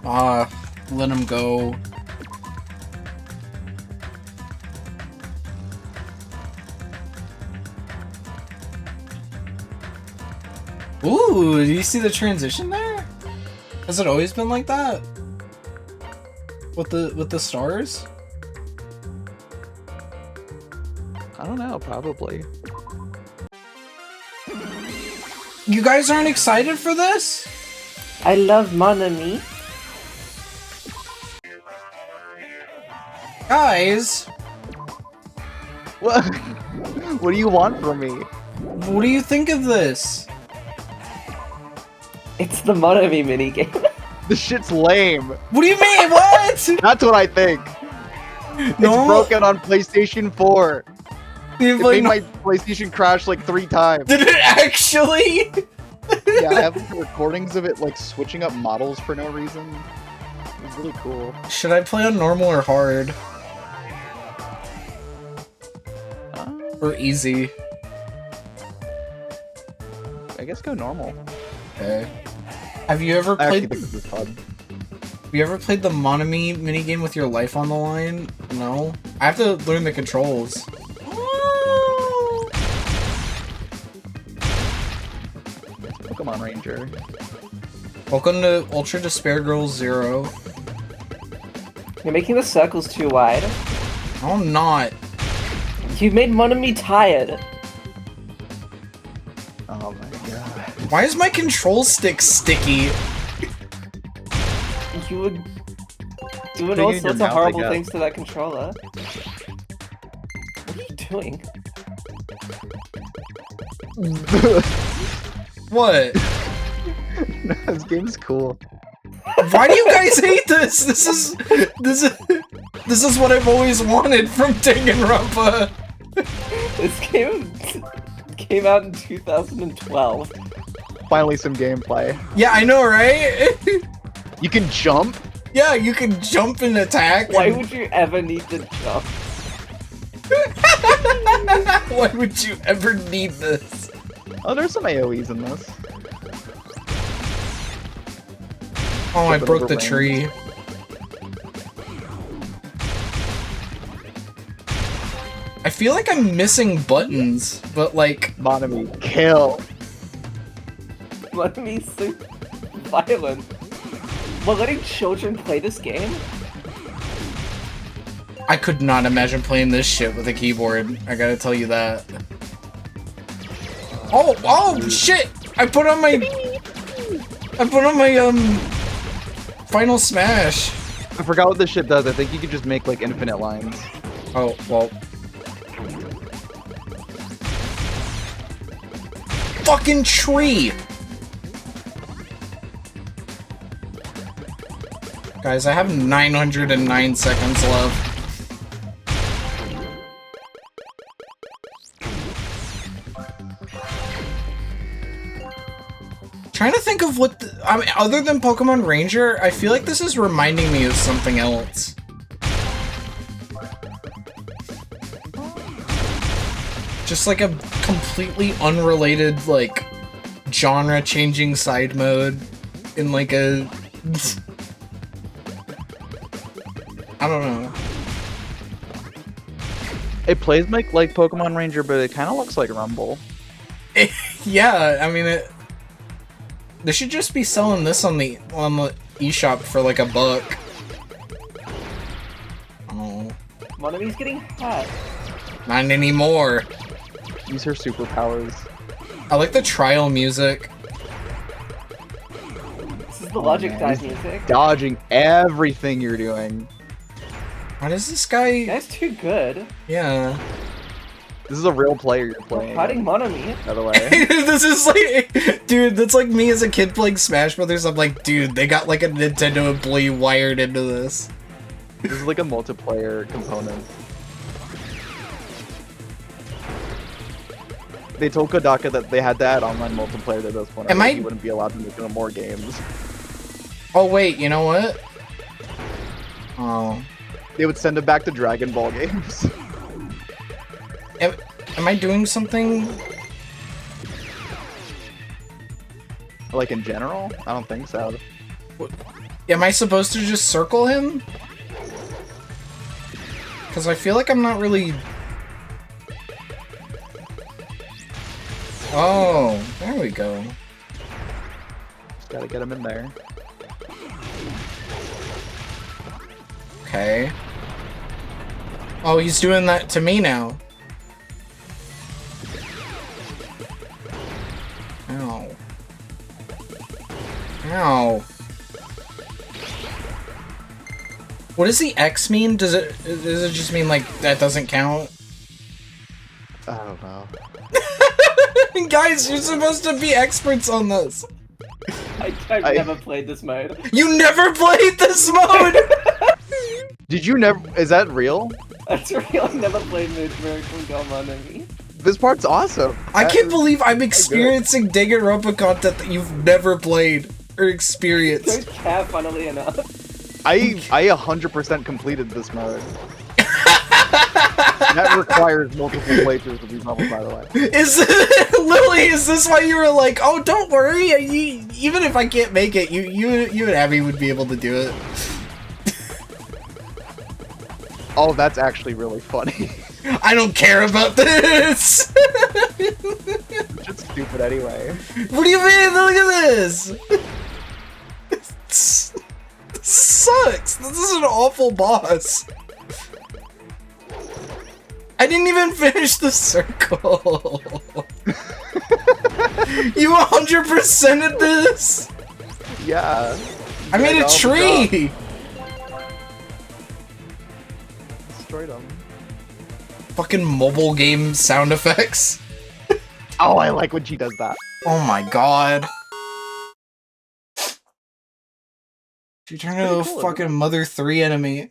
Let him go. Ooh, do you see the transition there? Has it always been like that? With the stars? I don't know, probably. You guys aren't excited for this? I love Monomi. Guys, What? What do you want from me? what do you think of this? It's the Monomi minigame. This shit's lame. What do you mean? What? That's what I think. It's broken on PlayStation 4. It made my PlayStation crash like 3 times. Did it actually? Yeah, I have like, recordings of it like switching up models for no reason. It was really cool. Should I play on normal or hard? Or easy? I guess go normal. Okay. Have you ever I played? actually think this is fun. Have you ever played the Monomi minigame with your life on the line? No. I have to learn the controls. Pokemon Ranger. Welcome to Ultra Despair Girls 0. You're making the circles too wide. No, I'm not. You made Monomi tired. Oh my god. Why is my control stick sticky? You were doing Putting all it in sorts your of mouth, I horrible guess. things to that controller. What are you doing? What? This game's cool. Why do you guys hate this? This is what I've always wanted from Danganronpa. This game came out in 2012. Finally some gameplay. Yeah, I know, right? You can jump? Yeah, you can jump and attack. Why would you ever need to jump? Why would you ever need this? Oh, there's some AoEs in this. Oh, I Jump broke over the tree. I feel like I'm missing buttons, but like... Monomi, kill. Monomi's so violent. We're letting children play this game? I could not imagine playing this shit with a keyboard. I gotta tell you that. Oh, shit! I put on my Final Smash. I forgot what this shit does. I think you could just make like infinite lines. Oh, well. Fucking tree! Guys, I have 909 seconds left. Trying to think of what I mean, other than Pokemon Ranger, I feel like this is reminding me of something else. Just like a completely unrelated, like, genre-changing side mode in like a... I don't know. It plays like Pokemon Ranger, but it kind of looks like Rumble. Yeah, I mean, they should just be selling this on the eShop for like $1. Oh, Monomi's getting hot. not anymore. Use her superpowers. I like the trial music. This is the Logic man, Dive he's music. Dodging everything you're doing. Why does this guy? That's too good. Yeah. This is a real player you're We're playing. hiding Monomi. By the way. This is like, dude, that's like me as a kid playing Smash Brothers. I'm like, dude, they got like a Nintendo employee wired into this. This is like a multiplayer component. They told Kodaka that they had to add online multiplayer to this one. Am I- You wouldn't be allowed to make no more games. Oh wait, you know what? Oh, They would send it back to Dragon Ball games. am I doing something? Like in general? I don't think so. Am I supposed to just circle him? Because I feel like I'm not really... Oh, there we go. Just gotta get him in there. Okay. Oh, he's doing that to me now. Ow. Ow. What does the X mean? Does it just mean like that doesn't count? I don't know. Guys, you're supposed to be experts on this. I've never played this mode. You never played this mode! Did you never? Is that real? That's real. I never played Miracle Girl Monomi. This part's awesome. I can't believe I'm experiencing Danganronpa content that you've never played or experienced. Don't care, funnily enough. I 100% completed this mode. That requires multiple playthroughs of these levels, by the way. Is it, Lily? Is this why you were like, "Oh, don't worry. Even if I can't make it, you and Abby would be able to do it." Oh, that's actually really funny. I don't care about this. It's just stupid anyway. What do you mean? Look at this. This sucks. This is an awful boss. I didn't even finish the circle. You 100%ed this? Yeah. I made a tree. Destroyed them. Fucking mobile game sound effects. Oh, I like when she does that. Oh my god. She turned into a fucking Mother 3 enemy.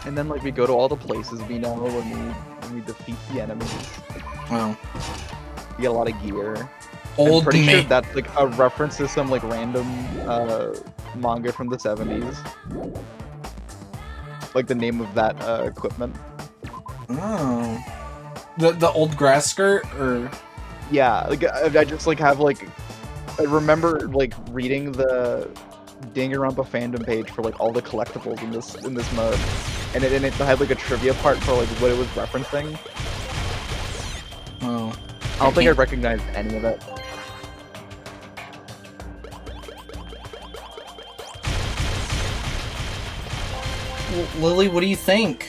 And then like we go to all the places we know when we defeat the enemies. Wow. We get a lot of gear. Old I'm pretty sure man. that's like a reference to some like random manga from the 70s. Like the name of that equipment. Oh. The old grass skirt, or Yeah, like I just like have like I remember like reading the Danganronpa fandom page for like all the collectibles in this mode, and it had like a trivia part for like what it was referencing. oh, I don't think I recognized any of it. Lily, what do you think?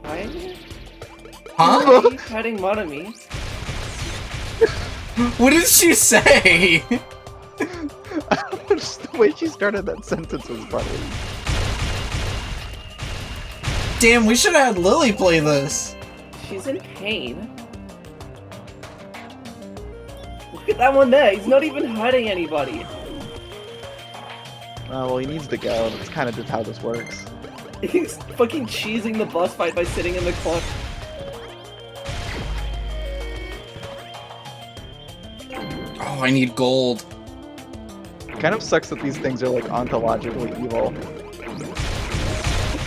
Why are you Huh? fighting Monomi? What did she say? Just the way she started that sentence was funny. Damn, we should have had Lily play this. She's in pain. Look at that one there. He's not even hurting anybody. Oh, well, he needs to go. That's kind of just how this works. He's fucking cheesing the boss fight by sitting in the corner. Oh, I need gold. Kind of sucks that these things are like ontologically evil.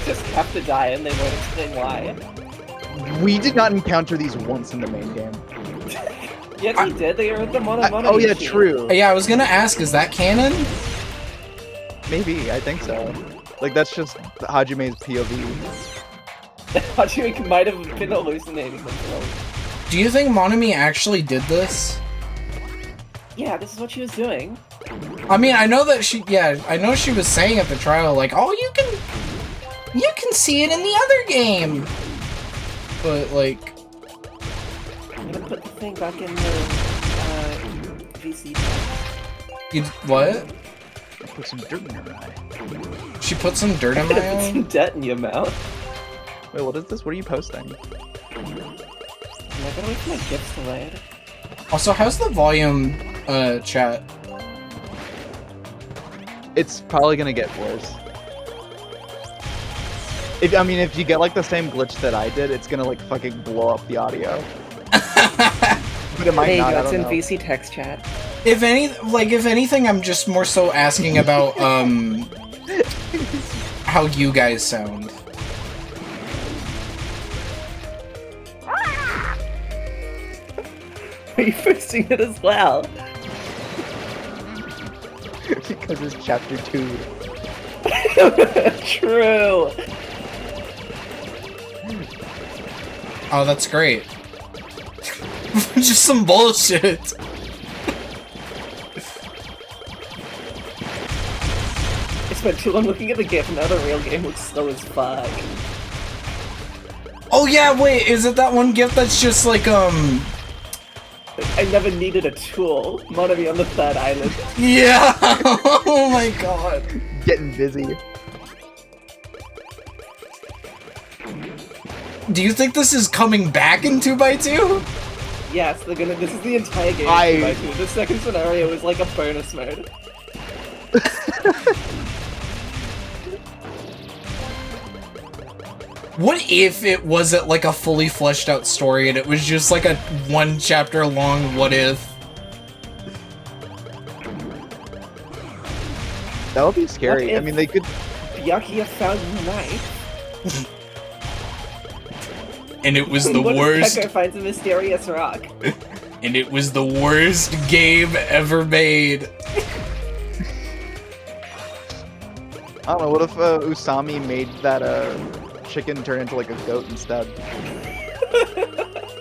Just have to die and they won't explain why. We did not encounter these once in the main game. Yes, we did. They were at the Monomi. Oh yeah, machine. true. Yeah, I was gonna ask, is that canon? Maybe, I think so. Like that's just Hajime's POV. Hajime might have been hallucinating themselves. Do you think Monomi actually did this? Yeah, this is what she was doing. I mean, I know that I know she was saying at the trial, like, oh, you can see it in the other game. But, like... I'm gonna put the thing back in the, VC. You, what? Put some dirt in your eye. She put some dirt in my Put eye? some debt in your mouth. Wait, what is this? What are you posting? I'm not gonna wait for my gifts to load. Also, how's the volume, chat? It's probably gonna get worse. If you get like the same glitch that I did, it's gonna like fucking blow up the audio. But it might There you not, go, I it's don't in know. VC text chat. If anything, I'm just more so asking about, how you guys sound. Are you fixing it as well? Because it's chapter 2. True. Oh, that's great. Just some bullshit. I spent too long looking at the GIF, and now the real game looks slow as fuck. Oh yeah, wait, is it that one GIF that's just like, I never needed a tool. Monomi on the third island. Yeah! Oh my god. Getting busy. Do you think this is coming back in 2x2? Yes, they're gonna. This is the entire game. 2x2. The second scenario is like a bonus mode. What if it wasn't like a fully fleshed out story and it was just like a 1 chapter long what if? That would be scary. I mean, they could. Byakuya found a knife. And it was the What worst. if Peko finds a mysterious rock? And it was the worst game ever made. I don't know. What if Usami made that chicken turn into like a goat instead?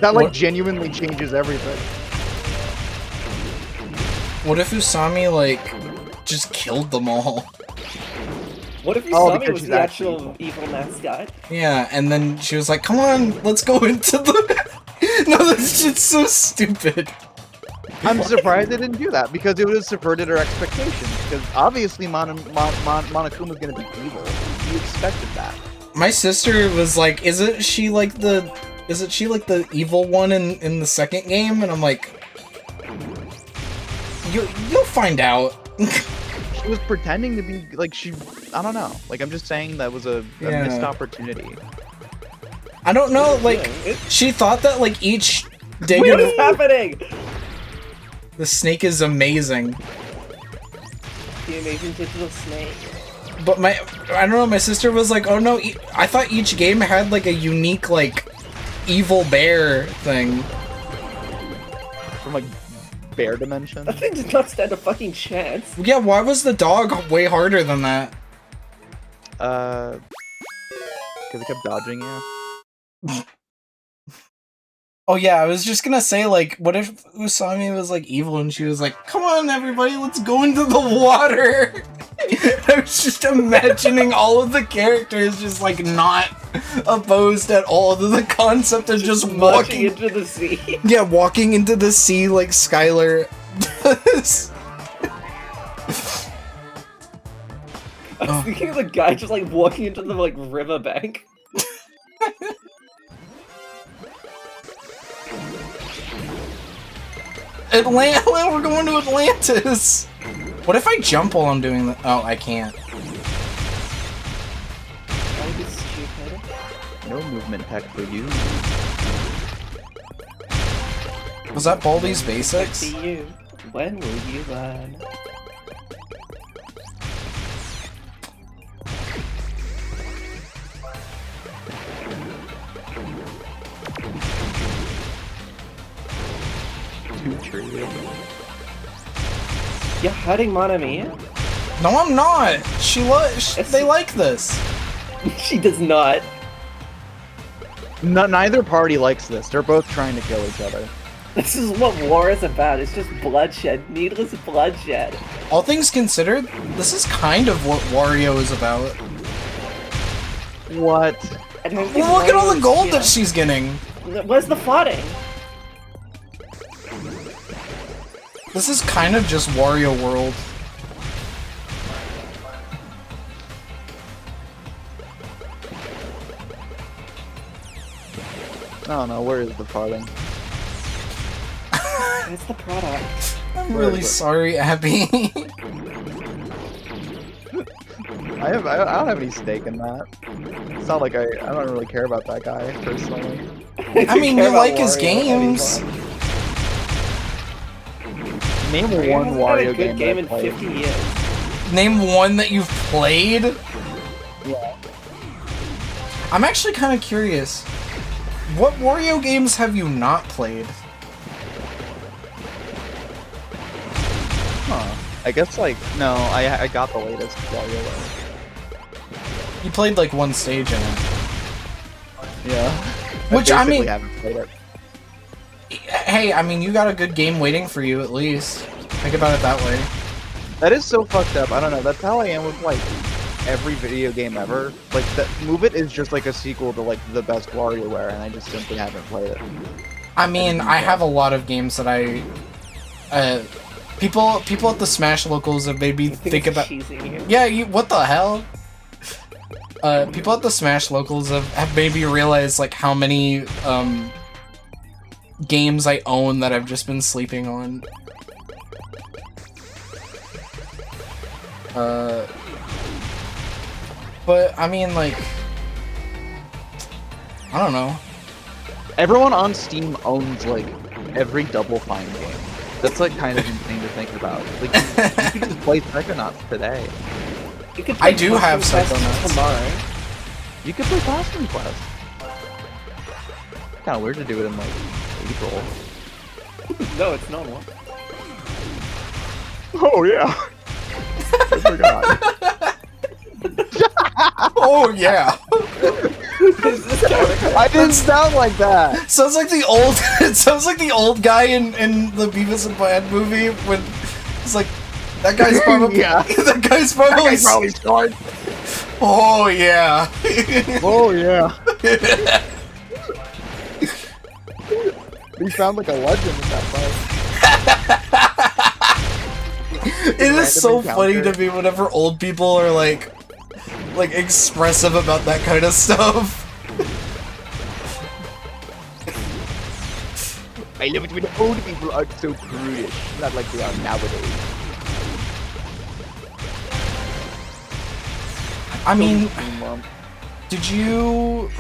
That like What? genuinely changes everything. What if Usami like just killed them all? What if Oh, Usami because was she's the actually actual evil mascot? Yeah, and then she was like, "Come on, let's go into the." No, that's just so stupid. I'm surprised they didn't do that because it would have subverted her expectations. Because obviously Monokuma's gonna be evil. You expected that. My sister was like, "Isn't she like the evil one in the second game?" And I'm like, "You'll find out." She was pretending to be like I don't know. Like I'm just saying that was a Yeah. missed opportunity. I don't know. Like, she thought that like each What is happening? The snake is amazing. The amazing digital snake. But I don't know, my sister was like, "Oh no, I thought each game had like a unique like evil bear thing." From like bear dimension. That thing does not stand a fucking chance. Yeah, why was the dog way harder than that? Because it kept dodging you. Oh yeah, I was just gonna say, like, what if Usami was like evil and she was like, "Come on everybody, let's go into the water." I was just imagining all of the characters just like not opposed at all to the concept of just walking into the sea. Yeah, walking into the sea like Skylar does. I was thinking of the guy just like walking into the like riverbank. We're going to Atlantis! What if I jump while I'm doing that? Oh, I can't. That would be stupid. No movement tech for you. Was that Baldi's Basics? To you. When will you learn? Too true. You're hurting Monomi. No, I'm not. They like this. She does not. No, neither party likes this. They're both trying to kill each other. This is what war is about. It's just bloodshed. Needless bloodshed. All things considered, this is kind of what Wario is about. What? I don't think Well, look at all the Mario's gold here. that she's getting. Where's the fighting? This is kind of just Wario World. I don't know. Where is the farting? Where's the product? I'm Where really is it? sorry, Abby. I don't have any stake in that. It's not like I don't really care about that guy personally. I mean, you like his games. Name Mario one hasn't had a Wario good game that in I played. 50 years. Name one that you've played. Yeah. I'm actually kind of curious. What Wario games have you not played? I guess like no, I got the latest WarioWare. You played like one stage in it. Yeah. Which I mean, haven't played it. Hey, I mean, you got a good game waiting for you at least. Think about it that way. That is so fucked up. I don't know. That's how I am with like every video game ever. Like that Move It is just like a sequel to like the best WarioWare, and I just simply haven't played it. I mean, I have a lot of games that I. People at the Smash locals have made me think about. Yeah, what the hell? People at the Smash locals have made me realize like how many games I own that I've just been sleeping on. But I mean, like, I don't know. Everyone on Steam owns like every Double Fine game. That's like kind of insane to think about. Like you could just play Psychonauts today. You could I do have Psychonauts tomorrow. You could play Costume Quest. Kind of weird to do it in like April. No, it's not one. Oh yeah. I forgot. Oh yeah. I didn't sound like that. Sounds like the old. It sounds like the old guy in the Beavis and Butthead movie when it's like that guy's probably yeah. That guy's probably scarred. Oh yeah. Oh yeah. You sound like a legend in that fight. It is so funny to me whenever old people are like expressive about that kind of stuff. I love it when old people are so prudish, not like they are nowadays. I mean, did you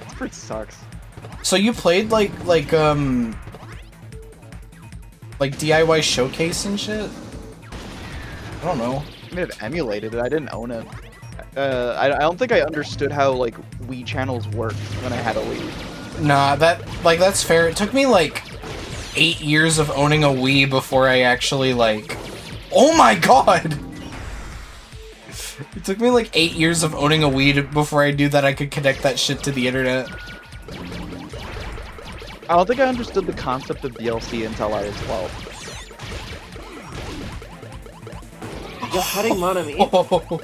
This fruit sucks. So you played like DIY Showcase and shit? I don't know. I may have emulated it. I didn't own it. I don't think I understood how like Wii channels worked when I had a Wii. Nah, that's fair. It took me like 8 years of owning a Wii before I actually like. Oh my god! It took me like 8 years of owning a Wii before I knew that I could connect that shit to the internet. I don't think I understood the concept of DLC until I was 12. You're hurting Monomi. Oh.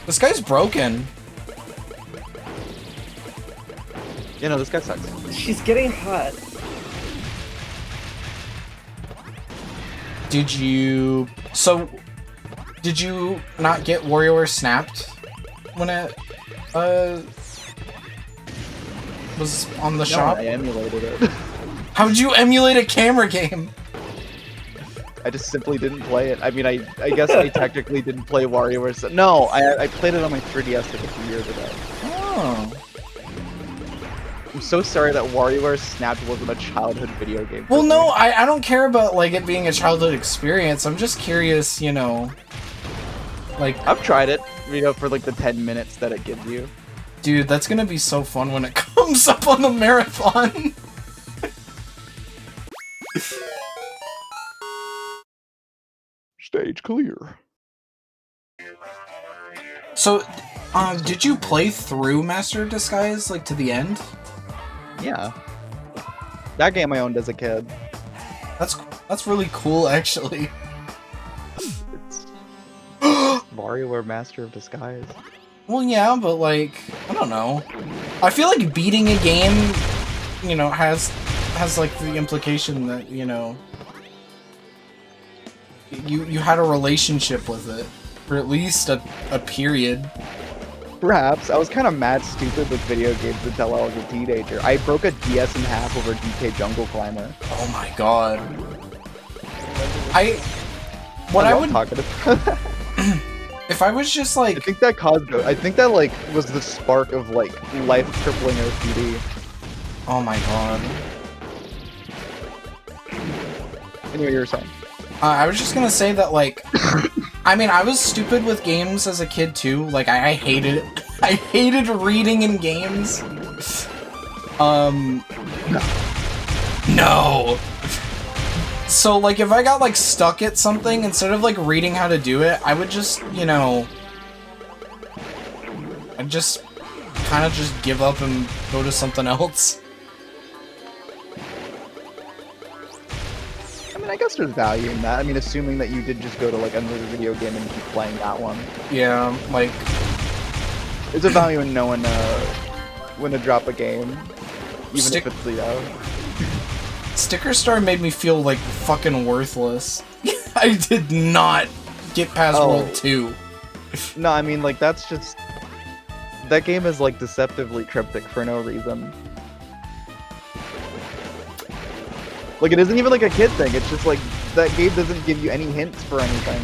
This guy's broken. You know, this guy sucks. She's getting hurt. Did you not get WarioWare Snapped when it was on the shop? I emulated it. How would you emulate a camera game? I just simply didn't play it. I mean, I guess I technically didn't play WarioWare. No, I played it on my 3DS like a few years ago. Oh. I'm so sorry that WarioWare Snapped wasn't a childhood video game. Well, no, I don't care about like it being a childhood experience. I'm just curious, you know. Like I've tried it, you know, for like the 10 minutes that it gives you. Dude, that's gonna be so fun when it comes up on the marathon. Stage clear. So, did you play through Master of Disguise, like, to the end? Yeah. That game I owned as a kid. That's really cool, actually. It's WarioWare Master of Disguise. Well, yeah, but, like, I don't know. I feel like beating a game, you know, has like, the implication that, you know, you had a relationship with it. For at least a period. Perhaps. I was kind of mad stupid with video games until I was a teenager. I broke a DS in half over DK Jungle Climber. Oh my god. I if I was just like... I think that like was the spark of like life crippling OCD. Oh my god. Anyway, you were saying? I was just gonna say that, like, I mean, I was stupid with games as a kid too. Like, I hated it. I hated reading in games. No! So, like, if I got, like, stuck at something, instead of, like, reading how to do it, I would just, you know... I'd just kind of just give up and go to something else. I mean, I guess there's value in that. I mean, assuming that you did just go to, like, another video game and keep playing that one. Yeah, like... There's a value in knowing when to drop a game, even if it's, you know... Sticker Star made me feel, like, fucking worthless. I did not get past World 2. No, I mean, like, that's just... That game is, like, deceptively cryptic for no reason. Like, it isn't even, like, a kid thing. It's just, like, that game doesn't give you any hints for anything.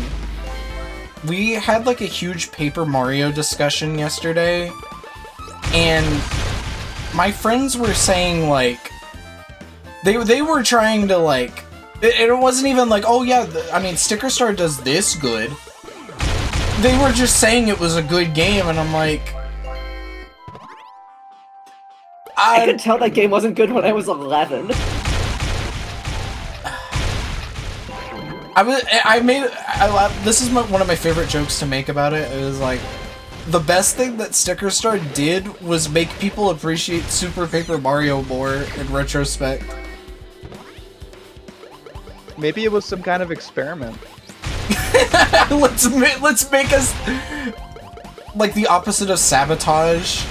We had, like, a huge Paper Mario discussion yesterday, and my friends were saying, like, they were trying to, like, it wasn't even like, oh yeah, I mean, Sticker Star does this good. They were just saying it was a good game, and I'm like... I could tell that game wasn't good when I was 11. This is one of my favorite jokes to make about it. It was like, the best thing that Sticker Star did was make people appreciate Super Paper Mario more in retrospect. Maybe it was some kind of experiment. Let's make us like the opposite of sabotage.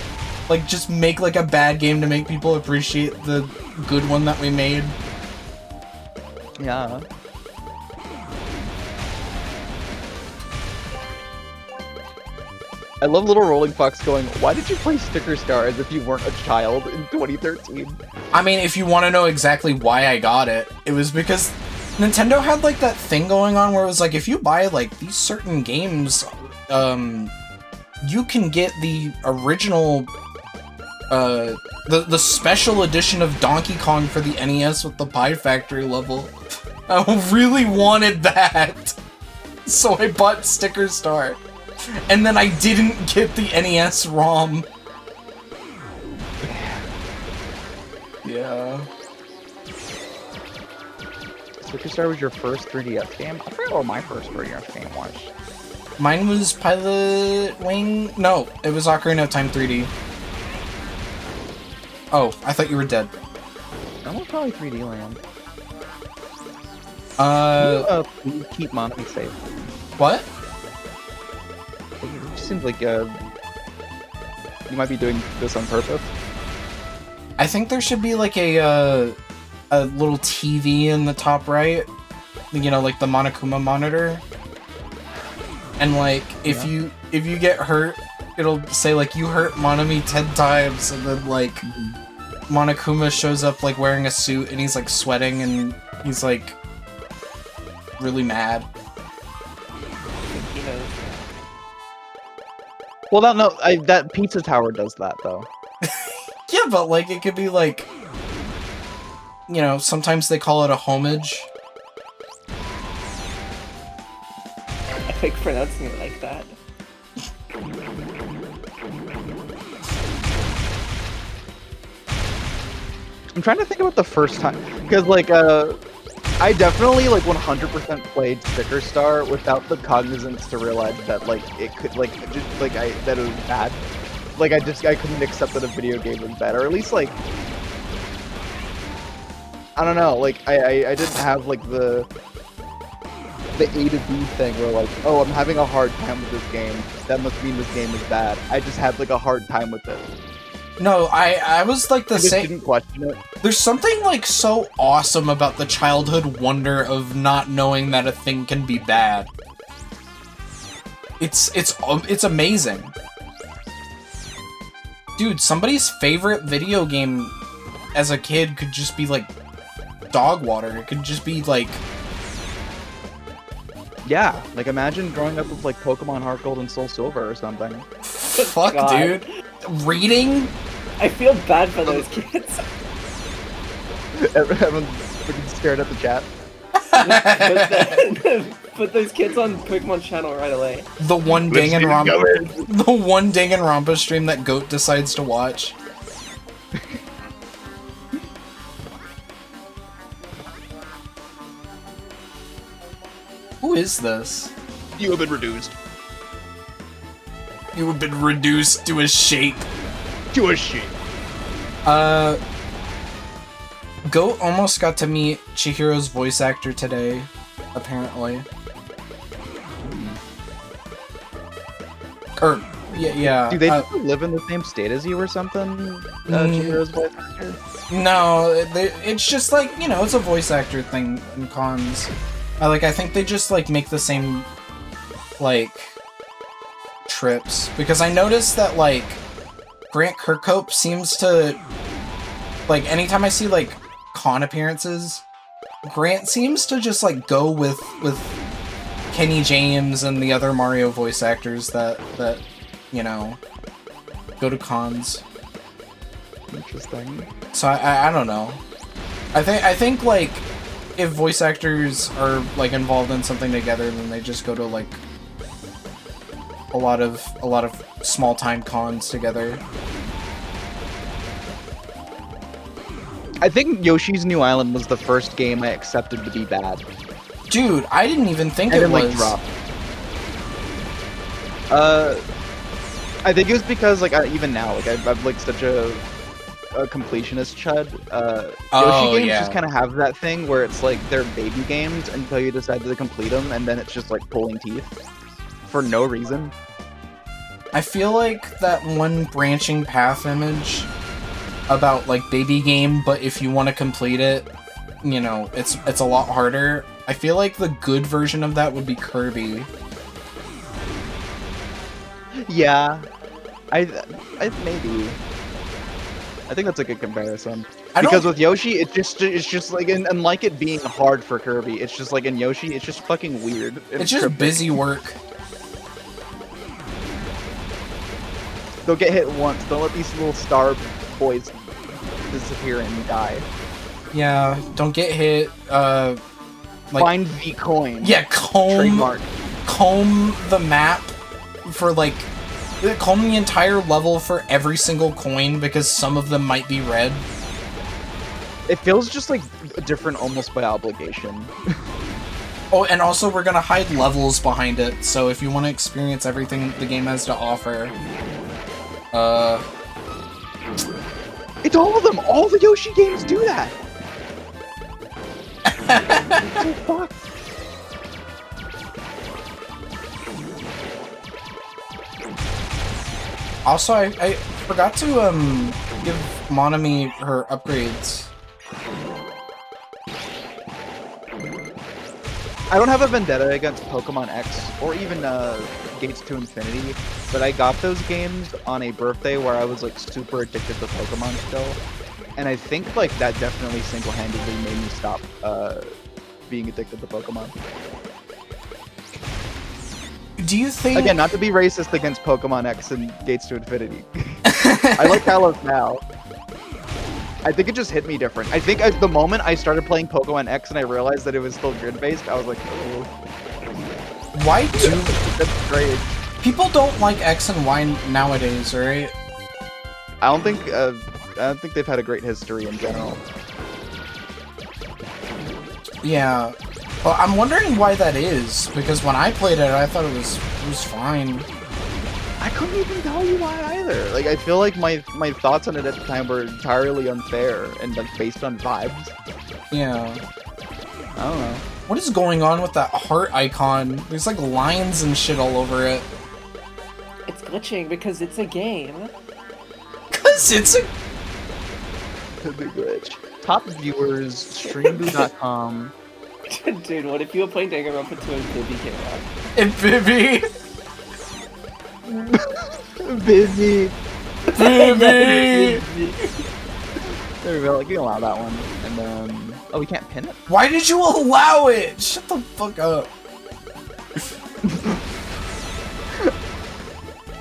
Like, just make like a bad game to make people appreciate the good one that we made. Yeah. I love little Rolling Fox going, why did you play Sticker Star as if you weren't a child in 2013? I mean, if you want to know exactly why I got it, it was because Nintendo had like that thing going on where it was like, if you buy like these certain games, you can get the original, the special edition of Donkey Kong for the NES with the Pie Factory level. I really wanted that, so I bought Sticker Star. And then I didn't get the NES ROM. Yeah. Sticker Star was your first 3DS game? I forgot what my first 3DS game was. Mine was Pilot Wing? No, it was Ocarina of Time 3D. Oh, I thought you were dead. That was probably 3D Land. Please keep Monomi safe. What? It seems like you might be doing this on purpose. I think there should be like a little TV in the top right, you know, like the Monokuma monitor. And like if you get hurt, it'll say like you hurt Monomi 10 times, and then like Monokuma shows up like wearing a suit and he's like sweating and he's like really mad. Well, that Pizza Tower does that, though. Yeah, but, like, it could be, like, you know, sometimes they call it a homage. I think pronouncing it like that. I'm trying to think about the first time, because, like, I definitely, like, 100% played Sticker Star without the cognizance to realize that, like, it could, like, just, like, that it was bad. Like, I couldn't accept that a video game was bad, or at least, like, I don't know, like, I didn't have, like, the A to B thing where, like, oh, I'm having a hard time with this game, that must mean this game is bad. I just had, like, a hard time with it. No, I was like the same. I didn't question it. There's something like so awesome about the childhood wonder of not knowing that a thing can be bad. It's amazing. Dude, somebody's favorite video game as a kid could just be like dog water. It could just be like... Yeah, like imagine growing up with like Pokemon Heart Gold and Soul Silver or something. Fuck, God. Dude. Reading? I feel bad for those kids. Everyone's freaking scared at the chat. Put those kids on Pokemon channel right away. The one Danganronpa stream that Goat decides to watch. is this? You have been reduced. You have been reduced to a shape. To a shape. Goat almost got to meet Chihiro's voice actor today, apparently. Or, yeah. Do they live in the same state as you or something? Chihiro's voice actor? No, it's just like, you know, it's a voice actor thing in cons. I think they just, like, make the same, like, trips. Because I noticed that, like, Grant Kirkhope seems to, like, anytime I see, like, con appearances, Grant seems to just, like, go with Kenny James and the other Mario voice actors that you know, go to cons. Interesting. So I don't know. I think like if voice actors are like involved in something together, then they just go to like a lot of small time cons together. I think Yoshi's New Island was the first game I accepted to be bad. Dude, I didn't even think it was. Like dropped. I think it was because like even now, like I'm like such a completionist chud. Yoshi games just kind of have that thing where it's like they're baby games until you decide to complete them, and then it's just like pulling teeth for no reason. I feel like that one branching path image about like baby game, but if you want to complete it, you know, it's a lot harder. I feel like the good version of that would be Kirby. Yeah, I maybe. I think that's a good comparison. Because with Yoshi, it's just like, and like it being hard for Kirby, it's just like in Yoshi, it's just fucking weird. It's just cryptic. Busy work. They'll get hit once. Don't let these little star boys disappear and die. Yeah, don't get hit. Like, find the coin. Yeah, comb the map for like. Comb the entire level for every single coin because some of them might be red. It feels just like different almost by obligation. Oh, and also we're gonna hide levels behind it, so if you want to experience everything the game has to offer, it's all of them! All the Yoshi games do that! What the fuck? Also, I forgot to give Monomi her upgrades. I don't have a vendetta against Pokemon X or even Gates to Infinity, but I got those games on a birthday where I was like super addicted to Pokemon still, and I think like that definitely single-handedly made me stop being addicted to Pokemon. Do you think... Again, not to be racist against Pokemon X and Gates to Infinity. I like Kalos now. I think it just hit me different. I think at the moment I started playing Pokemon X and I realized that it was still grid-based, I was like, oh. Why do... That's great. People don't like X and Y nowadays, right? I don't think they've had a great history in general. Yeah. Well, I'm wondering why that is, because when I played it, I thought it was fine. I couldn't even tell you why either. Like, I feel like my thoughts on it at the time were entirely unfair and like based on vibes. Yeah. I don't know. What is going on with that heart icon? There's like lines and shit all over it. It's glitching because it's a game. Cause it's a... The glitch. Top viewers, streambo.com. Dude, what if you were playing Danganronpa 2 and Bibby came out? And Bibby! Bibby! Bibby! There we go, like, we can allow that one. And then... Oh, we can't pin it? Why did you allow it? Shut the fuck up.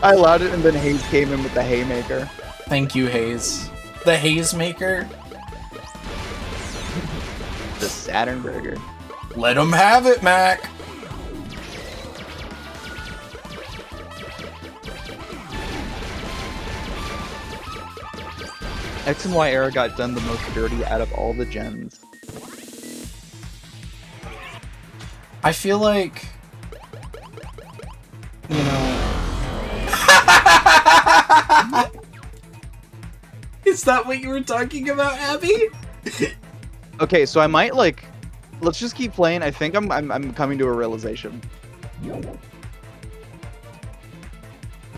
I allowed it and then Hayes came in with the haymaker. Thank you, Hayes. The Hayes maker? The Saturn burger. Let him have it, Mac! X and Y era got done the most dirty out of all the gens. I feel like that what you were talking about, Abby? Okay, so I might like. Let's just keep playing. I think I'm coming to a realization.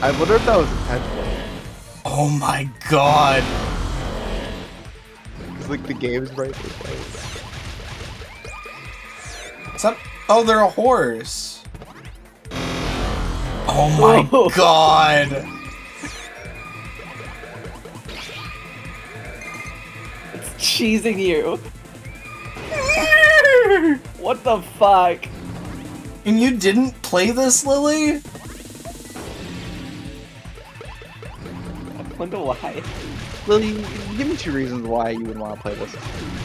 I wonder if that was intentional. Oh my god. It's like the game's right this way. What's up? Oh, they're a horse. Oh my god. It's cheesing you. What the fuck? And you didn't play this, Lily? I wonder why. Lily, give me 2 reasons why you would want to play this.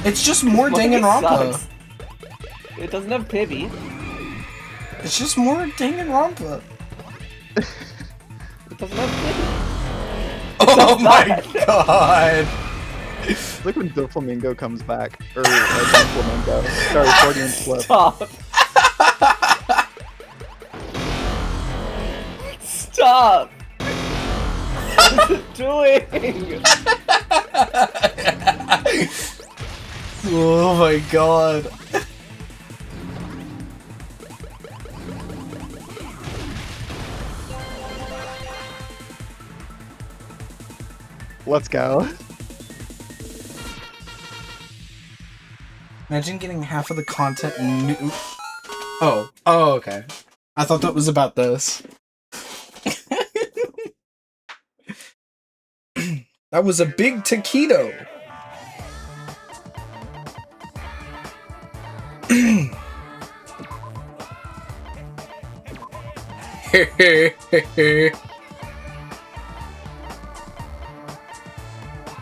It's just more Danganronpa. It doesn't have Pibby. It's just more Danganronpa. It doesn't have Pibby. Oh my god. Look when the flamingo comes back. Or flamingo. Sorry, Freudian slip. Stop. Stop. What is it doing? Oh my god. Let's go. Imagine getting half of the content new. Oh, okay. I thought that was about this. That was a big taquito.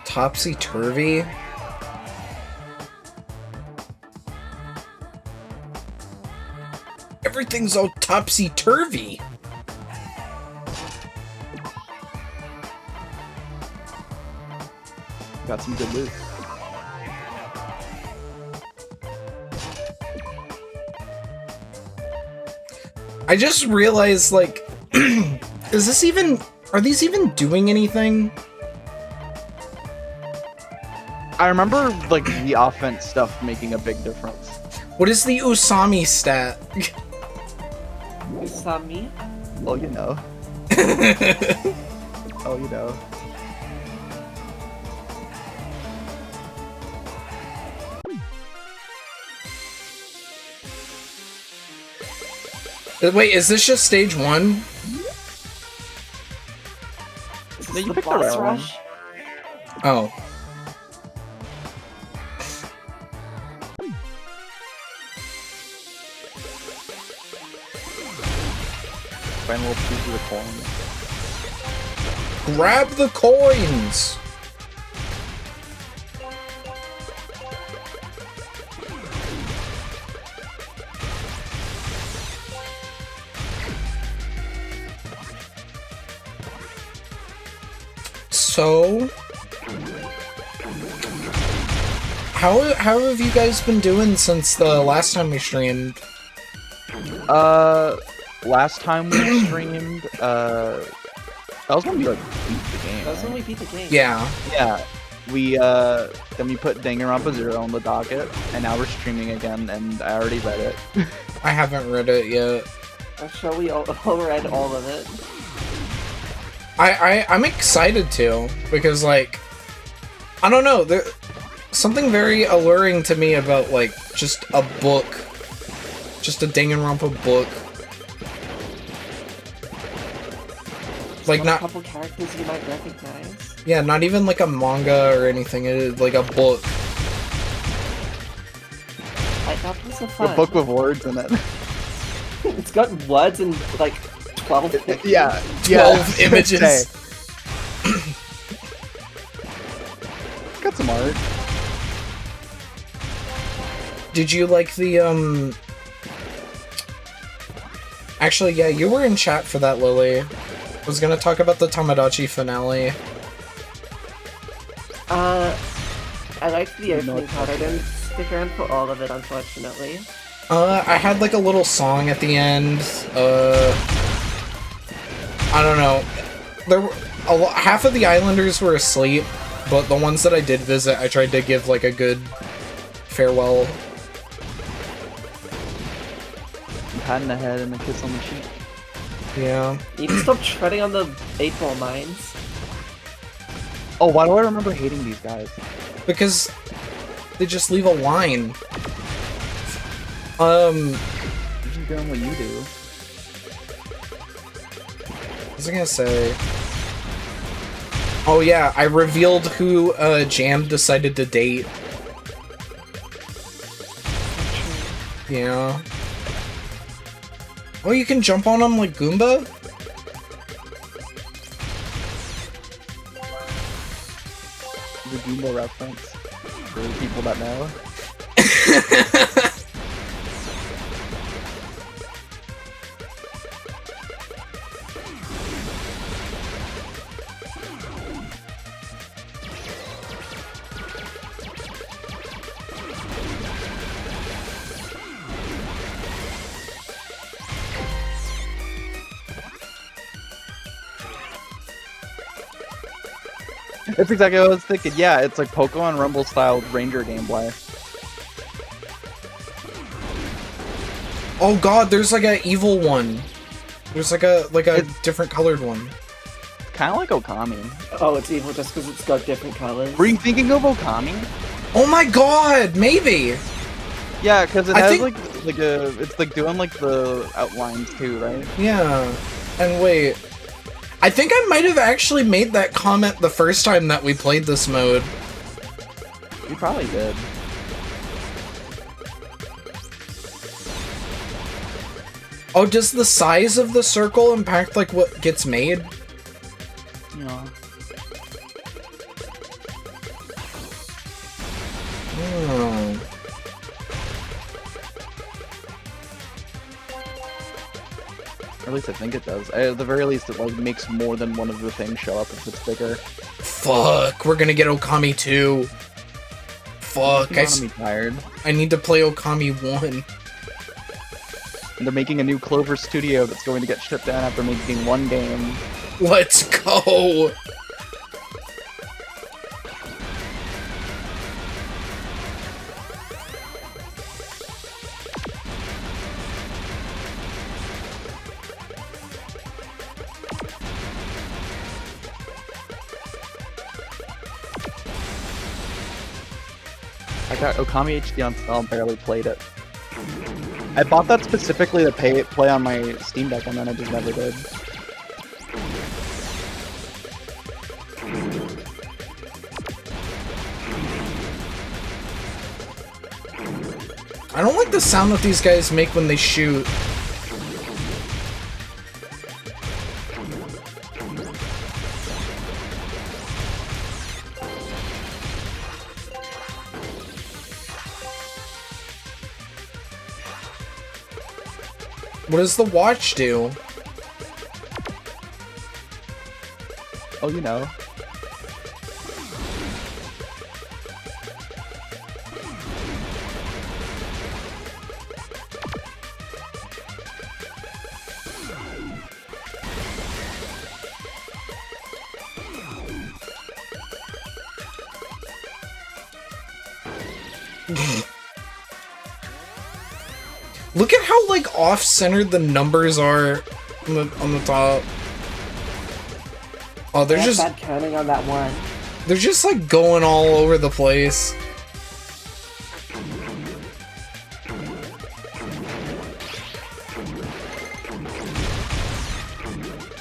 Topsy-turvy? Everything's all topsy-turvy. Got some good loot. I just realized, like, is this even... Are these even doing anything? I remember, like, the offense stuff making a big difference. What is the Usami stat? Usami? Oh, you know. Oh, you know. Wait, is this just stage 1? No, you picked the right one. Oh. Find a little piece of the coin. Grab the coins! So, how have you guys been doing since the last time we streamed? Last time we streamed, that was when we like beat the game. That was when we beat the game. Yeah. Yeah. We then we put Danganronpa 0 on the docket, and now we're streaming again, and I already read it. I haven't read it yet. I'm sure we all read all of it. I'm excited to, because, like, I don't know, there's something very alluring to me about, like, just a book. Just a Danganronpa book. Like, not... a couple characters you might recognize. Yeah, not even, like, a manga or anything, it's like a book. I thought this was fun. A book with words in it. It's got words and, like, 12 pictures. Yeah. 12 images. Got some art. Did you like the, Actually, yeah, you were in chat for that, Lily. I was gonna talk about the Tamagotchi finale. I liked the opening part. I didn't stick around for all of it, unfortunately. I had, like, a little song at the end. I don't know. Half of the islanders were asleep, But the ones that I did visit, I tried to give like a good farewell. Pat in the head and a kiss on the cheek. Yeah. You need to stop treading on the 8-ball mines. Oh, why do I remember hating these guys? Because they just leave a line. You're just doing what you do. What was I gonna say? Oh yeah, I revealed who Jam decided to date. Yeah. Oh, you can jump on him like Goomba? The Goomba reference for the people that know. That's exactly what I was thinking. Yeah, it's like Pokemon Rumble style Ranger gameplay. Oh god, there's like a evil one. There's like a different colored one. Kind of like Okami. Oh, it's evil just because it's got different colors. Were you thinking of Okami? Oh my god, maybe. Yeah, because it has like a, it's like doing like the outlines too, right? Yeah. And wait, I think I might have actually made that comment the first time that we played this mode. You probably did. Oh, does the size of the circle impact like what gets made? Yeah. Hmm. Or at least I think it does. At the very least, it like makes more than one of the things show up if it's bigger. Fuck, we're gonna get Okami 2. Fuck, I'm tired. I need to play Okami 1. And they're making a new Clover Studio that's going to get shipped down after making one game. Let's go! I got Okami HD on installed, barely played it. I bought that specifically to play on my Steam Deck, and then I just never did. I don't like the sound that these guys make when they shoot. What does the watch do? Oh, you know. Look at how, like, off-centered the numbers are on the top. Oh, they're just... bad counting on that one. They're just, like, going all over the place.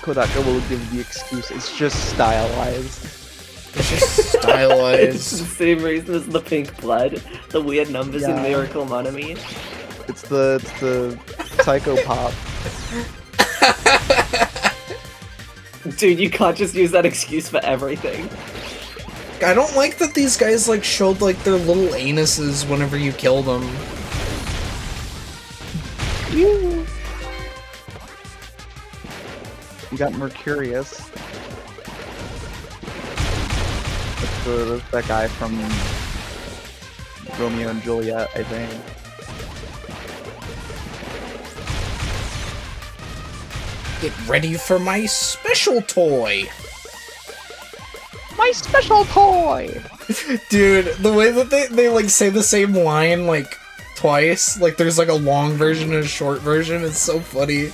Kodaka will give the excuse, it's just stylized. It's just stylized. It's the same reason as the pink blood, the weird numbers in Miracle Monomi. It's the psycho pop. Dude, you can't just use that excuse for everything. I don't like that these guys, like, showed, like, their little anuses whenever you kill them. You got Mercurius. That's that guy from Romeo and Juliet, I think. Get ready for my special toy! My special toy! Dude, the way that they like say the same line like twice, like there's like a long version and a short version, it's so funny.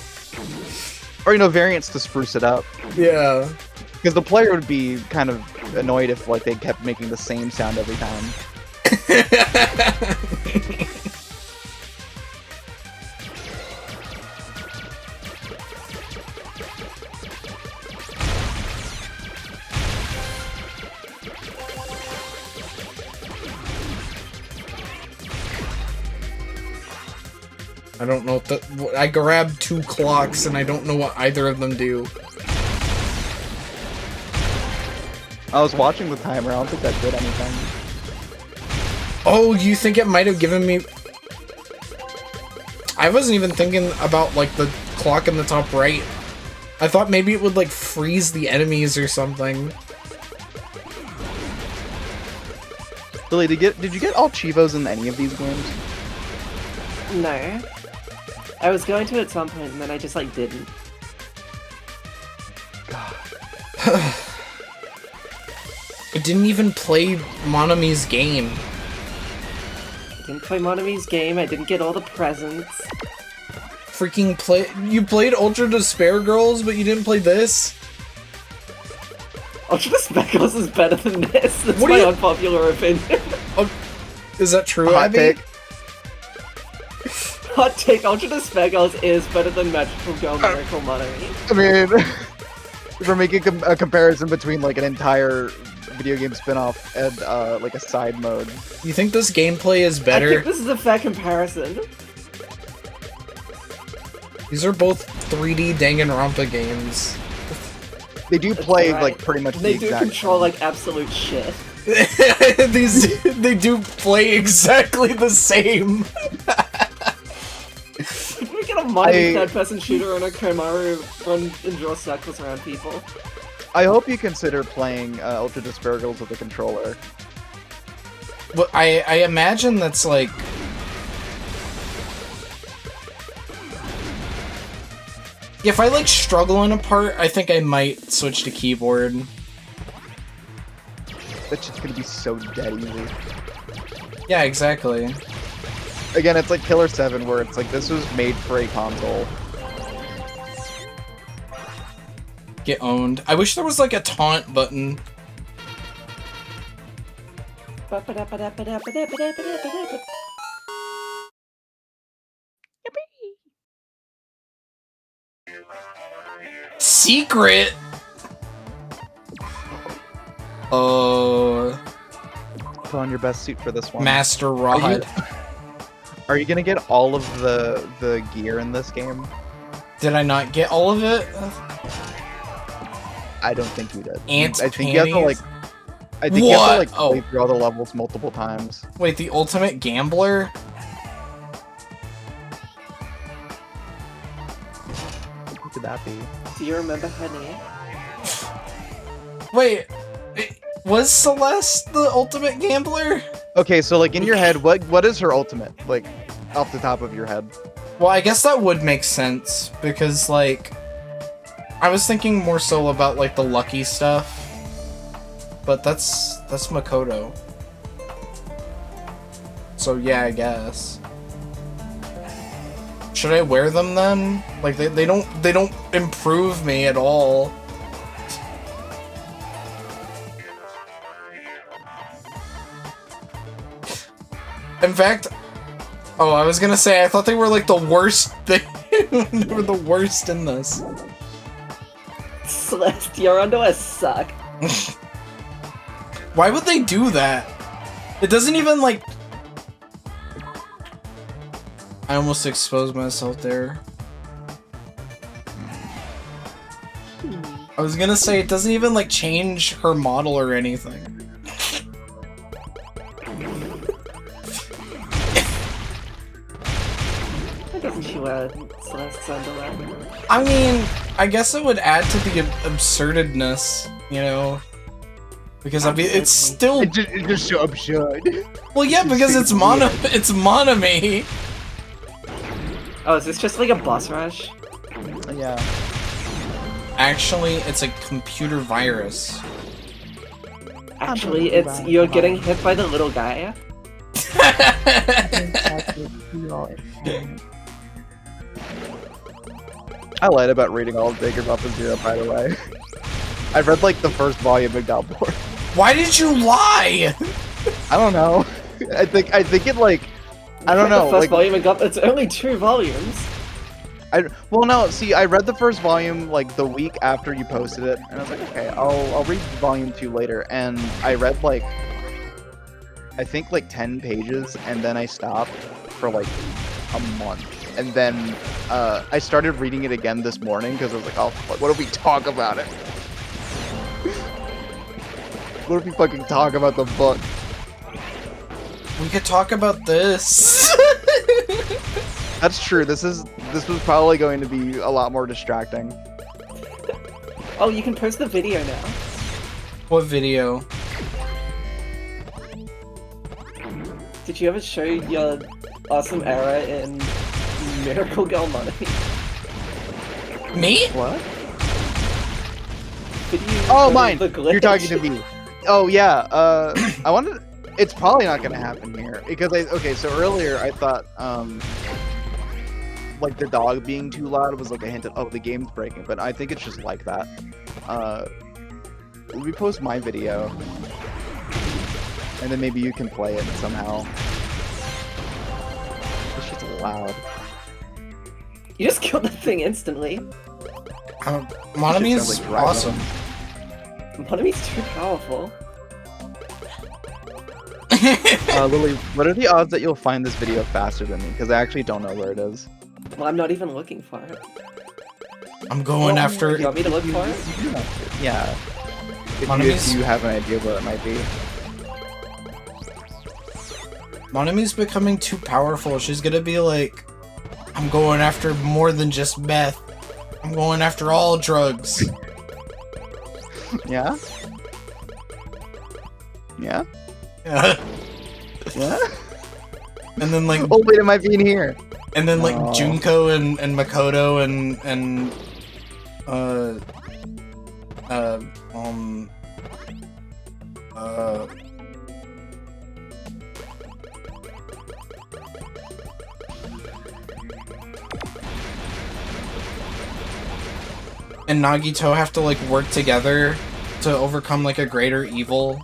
Or, you know, variants to spruce it up. Yeah. Because the player would be kind of annoyed if, like, they kept making the same sound every time. I don't know what the- I grabbed 2 clocks and I don't know what either of them do. I was watching the timer, I don't think that did anything. Oh, you think it might have given me... I wasn't even thinking about, like, the clock in the top right. I thought maybe it would, like, freeze the enemies or something. Billy, did you get all Chivos in any of these games? No. I was going to at some point, and then I just, like, didn't. God. I didn't even play Monomi's game. I didn't play Monomi's game, I didn't get all the presents. Freaking play- you played Ultra Despair Girls, but you didn't play this? Ultra Despair Girls is better than this. That's What do my you- unpopular opinion. Oh, is that true, Hot Abby? take. Hot take, Ultra Despair Girls is better than Magical Girl Miracle Monomi. I mean, if we're making a comparison between, like, an entire video game spin-off and, like, a side mode. You think this gameplay is I better? think this is a fair comparison. These are both 3D Danganronpa games. They do play, Right. like, pretty much the They do exact control, like, absolute shit. They do play exactly the same. Can we get a mighty third-person shooter on a Komaru run and draw circles around people? I hope you consider playing Ultra Despair Girls with a controller. But I imagine that's like... If I like struggle in a part, I think I might switch to keyboard. That's just gonna be so dead easy. Yeah, exactly. Again, it's like Killer 7, where it's like, this was made for a console. Get owned. I wish there was like a taunt button. Secret? Put on your best suit for this one. Master Rod. Are you gonna get all of the gear in this game? Did I not get all of it? I don't think you did. Ants I think you have to like. I think you have to like play through all the levels multiple times. Wait, the ultimate gambler? What could that be? Do you remember her name? Wait, was Celeste the ultimate gambler? Okay, so like in your head, what is her ultimate? Like, off the top of your head. Well, I guess that would make sense, because, like, I was thinking more so about, like, the lucky stuff. But that's Makoto. So, yeah, I guess. Should I wear them then? Like, they don't improve me at all. In fact, oh, I was gonna say, I thought they were like the worst thing. They were the worst in this. Celeste, your underwear suck. Why would they do that? It doesn't even like... I almost exposed myself there. I was gonna say, it doesn't even like change her model or anything. Why doesn't she wear Celeste's underwear? I mean, I guess it would add to the absurdness, you know? Because I mean, it's still... It's just so absurd. Well, yeah, because it's Monomi. Oh, is this just like a boss rush? Yeah. Actually, it's a computer virus. Actually, it's you're getting hit by the little guy. I lied about reading all of Danganronpa Zero, by the way. I read like the first volume of Galbor. Why did you lie? I don't know. I think it like I don't know. The first like, volume and got it's only 2 volumes. Well, no. See, I read the first volume like the week after you posted it, and I was like, okay, I'll read volume 2 later. And I read like I think like 10 pages, and then I stopped for like a month. And then I started reading it again this morning because I was like, oh, fuck, what if we talk about it? What if we fucking talk about the book? We could talk about this. That's true. This was probably going to be a lot more distracting. Oh, you can post the video now. What video? Did you ever show your awesome era in Miracle Girl Monomi? Me? What? Video Oh, of mine! the glitch. You're talking to me. Oh, yeah. I wanted... It's probably not gonna happen here. Because okay, so earlier I thought, like the dog being too loud was like a hint of, oh, the game's breaking. But I think it's just like that. We post my video. And then maybe you can play it somehow. It's just loud. You just killed the thing instantly. Monomi's like awesome. Monomi's too powerful. Lily, what are the odds that you'll find this video faster than me? Because I actually don't know where it is. Well, I'm not even looking for it. I'm going after. You want me to look for it? Yeah. If you have an idea what it might be. Monomi's becoming too powerful. She's gonna be like, I'm going after more than just meth. I'm going after all drugs. Yeah? Yeah? Yeah. Yeah? And then like, oh wait, it might be in here. and then like Junko and Makoto and Nagito have to like work together to overcome like a greater evil.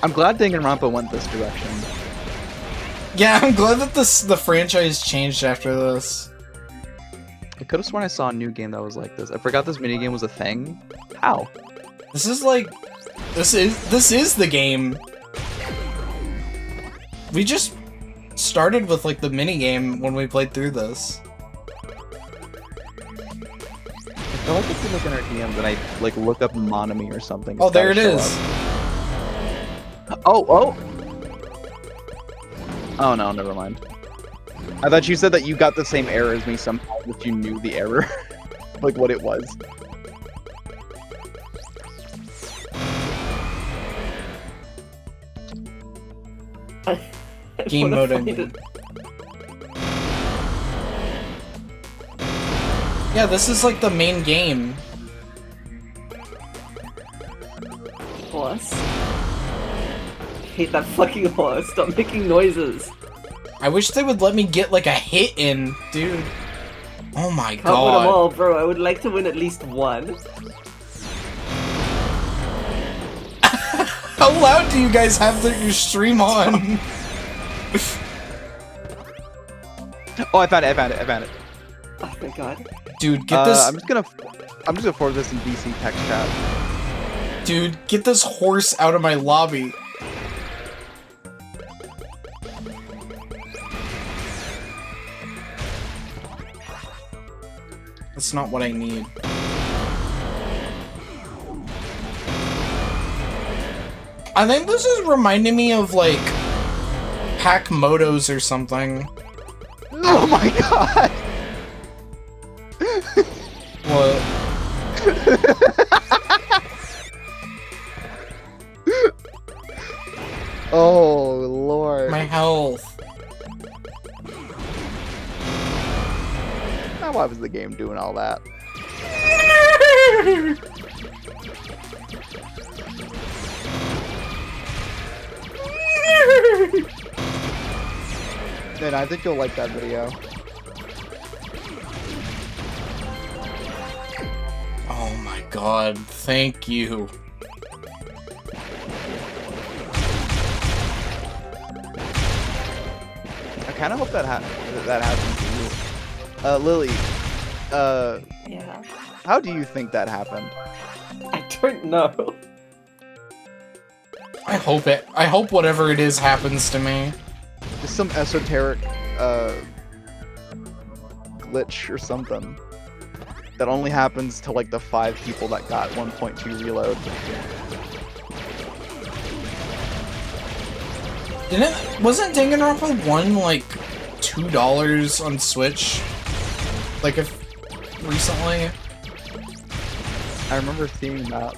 I'm glad Danganronpa went this direction. Yeah, I'm glad that the franchise changed after this. I could have sworn I saw a new game that was like this. I forgot this minigame was a thing. How? This is like, this is the game. We just started with like the minigame when we played through this. I feel like if you look in our DMs and I like look up Monomi or something. Oh, there it is. Oh no, never mind. I thought you said that you got the same error as me somehow, if you knew the error. Like what it was. Game mode ending. Yeah, this is like the main game. Horse. I hate that fucking horse. Stop making noises. I wish they would let me get like a hit in, dude. Oh my Can't win them all, god. bro. I would like to win at least one. How loud do you guys have your stream on? Oh, I found it. Oh my god. Dude, get this. I'm just gonna forward this in DC text chat. Dude, get this horse out of my lobby. That's not what I need. I think this is reminding me of like Pack Motos or something. Oh my god! What? Oh lord. My health. why was the game doing all that? And I think you'll like that video. Oh my god, thank you. I kind of hope that happens to you. Lily, Yeah. how do you think that happened? I don't know. I hope whatever it is happens to me. Just some esoteric, glitch or something. That only happens to, like, the 5 people that got 1.2 reload. Wasn't Danganronpa 1 like $2 on Switch? Like recently? I remember seeing that.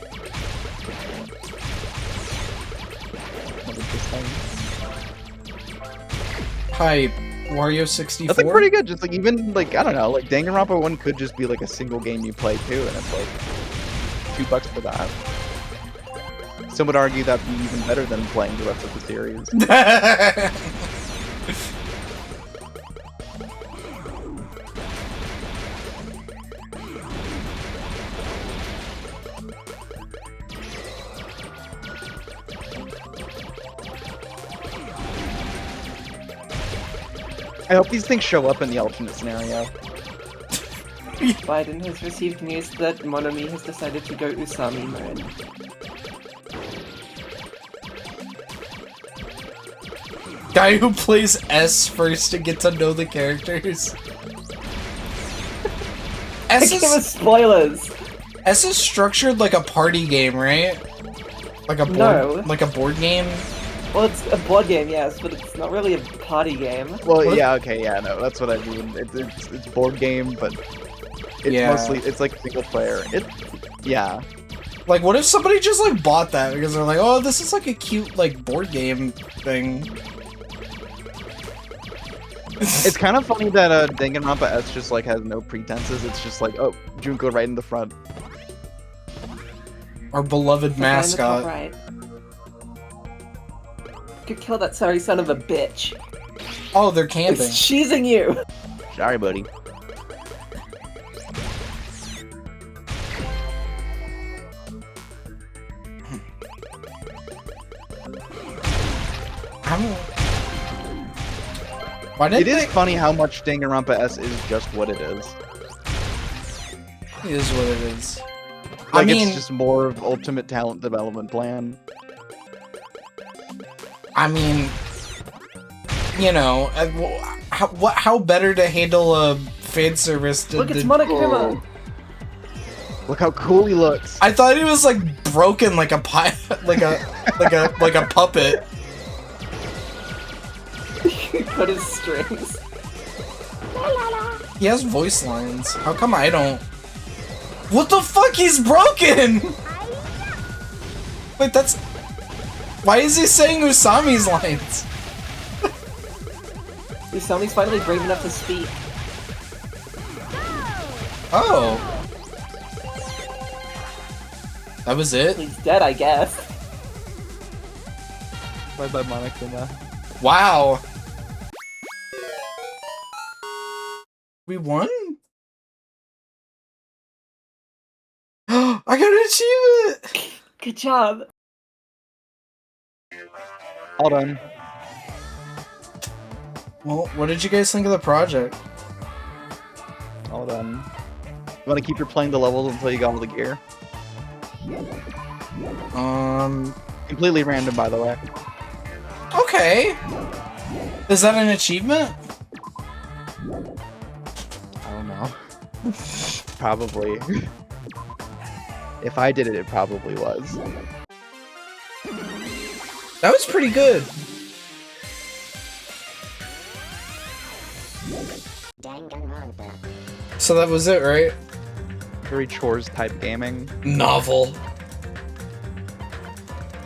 Hi, Wario 64. That's like pretty good. Just like even like I don't know, like Danganronpa 1 could just be like a single game you play too, and it's like $2 for that. Some would argue that'd be even better than playing the rest of the series. I hope these things show up in the alternate scenario. Biden has received news that Monomi has decided to go Usami mode. Guy who plays S first to get to know the characters. S Give us is, spoilers! S is structured like a party game, right? Like a board, No. like a board game. Well, it's a board game, yes, but it's not really a party game. Well, What? yeah, okay, yeah, no, that's what I mean. It's board game, but it's Yeah. mostly it's like single player. Yeah. Like, what if somebody just like bought that because they're like, oh, this is like a cute like board game thing. It's kind of funny that Danganronpa S just like has no pretenses. It's just like, oh, Junko right in the front. Our beloved The guy in the top mascot. right. Could kill that sorry son of a bitch. Oh, they're It's camping. cheesing you! Sorry, buddy. Why did It is funny how much Danganronpa S is just what it is. It is what it is. Like, I mean, it's just more of ultimate talent development plan. I mean, you know, how better to handle a fan service than Look, it's Monokuma! Look how cool he looks. I thought he was like broken like a pie, like a puppet. Cut his strings. He has voice lines. How come I don't? What the fuck? He's broken! Wait, that's... Why is he saying Usami's lines? Usami's finally brave enough to speak. Oh. That was it? He's dead, I guess. Bye bye, Monokuma. Wow. We won? I got an achievement! Good job. All done. Well, what did you guys think of the project? All done. You want to keep your playing the levels until you got all the gear? Completely random, by the way. Okay. Is that an achievement? I don't know. Probably. If I did it, it probably was. That was pretty good. So that was it, right? Very chores type gaming. Novel.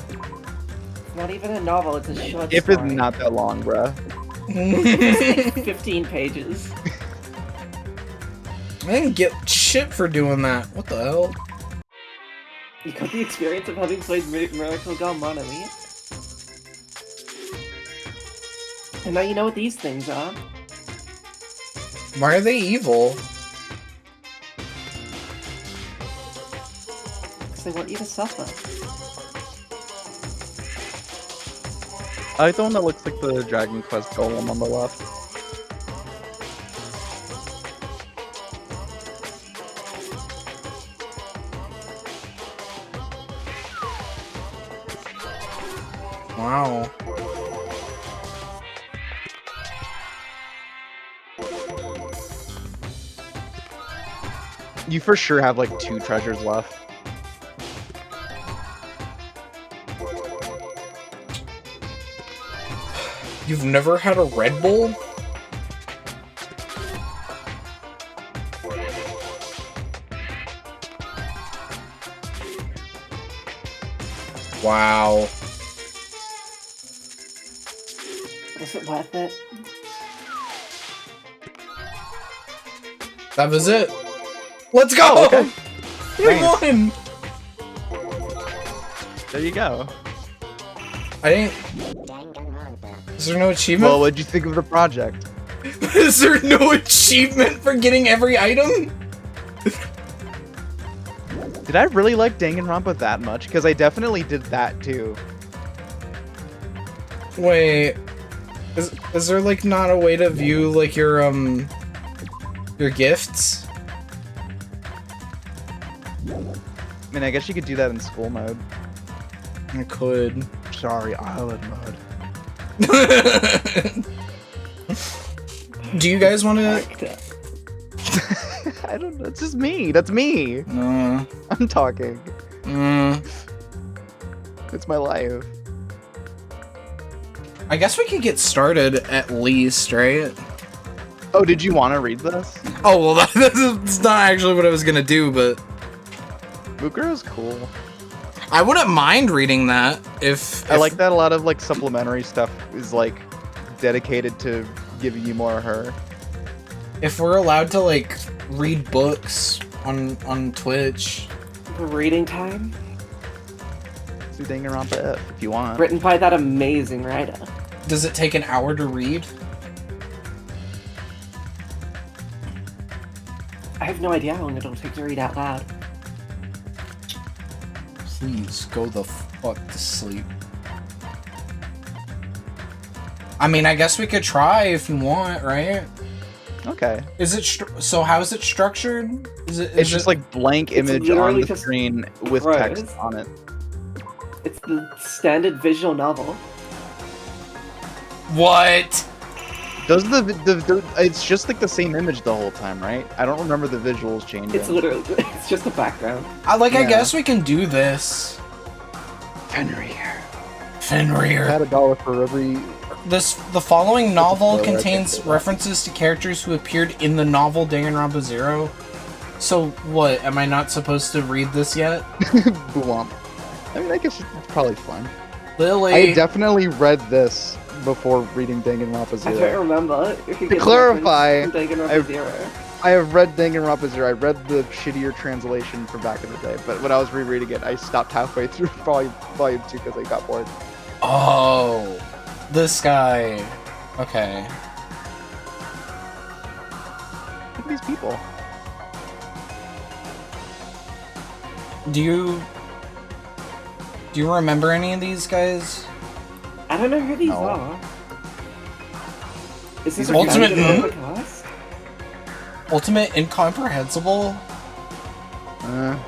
It's not even a novel, it's a short If story. it's not that long, bruh. 15 pages. I didn't get shit for doing that. What the hell? You got the experience of having played Miracle Girl Monomi. And now you know what these things are. Why are they evil? Because they want you to suffer. I like the one that looks like the Dragon Quest golem on the left. Wow. You for sure have like 2 treasures left. You've never had a Red Bull? Wow. Was it worth it? That was it. Let's go! Oh, okay. We Nice. won! There you go. I didn't... Is there no achievement? Well, what'd you think of the project? Is there no achievement for getting every item? Did I really like Danganronpa that much? Because I definitely did that too. Wait... Is there like not a way to view like your gifts? I mean, I guess you could do that in school mode. I could. Sorry, island mode. Do you guys want to? I don't know. It's just me. That's me. I'm talking. It's my life. I guess we could get started at least, right? Oh, did you want to read this? Oh well, that's not actually what I was gonna do, but Bukuro's cool. I wouldn't mind reading that if I like that a lot of like supplementary stuff is like dedicated to giving you more of her. if we're allowed to like read books on Twitch. Reading time? Do Danganronpa if you want. Written by that amazing writer. Does it take an hour to read? I have no idea how long it'll take to read out loud. Please go the fuck to sleep. I mean, I guess we could try if you want, right? Okay. Is it so? How is it structured? It's just like blank image on literally the just screen with prose. text on it. It's the standard visual novel. What? Does the it's just like the same image the whole time, right? I don't remember the visuals changing. It's literally, it's just a background. I Yeah. guess we can do this. Fenrir. Fenrir. Had $1 for every. The following novel spoiler, I contains can't say that. references to characters who appeared in the novel Danganronpa Zero. So what? Am I not supposed to read this yet? Boom. I mean, I guess it's probably fun. Lily. I definitely read this before reading Danganronpa I don't Zero. remember. If you To get clarify, the reference from Danganronpa I've- Zero. I have read Danganronpa Zero. I read the shittier translation from back in the day, but when I was rereading it, I stopped halfway through volume 2 because I got bored. Oh, this guy. Okay. Look at these people. Do you remember any of these guys? I don't know who these No. are. Is this These a are Ultimate Danganronpa cast? Ultimate Incomprehensible? Yeah.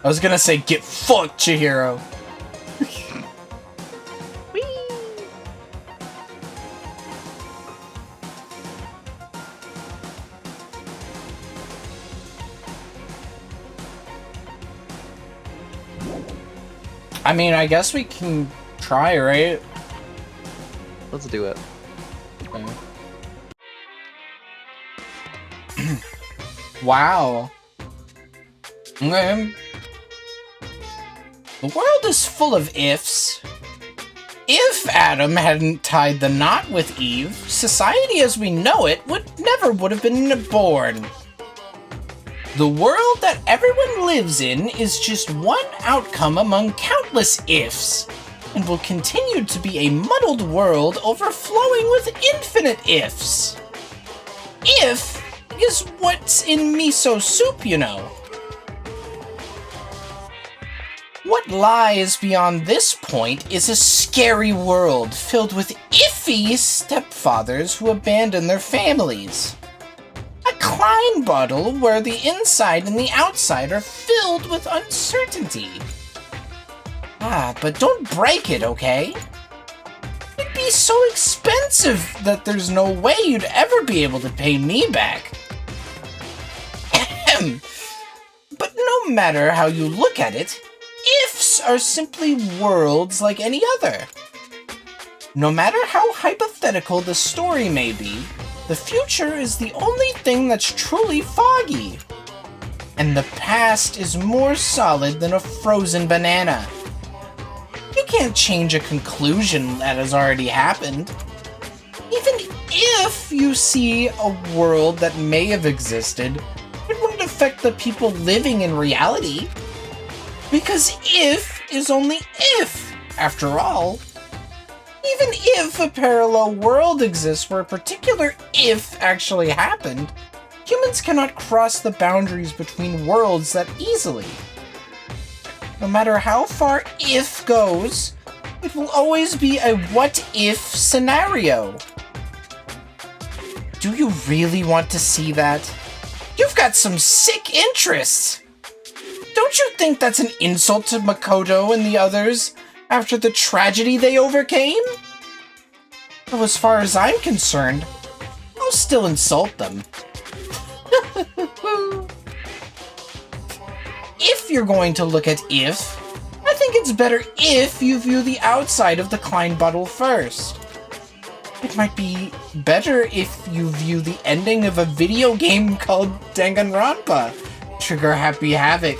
I was gonna say, get fucked, Chihiro. I mean, I guess we can try, right? Let's do it. Okay. Wow. Okay. The world is full of ifs. If Adam hadn't tied the knot with Eve, society as we know it never would have been born. The world that everyone lives in is just one outcome among countless ifs, and will continue to be a muddled world overflowing with infinite ifs. If is what's in miso soup, you know. What lies beyond this point is a scary world filled with iffy stepfathers who abandon their families. A Klein bottle where the inside and the outside are filled with uncertainty. But don't break it, okay? It'd be so expensive that there's no way you'd ever be able to pay me back. But no matter how you look at it, ifs are simply worlds like any other. No matter how hypothetical the story may be, the future is the only thing that's truly foggy. And the past is more solid than a frozen banana. You can't change a conclusion that has already happened. Even if you see a world that may have existed, it wouldn't affect the people living in reality. Because if is only if, after all. Even if a parallel world exists where a particular if actually happened, humans cannot cross the boundaries between worlds that easily. No matter how far if goes, it will always be a what-if scenario. Do you really want to see that? You've got some sick interests! Don't you think that's an insult to Makoto and the others after the tragedy they overcame? Though as far as I'm concerned, I'll still insult them. If you're going to look at if, I think it's better if you view the outside of the Klein bottle first. It might be better if you view the ending of a video game called Danganronpa, Trigger Happy Havoc.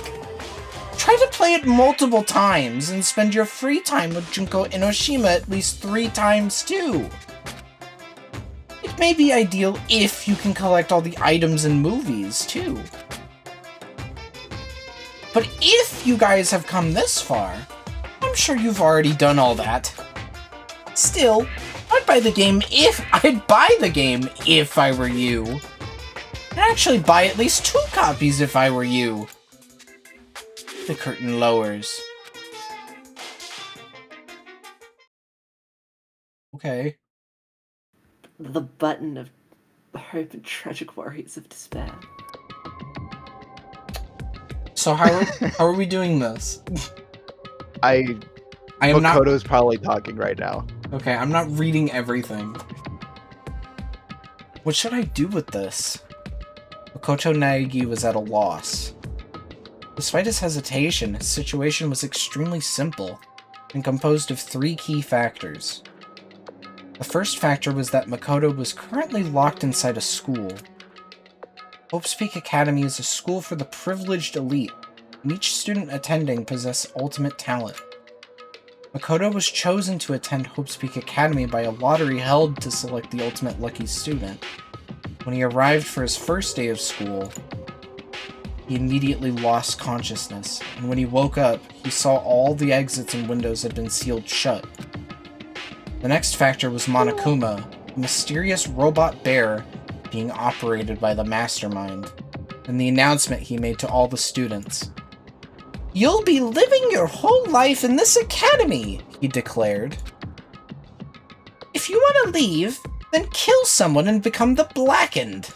Try to play it multiple times and spend your free time with Junko Enoshima at least 3 times too. It may be ideal if you can collect all the items and movies too. But if you guys have come this far, I'm sure you've already done all that. Still, I'd buy the game if I were you. I'd actually buy at least 2 copies if I were you. The curtain lowers. Okay. The button of hope and tragic worries of despair. So how are we doing this? I am Makoto's probably talking right now. Okay, I'm not reading everything. What should I do with this? Makoto Naegi was at a loss. Despite his hesitation, his situation was extremely simple and composed of 3 key factors. The first factor was that Makoto was currently locked inside a school. Hope's Peak Academy is a school for the privileged elite, and each student attending possesses ultimate talent. Makoto was chosen to attend Hope's Peak Academy by a lottery held to select the ultimate lucky student. When he arrived for his first day of school, he immediately lost consciousness, and when he woke up, he saw all the exits and windows had been sealed shut. The next factor was Monokuma, a mysterious robot bear being operated by the mastermind, and the announcement he made to all the students. "You'll be living your whole life in this academy," he declared. "If you want to leave, then kill someone and become the Blackened."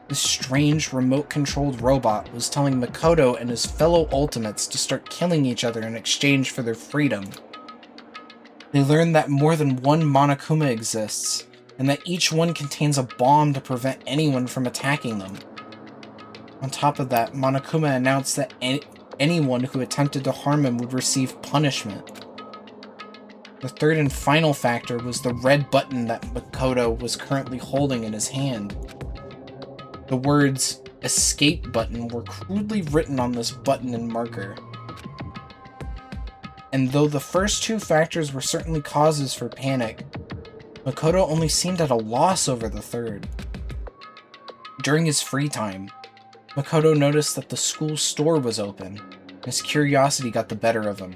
This strange, remote-controlled robot was telling Makoto and his fellow Ultimates to start killing each other in exchange for their freedom. They learned that more than one Monokuma exists, and that each one contains a bomb to prevent anyone from attacking them. On top of that, Monokuma announced that anyone who attempted to harm him would receive punishment. The third and final factor was the red button that Makoto was currently holding in his hand. The words "escape button" were crudely written on this button in marker. And though the first two factors were certainly causes for panic, Makoto only seemed at a loss over the third. During his free time, Makoto noticed that the school store was open. His curiosity got the better of him.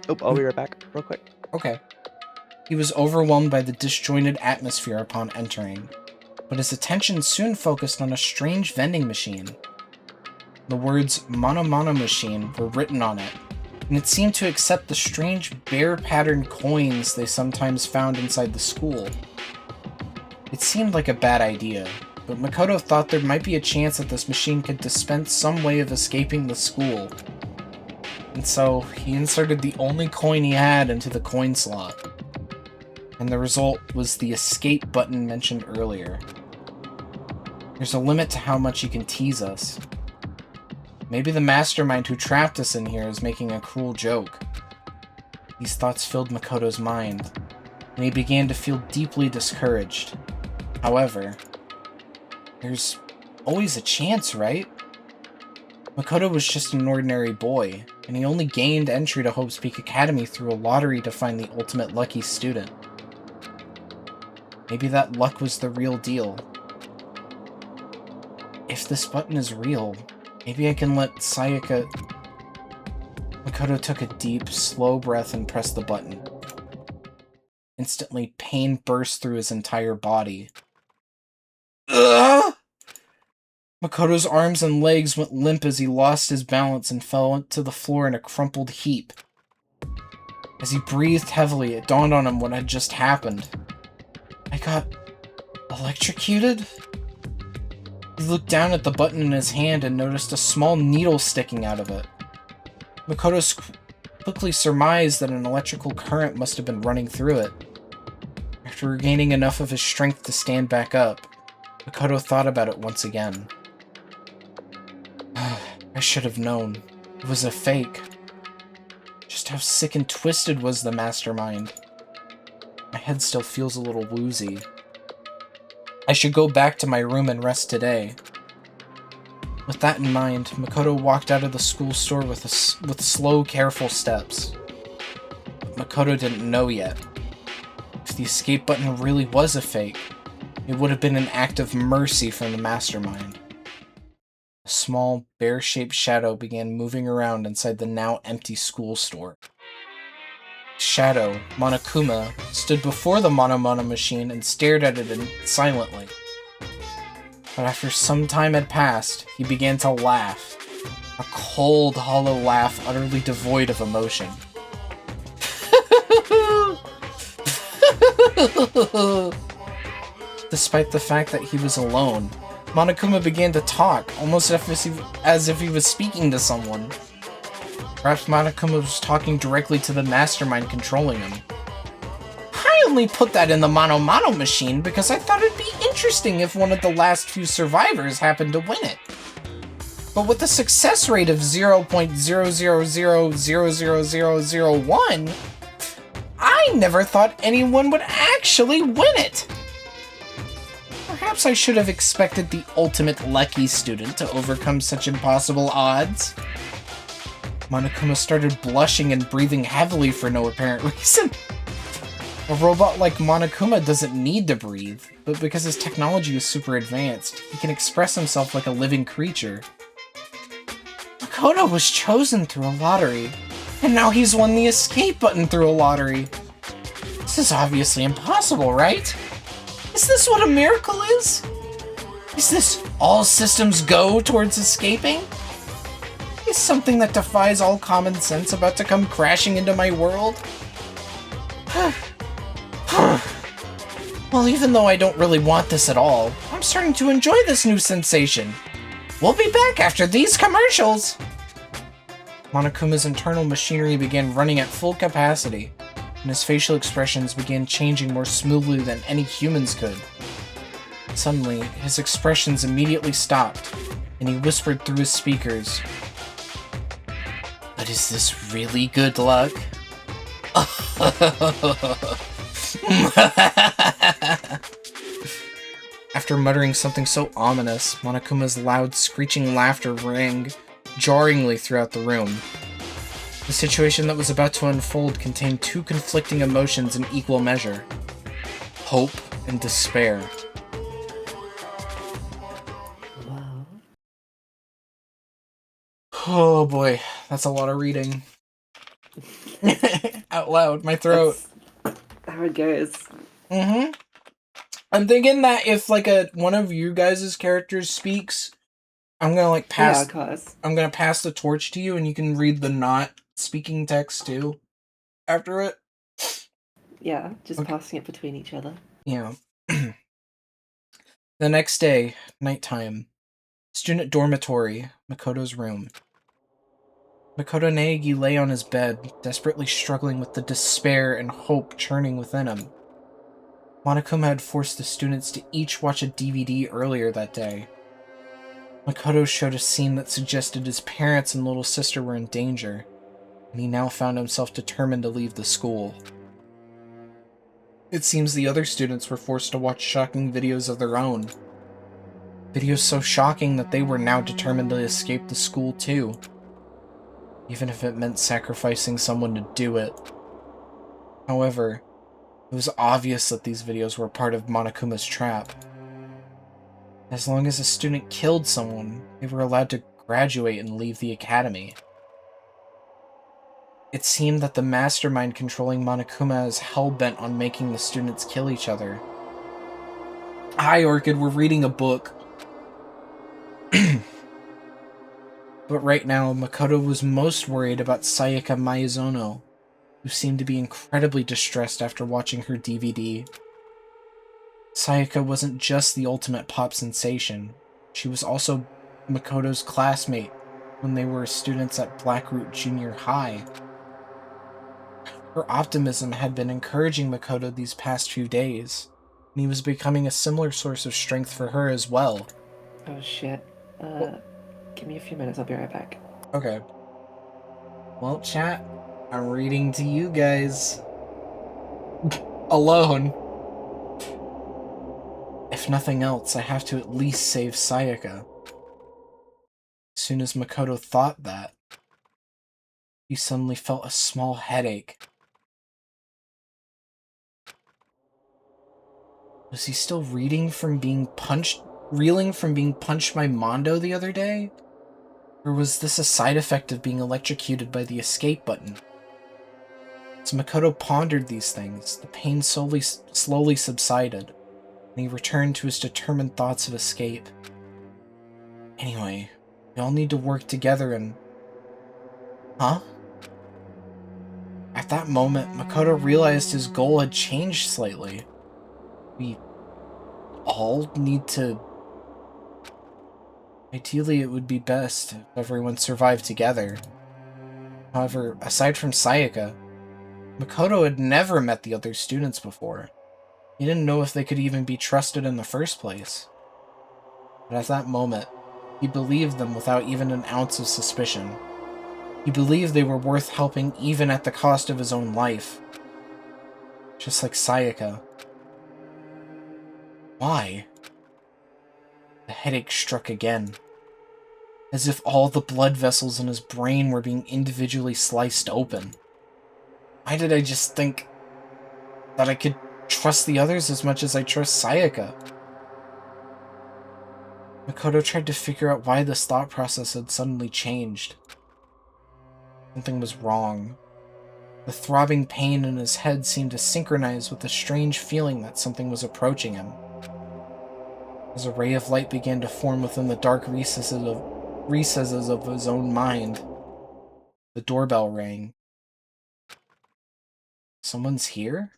Oh, I'll be right back, real quick. Okay. He was overwhelmed by the disjointed atmosphere upon entering, but his attention soon focused on a strange vending machine. The words Mono machine were written on it, and it seemed to accept the strange bear-patterned coins they sometimes found inside the school. It seemed like a bad idea, but Makoto thought there might be a chance that this machine could dispense some way of escaping the school. And so, he inserted the only coin he had into the coin slot. And the result was the escape button mentioned earlier. There's a limit to how much you can tease us. Maybe the mastermind who trapped us in here is making a cruel joke. These thoughts filled Makoto's mind, and he began to feel deeply discouraged. However, there's always a chance, right? Makoto was just an ordinary boy, and he only gained entry to Hope's Peak Academy through a lottery to find the ultimate lucky student. Maybe that luck was the real deal. If this button is real, maybe I can let Sayaka... Makoto took a deep, slow breath and pressed the button. Instantly, pain burst through his entire body. Ugh! Makoto's arms and legs went limp as he lost his balance and fell to the floor in a crumpled heap. As he breathed heavily, it dawned on him what had just happened. I got electrocuted? He looked down at the button in his hand and noticed a small needle sticking out of it. Makoto quickly surmised that an electrical current must have been running through it. After regaining enough of his strength to stand back up, Makoto thought about it once again. I should have known. It was a fake. Just how sick and twisted was the mastermind? My head still feels a little woozy. I should go back to my room and rest today. With that in mind, Makoto walked out of the school store with slow, careful steps. But Makoto didn't know yet. If the escape button really was a fake, it would have been an act of mercy from the mastermind. A small, bear-shaped shadow began moving around inside the now empty school store. Shadow, Monokuma, stood before the Mono machine and stared at it silently. But after some time had passed, he began to laugh. A cold, hollow laugh utterly devoid of emotion. Despite the fact that he was alone, Monokuma began to talk, almost as if he was speaking to someone. Perhaps Monokuma was talking directly to the mastermind controlling him. I only put that in the Mono machine because I thought it'd be interesting if one of the last few survivors happened to win it. But with a success rate of 0.000000001, I never thought anyone would actually win it. Perhaps I should have expected the ultimate lucky student to overcome such impossible odds. Monokuma started blushing and breathing heavily for no apparent reason. A robot like Monokuma doesn't need to breathe, but because his technology is super advanced, he can express himself like a living creature. Makoto was chosen through a lottery, and now he's won the escape button through a lottery. This is obviously impossible, right? Is this what a miracle is? Is this all systems go towards escaping? Is something that defies all common sense about to come crashing into my world? Well, even though I don't really want this at all, I'm starting to enjoy this new sensation. We'll be back after these commercials! Monokuma's internal machinery began running at full capacity, and his facial expressions began changing more smoothly than any humans could. Suddenly, his expressions immediately stopped, and he whispered through his speakers, "But is this really good luck?" After muttering something so ominous, Monokuma's loud, screeching laughter rang jarringly throughout the room. The situation that was about to unfold contained two conflicting emotions in equal measure: hope and despair. Wow. Oh boy, that's a lot of reading. Out loud, my throat. That's how it goes. Mm-hmm. I'm thinking that if like one of you guys' characters speaks, I'm gonna like Yeah, pass. of course. I'm gonna pass the torch to you, and you can read the not speaking text too. After it. Yeah, just Okay. passing it between each other. Yeah. The next day, nighttime. Student dormitory, Makoto's room. Makoto Naegi lay on his bed, desperately struggling with the despair and hope churning within him. Monokuma had forced the students to each watch a DVD earlier that day. Makoto showed a scene that suggested his parents and little sister were in danger, and he now found himself determined to leave the school. It seems the other students were forced to watch shocking videos of their own. Videos so shocking that they were now determined to escape the school too, even if it meant sacrificing someone to do it. However, it was obvious that these videos were part of Monokuma's trap. As long as a student killed someone, they were allowed to graduate and leave the academy. It seemed that the mastermind controlling Monokuma is hell-bent on making the students kill each other. Hi, Orchid, we're reading a book. But right now, Makoto was most worried about Sayaka Maizono, who seemed to be incredibly distressed after watching her DVD. Sayaka wasn't just the ultimate pop sensation. She was also Makoto's classmate when they were students at Blackroot Junior High. Her optimism had been encouraging Makoto these past few days, and he was becoming a similar source of strength for her as well. Oh shit. Well, Give me a few minutes, I'll be right back. okay. Well, chat, I'm reading to you guys. Alone. If nothing else, I have to at least save Sayaka. As soon as Makoto thought that, he suddenly felt a small headache. Was he still reeling from being punched by Mondo the other day? Or was this a side effect of being electrocuted by the escape button? As Makoto pondered these things, the pain slowly subsided, and he returned to his determined thoughts of escape. Anyway, we all need to work together and... Huh? At that moment, Makoto realized his goal had changed slightly. We all need to... Ideally, it would be best if everyone survived together. However, aside from Sayaka, Makoto had never met the other students before. He didn't know if they could even be trusted in the first place. But at that moment, he believed them without even an ounce of suspicion. He believed they were worth helping even at the cost of his own life. Just like Sayaka. Why? The headache struck again. As if all the blood vessels in his brain were being individually sliced open. Why did I just think that I could trust the others as much as I trust Sayaka? Makoto tried to figure out why this thought process had suddenly changed. Something was wrong. The throbbing pain in his head seemed to synchronize with the strange feeling that something was approaching him. As a ray of light began to form within the dark recesses of his own mind, the doorbell rang. Someone's here?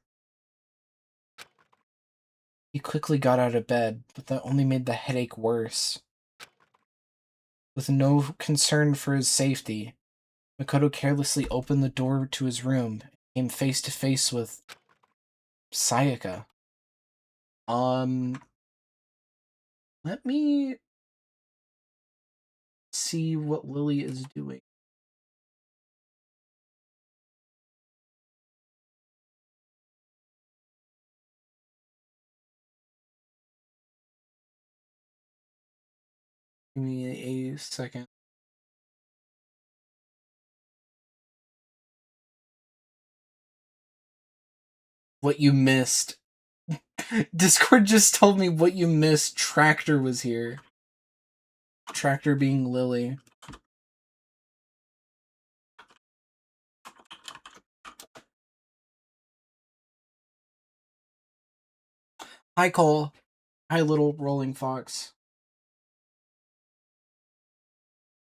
He quickly got out of bed, but that only made the headache worse. With no concern for his safety, Makoto carelessly opened the door to his room and came face to face with Sayaka. Let me see what Lily is doing. Give me a second. what you missed. Discord just told me what you missed. Tractor was here. Tractor being Lily. Hi, Cole. Hi, little rolling fox.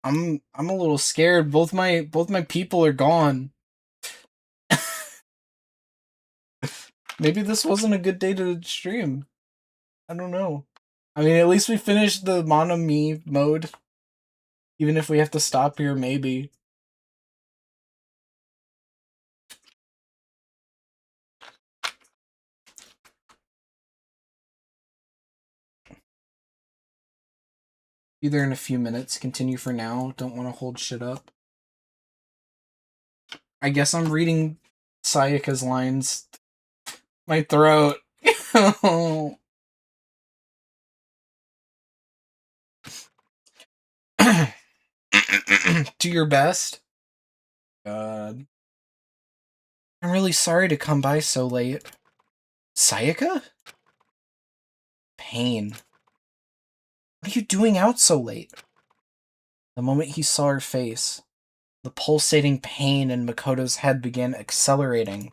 I'm a little scared. Both my people are gone. Maybe this wasn't a good day to stream. I don't know. I mean, at least we finished the Monomi mode. Even if we have to stop here, maybe. Be there in a few minutes. Continue for now. Don't want to hold shit up. I guess I'm reading Sayaka's lines. My throat. Do your best. God. I'm really sorry to come by so late. Sayaka? Pain. What are you doing out so late? The moment he saw her face, the pulsating pain in Makoto's head began accelerating.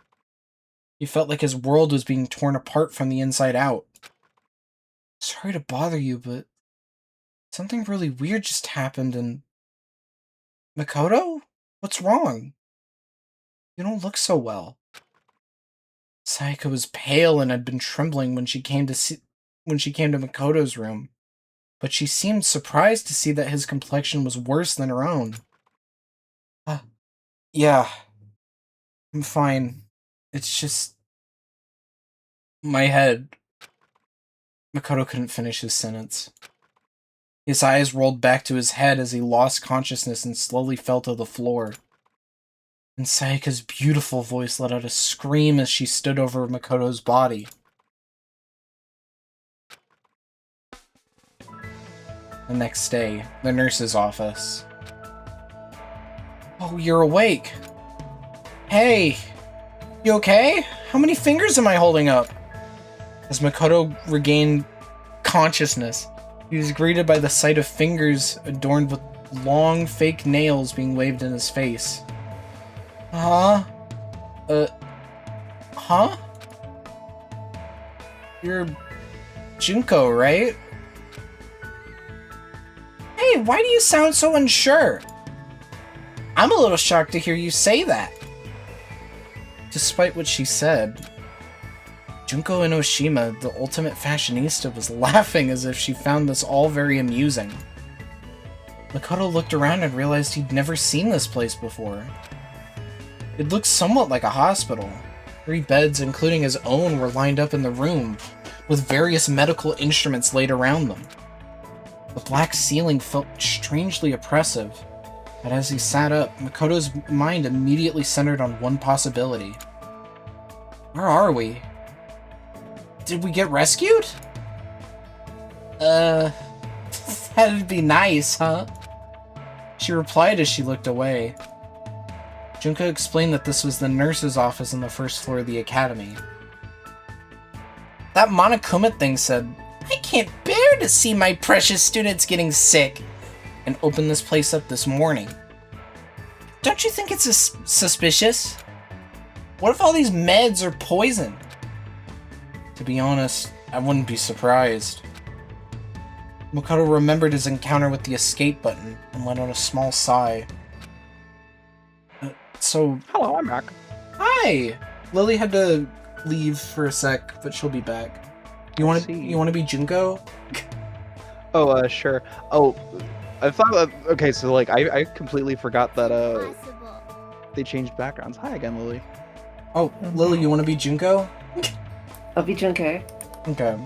He felt like his world was being torn apart from the inside out. Sorry to bother you, but something really weird just happened and... Makoto? What's wrong? You don't look so well. Sayaka was pale and had been trembling when she came to Makoto's room, but she seemed surprised to see that his complexion was worse than her own. Yeah. I'm fine. It's just... my head. Makoto couldn't finish his sentence. His eyes rolled back to his head as he lost consciousness and slowly fell to the floor. And Sayaka's beautiful voice let out a scream as she stood over Makoto's body. The next day, the nurse's office. Oh, you're awake. Hey, you okay? How many fingers am I holding up? As Makoto regained consciousness, he was greeted by the sight of fingers adorned with long fake nails being waved in his face. Huh? Huh? You're Junko, right? Hey, why do you sound so unsure? I'm a little shocked to hear you say that. Despite what she said, Junko Enoshima, the ultimate fashionista, was laughing as if she found this all very amusing. Makoto looked around and realized he'd never seen this place before. It looked somewhat like a hospital. 3 beds, including his own, were lined up in the room, with various medical instruments laid around them. The black ceiling felt strangely oppressive, but as he sat up, Makoto's mind immediately centered on one possibility. Where are we? Did we get rescued? That'd be nice, huh? She replied as she looked away. Junko explained that this was the nurse's office on the first floor of the academy. That Monokuma thing said, I can't bear to see my precious students getting sick, and opened this place up this morning. Don't you think it's suspicious? What if all these meds are poison? To be honest, I wouldn't be surprised. Makoto remembered his encounter with the escape button and let out a small sigh. Hello, I'm back. Hi! Lily had to leave for a sec, but she'll be back. You want to be Junko? Oh, sure. Oh, I thought, okay, so, like, I completely forgot that, they changed backgrounds. Hi again, Lily. Oh, Lily, you want to be Junko? I'll be Junko. Okay.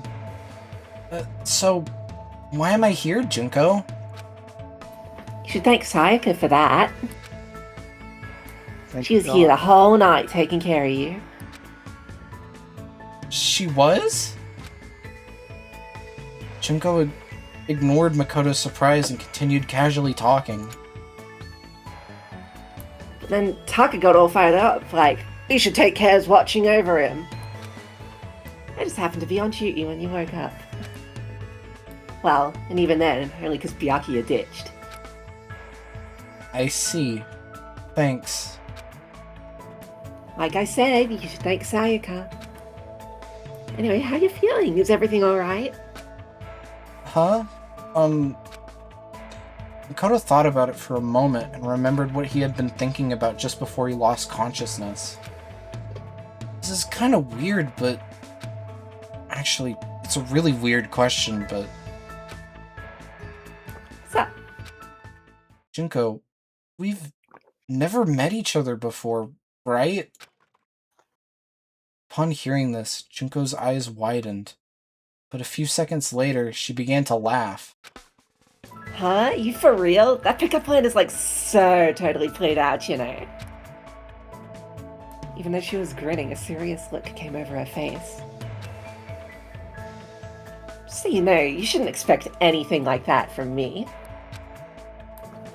So, why am I here, Junko? You should thank Sayaka for that. Thank She was God. here the whole night taking care of you. She was? Junko ignored Makoto's surprise and continued casually talking. But then Taka got all fired up, like, you should take care of watching over him. I just happened to be on duty when you woke up. Well, and even then, only because Byakuya had ditched. I see. Thanks. Like I said, you should thank Sayaka. Anyway, how you feeling? Is everything alright? Huh? Makoto thought about it for a moment and remembered what he had been thinking about just before he lost consciousness. This is kind of weird, but... Actually, it's a really weird question, but... What's up? Junko, we've never met each other before, right? Upon hearing this, Junko's eyes widened, but a few seconds later, she began to laugh. Huh? You for real? That pickup line is like so totally played out, you know. Even though she was grinning, a serious look came over her face. So you know, you shouldn't expect anything like that from me.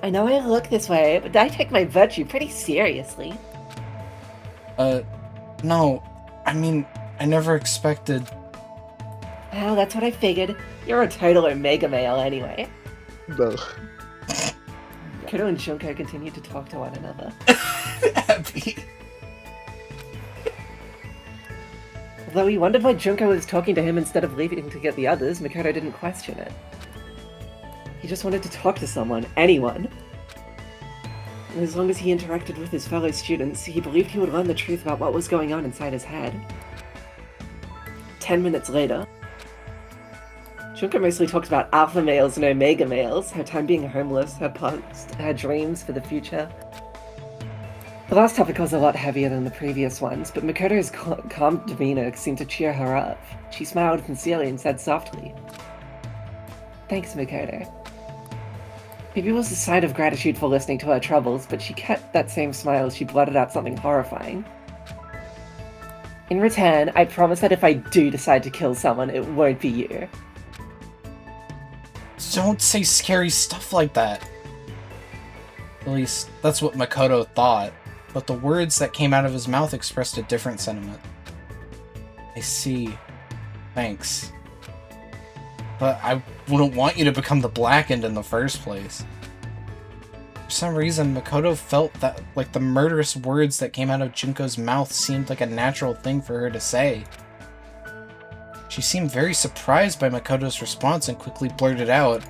I know I look this way, but I take my virtue pretty seriously. No. I mean, I never expected... Well, that's what I figured. You're a total Omega male anyway. Ugh. Kodo and Junko continued to talk to one another. Happy. Although he wondered why Junko was talking to him instead of leaving to get the others, Makoto didn't question it. He just wanted to talk to someone, anyone. And as long as he interacted with his fellow students, he believed he would learn the truth about what was going on inside his head. 10 minutes later, Junko mostly talked about alpha males and omega males, her time being homeless, her past, her dreams for the future. The last topic was a lot heavier than the previous ones, but Makoto's calm demeanor seemed to cheer her up. She smiled sincerely and said softly, "Thanks, Makoto." Maybe it was a sign of gratitude for listening to her troubles, but she kept that same smile as she blurted out something horrifying. "In return, I promise that if I do decide to kill someone, it won't be you." Don't say scary stuff like that. At least, that's what Makoto thought, but the words that came out of his mouth expressed a different sentiment. I see. Thanks. But I wouldn't want you to become the Blackened in the first place. For some reason, Makoto felt that like the murderous words that came out of Junko's mouth seemed like a natural thing for her to say. She seemed very surprised by Makoto's response and quickly blurted out,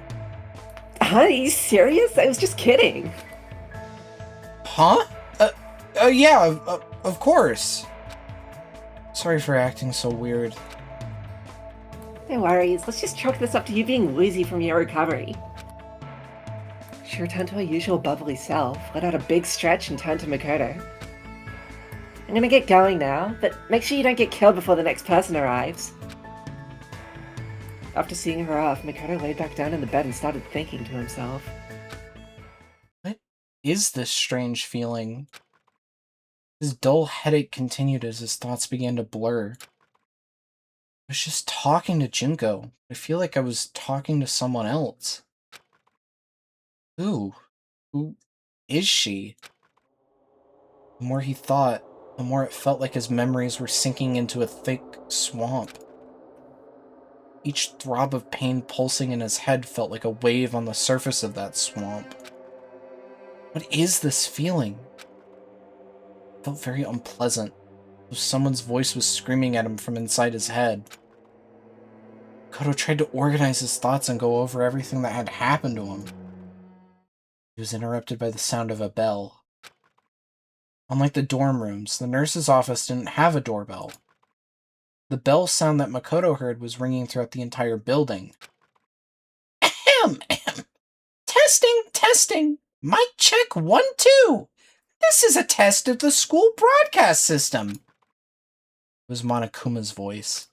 Huh? Are you serious? I was just kidding. Huh? Yeah, of course. Sorry for acting so weird. No worries, let's just chalk this up to you being woozy from your recovery. She returned to her usual bubbly self, let out a big stretch, and turned to Makoto. "I'm gonna get going now, but make sure you don't get killed before the next person arrives." After seeing her off, Makoto laid back down in the bed and started thinking to himself. What is this strange feeling? His dull headache continued as his thoughts began to blur. I was just talking to Junko. I feel like I was talking to someone else. Who? Who is she? The more he thought, the more it felt like his memories were sinking into a thick swamp. Each throb of pain pulsing in his head felt like a wave on the surface of that swamp. What is this feeling? It felt very unpleasant, as if someone's voice was screaming at him from inside his head. Koto tried to organize his thoughts and go over everything that had happened to him. He was interrupted by the sound of a bell. Unlike the dorm rooms, the nurse's office didn't have a doorbell. The bell sound that Makoto heard was ringing throughout the entire building. Ahem, ahem. Testing, testing. Mic check 1, 2. This is a test of the school broadcast system. It was Monokuma's voice.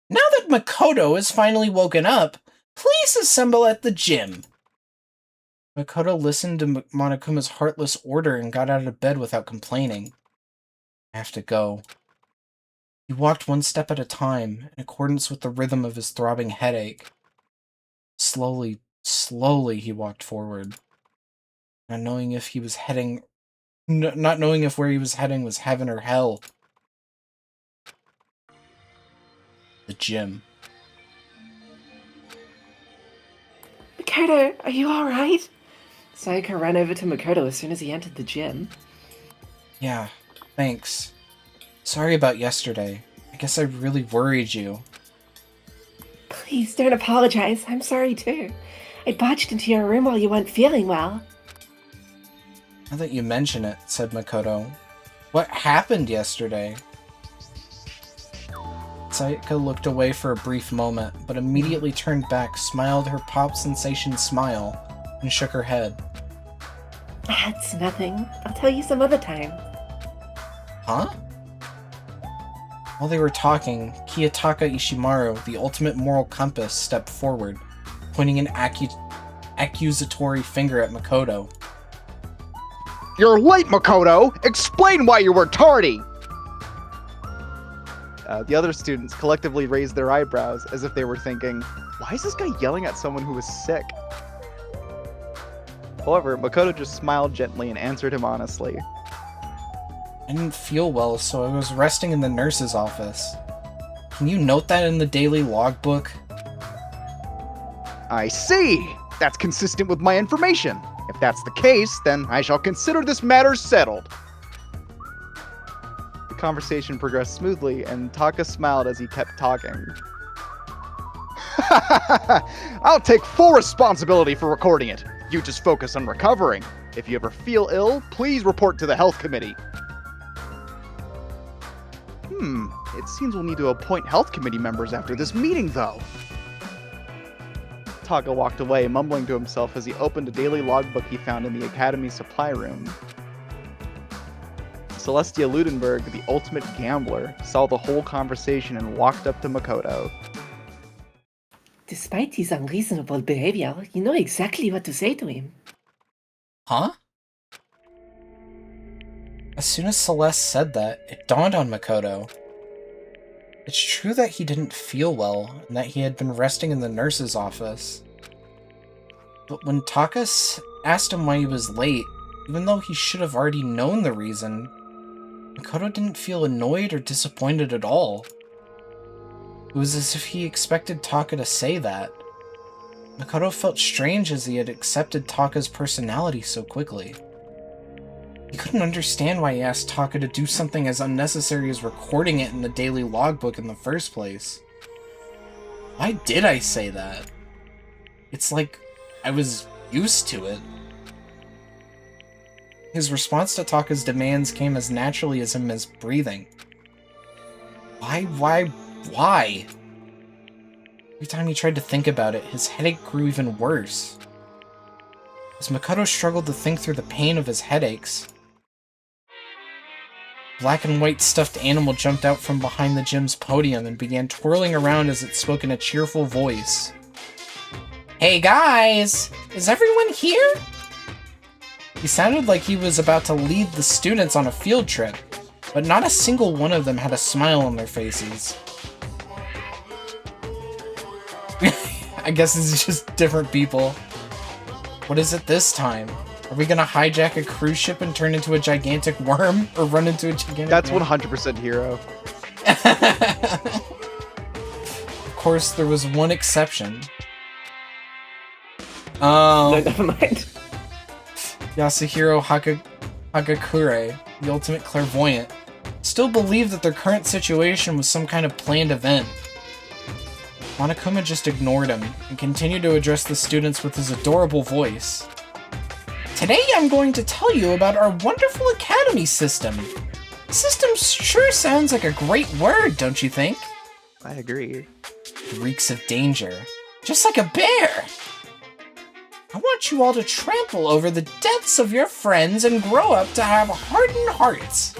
Now that Makoto has finally woken up, please assemble at the gym. Makoto listened to Monokuma's heartless order and got out of bed without complaining. I have to go. He walked one step at a time, in accordance with the rhythm of his throbbing headache. Slowly he walked forward, not knowing if where he was heading was heaven or hell. the gym. Makoto, are you alright? Sayaka ran over to Makoto as soon as he entered the gym. Yeah, thanks. Sorry about yesterday. I guess I really worried you. Please don't apologize. I'm sorry too. I barged into your room while you weren't feeling well. Now that you mention it, said Makoto. What happened yesterday? Sayaka looked away for a brief moment, but immediately turned back, smiled her pop sensation smile, and shook her head. That's nothing. I'll tell you some other time. Huh? While they were talking, Kiyotaka Ishimaru, the ultimate moral compass, stepped forward, pointing an accusatory finger at Makoto. You're late, Makoto! Explain why you were tardy! The other students collectively raised their eyebrows as if they were thinking, why is this guy yelling at someone who is sick? However, Makoto just smiled gently and answered him honestly. I didn't feel well, so I was resting in the nurse's office. Can you note that in the daily logbook? I see! That's consistent with my information. If that's the case, then I shall consider this matter settled. The conversation progressed smoothly, and Taka smiled as he kept talking. I'll take full responsibility for recording it. You just focus on recovering. If you ever feel ill, please report to the health committee. It seems we'll need to appoint health committee members after this meeting, though. Taka walked away, mumbling to himself as he opened a daily logbook he found in the academy supply room. Celestia Ludenberg, the ultimate gambler, saw the whole conversation and walked up to Makoto. Despite his unreasonable behavior, you know exactly what to say to him. Huh? As soon as Celeste said that, it dawned on Makoto. It's true that he didn't feel well, and that he had been resting in the nurse's office. But when Taka asked him why he was late, even though he should have already known the reason, Makoto didn't feel annoyed or disappointed at all. It was as if he expected Taka to say that. Makoto felt strange as he had accepted Taka's personality so quickly. He couldn't understand why he asked Taka to do something as unnecessary as recording it in the daily logbook in the first place. Why did I say that? It's like I was used to it. His response to Taka's demands came as naturally as him as breathing. Why? Every time he tried to think about it, his headache grew even worse. As Makoto struggled to think through the pain of his headaches, a black and white stuffed animal jumped out from behind the gym's podium and began twirling around as it spoke in a cheerful voice. Hey guys! Is everyone here? He sounded like he was about to lead the students on a field trip, but not a single one of them had a smile on their faces. I guess this is just different people. What is it this time? Are we gonna hijack a cruise ship and turn into a gigantic worm? Or run into a gigantic That's worm? 100% Hero. Of course, there was one exception. No, never mind. Yasuhiro Hagakure, the ultimate clairvoyant, still believed that their current situation was some kind of planned event. Monokuma just ignored him and continued to address the students with his adorable voice. Today I'm going to tell you about our wonderful academy system. System sure sounds like a great word, don't you think? I agree. It reeks of danger, just like a bear. I want you all to trample over the deaths of your friends and grow up to have hardened hearts.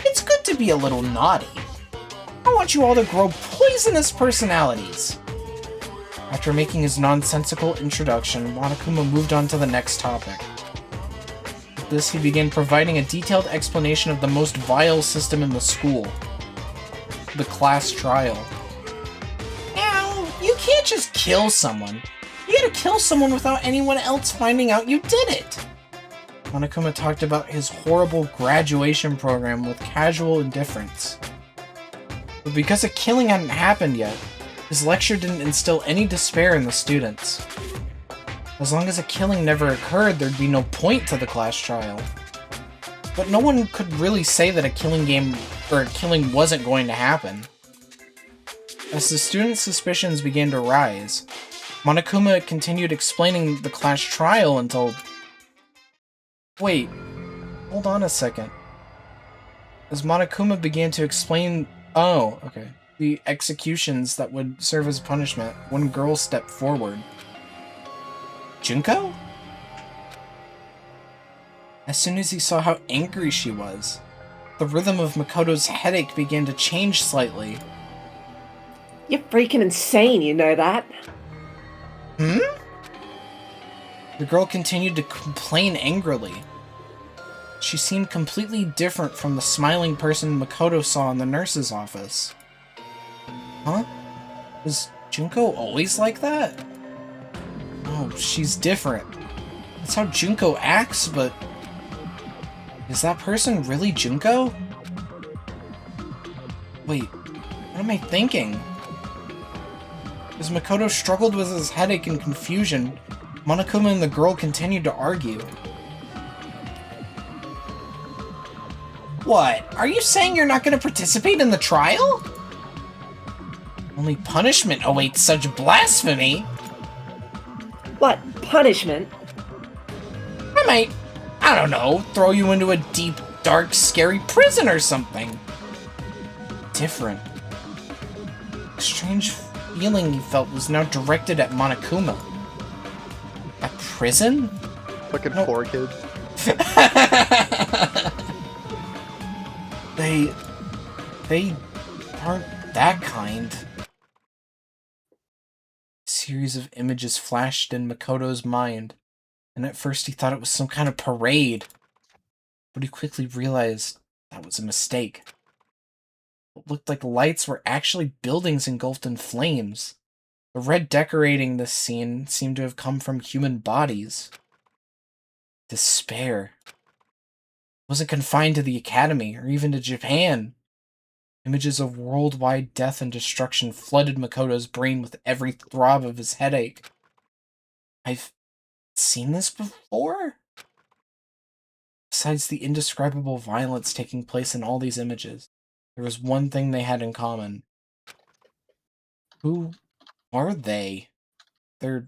It's good to be a little naughty. I want you all to grow poisonous personalities. After making his nonsensical introduction, Monokuma moved on to the next topic. With this, he began providing a detailed explanation of the most vile system in the school. The class trial. Now, you can't just kill someone. You gotta kill someone without anyone else finding out you did it. Monokuma talked about his horrible graduation program with casual indifference. But because a killing hadn't happened yet, his lecture didn't instill any despair in the students. As long as a killing never occurred, there'd be no point to the class trial. But no one could really say that a killing wasn't going to happen. As the students' suspicions began to rise, Monokuma continued explaining the class trial until... Wait, hold on a second. As Monokuma began to explain... Oh, okay. The executions that would serve as punishment, one girl stepped forward. Junko? As soon as he saw how angry she was, the rhythm of Makoto's headache began to change slightly. You're freaking insane, you know that? Hmm? The girl continued to complain angrily. She seemed completely different from the smiling person Makoto saw in the nurse's office. Huh? Was Junko always like that? Oh, she's different. That's how Junko acts, but... Is that person really Junko? Wait, what am I thinking? As Makoto struggled with his headache and confusion, Monokuma and the girl continued to argue. What? Are you saying you're not going to participate in the trial? Only punishment awaits such blasphemy. What punishment? I don't know, throw you into a deep, dark, scary prison or something. Different. The strange feeling he felt was now directed at Monokuma. A prison? Fucking No. poor kids. They aren't that kind. A series of images flashed in Makoto's mind, and at first he thought it was some kind of parade. But he quickly realized that was a mistake. What looked like lights were actually buildings engulfed in flames. The red decorating this scene seemed to have come from human bodies. Despair. It wasn't confined to the academy, or even to Japan. Images of worldwide death and destruction flooded Makoto's brain with every throb of his headache. I've seen this before? Besides the indescribable violence taking place in all these images, there was one thing they had in common. Who are they? They're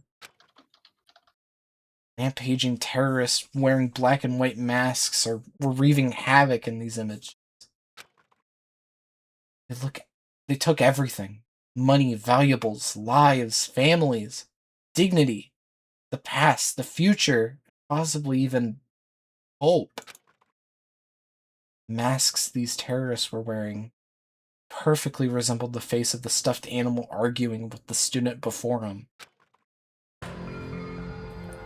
rampaging terrorists wearing black and white masks or were wreaking havoc in these images. They took everything. Money, valuables, lives, families, dignity, the past, the future, possibly even hope. Masks these terrorists were wearing perfectly resembled the face of the stuffed animal arguing with the student before him.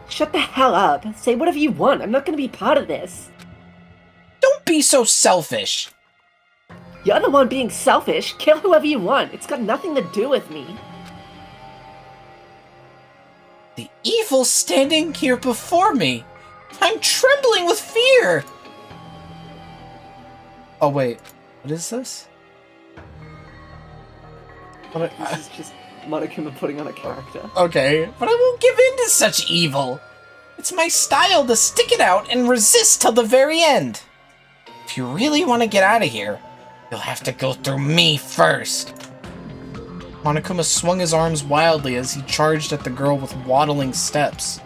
Shut the hell up. Say whatever you want. I'm not gonna be part of this. Don't be so selfish! You're the one being selfish. Kill whoever you want. It's got nothing to do with me. The evil standing here before me! I'm trembling with fear! Oh wait, what is this? This is just Monokuma putting on a character. Okay, but I won't give in to such evil! It's my style to stick it out and resist till the very end! If you really want to get out of here, you'll have to go through me first! Monokuma swung his arms wildly as he charged at the girl with waddling steps.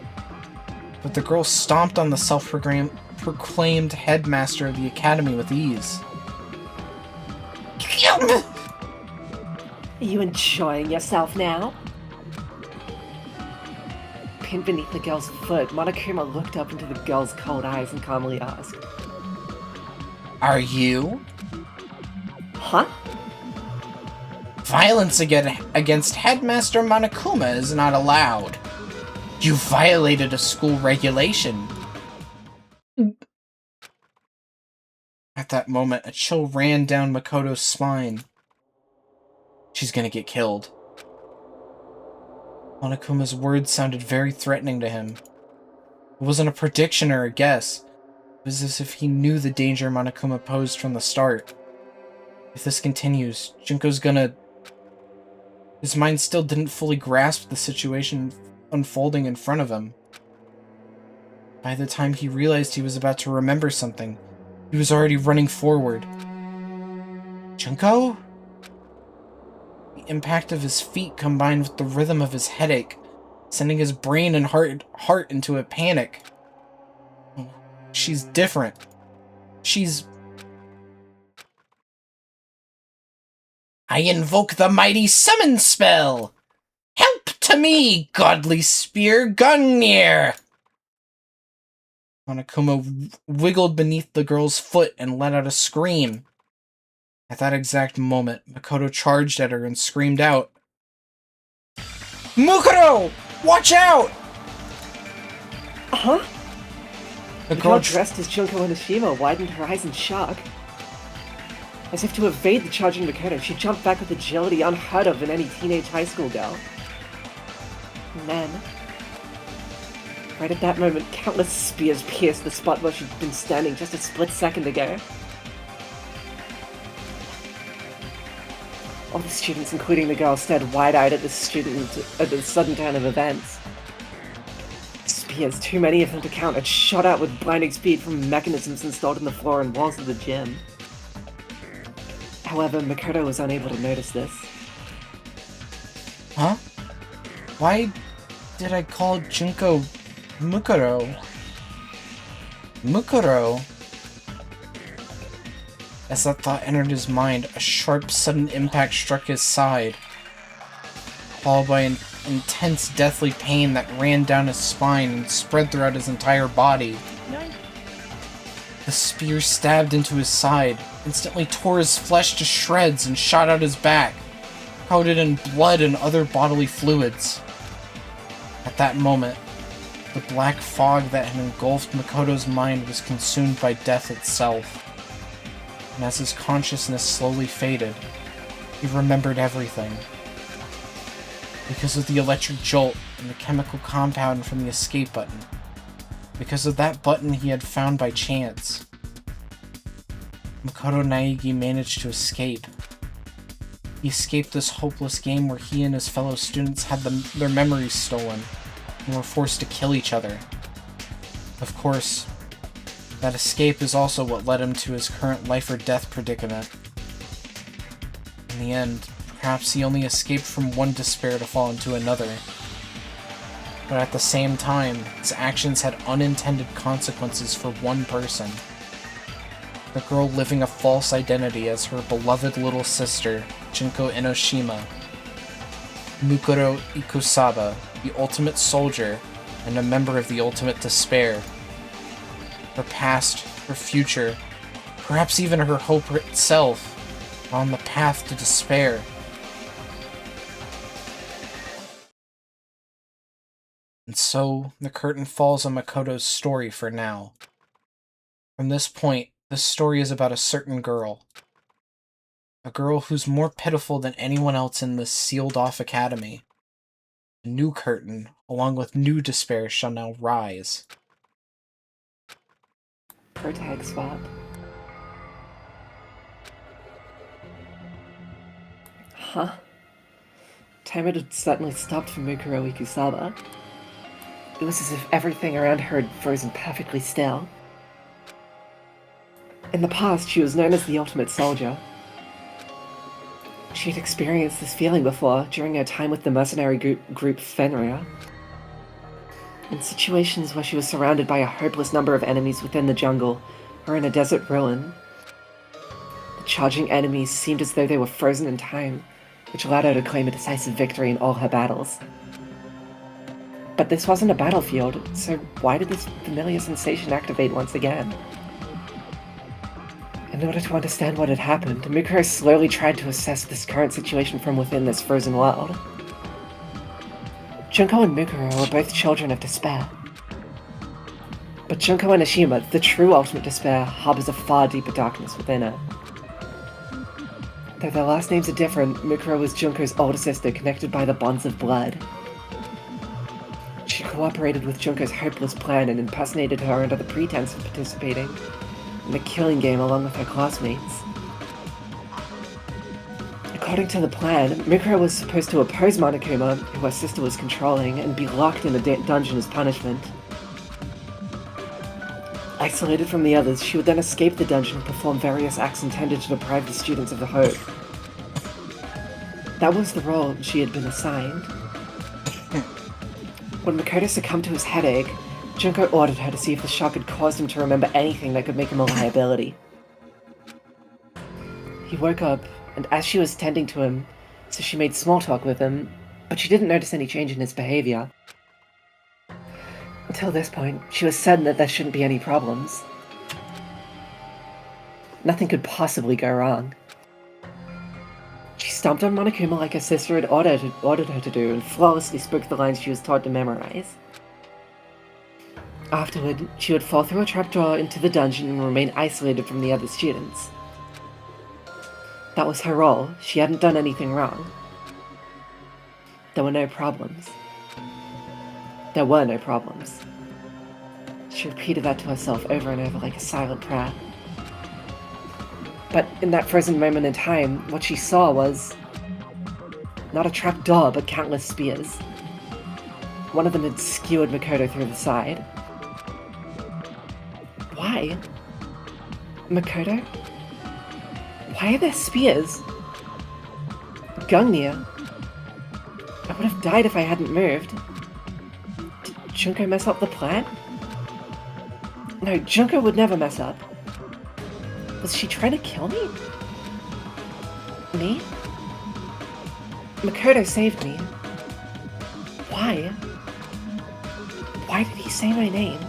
But the girl stomped on the self-proclaimed headmaster of the academy with ease. Are you enjoying yourself now? Pinned beneath the girl's foot, Monokuma looked up into the girl's cold eyes and calmly asked, Are you? Huh? Violence against Headmaster Monokuma is not allowed. You violated a school regulation. At that moment, a chill ran down Makoto's spine. She's gonna get killed. Monokuma's words sounded very threatening to him. It wasn't a prediction or a guess. It was as if he knew the danger Monokuma posed from the start. If this continues, Junko's gonna... His mind still didn't fully grasp the situation unfolding in front of him. By the time he realized he was about to remember something, he was already running forward. Junko? The impact of his feet combined with the rhythm of his headache, sending his brain and heart into a panic. She's different. She's... I invoke the mighty summon spell! Help to me, godly spear Gungnir! Monokuma wiggled beneath the girl's foot and let out a scream. At that exact moment, Makoto charged at her and screamed out, Mukuro! Watch out! Huh? The girl girl dressed as Junko Enoshima widened her eyes in shock. As if to evade the charging Makoto, she jumped back with agility unheard of in any teenage high school girl. And then, right at that moment, countless spears pierced the spot where she'd been standing just a split second ago. All the students, including the girl, stared wide-eyed at the sudden turn of events. Spears, too many of them to count, had shot out with blinding speed from mechanisms installed in the floor and walls of the gym. However, Makoto was unable to notice this. Huh? Why did I call Junko Mukuro? Mukuro? As that thought entered his mind, a sharp, sudden impact struck his side, followed by an intense, deathly pain that ran down his spine and spread throughout his entire body. The spear stabbed into his side, instantly tore his flesh to shreds and shot out his back, coated in blood and other bodily fluids. At that moment, the black fog that had engulfed Makoto's mind was consumed by death itself. And as his consciousness slowly faded, he remembered everything. Because of the electric jolt and the chemical compound from the escape button. Because of that button he had found by chance. Makoto Naegi managed to escape. He escaped this hopeless game where he and his fellow students had their memories stolen and were forced to kill each other. Of course, that escape is also what led him to his current life or death predicament. In the end, perhaps he only escaped from one despair to fall into another. But at the same time, his actions had unintended consequences for one person. The girl living a false identity as her beloved little sister, Junko Enoshima. Mukuro Ikusaba, the ultimate soldier, and a member of the ultimate despair. Her past, her future, perhaps even her hope itself, are on the path to despair. And so, the curtain falls on Makoto's story for now. From this point, this story is about a certain girl. A girl who's more pitiful than anyone else in this sealed-off academy. A new curtain, along with new despair, shall now rise. Protag swap. Huh? Time had suddenly stopped for Mukuro Ikusaba. It was as if everything around her had frozen perfectly still. In the past, she was known as the Ultimate Soldier. She had experienced this feeling before during her time with the mercenary group Fenrir. In situations where she was surrounded by a hopeless number of enemies within the jungle or in a desert ruin, the charging enemies seemed as though they were frozen in time, which allowed her to claim a decisive victory in all her battles. But this wasn't a battlefield, so why did this familiar sensation activate once again? In order to understand what had happened, Mukuro slowly tried to assess this current situation from within this frozen world. Junko and Mukuro were both children of despair. But Junko Enoshima, the true ultimate despair, harbors a far deeper darkness within her. Though their last names are different, Mukuro was Junko's older sister connected by the bonds of blood. She cooperated with Junko's hopeless plan and impersonated her under the pretense of participating in a killing game along with her classmates. According to the plan, Mikuro was supposed to oppose Monokuma, who her sister was controlling, and be locked in a dungeon as punishment. Isolated from the others, she would then escape the dungeon and perform various acts intended to deprive the students of the hope. That was the role she had been assigned. When Makoto succumbed to his headache, Junko ordered her to see if the shock had caused him to remember anything that could make him a liability. He woke up, and as she was tending to him, so she made small talk with him, but she didn't notice any change in his behavior. Until this point, she was certain that there shouldn't be any problems. Nothing could possibly go wrong. She stomped on Monokuma like her sister had ordered her to do, and flawlessly spoke the lines she was taught to memorize. Afterward, she would fall through a trapdoor into the dungeon and remain isolated from the other students. That was her role. She hadn't done anything wrong. There were no problems. There were no problems. She repeated that to herself over and over like a silent prayer. But in that frozen moment in time, what she saw was not a trapdoor, but countless spears. One of them had skewered Makoto through the side. Why? Makoto? Why are there spears? Gungnir? I would have died if I hadn't moved. Did Junko mess up the plan? No, Junko would never mess up. Was she trying to kill me? Me? Makoto saved me. Why? Why did he say my name?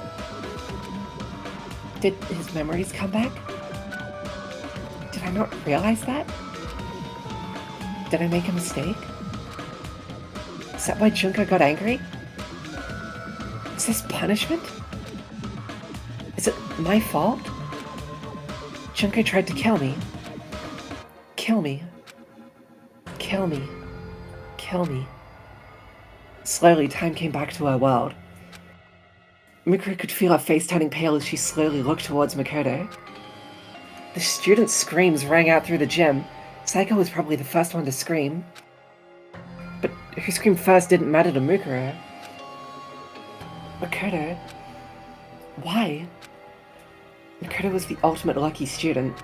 Did his memories come back? Did I not realize that? Did I make a mistake? Is that why Junko got angry? Is this punishment? Is it my fault? Junko tried to kill me. Kill me. Kill me. Kill me. Slowly, time came back to her world. Mikuru could feel her face turning pale as she slowly looked towards Makoto. The students' screams rang out through the gym. Saiko was probably the first one to scream. But who screamed first didn't matter to Mikuru. Makoto? Why? Makoto was the ultimate lucky student.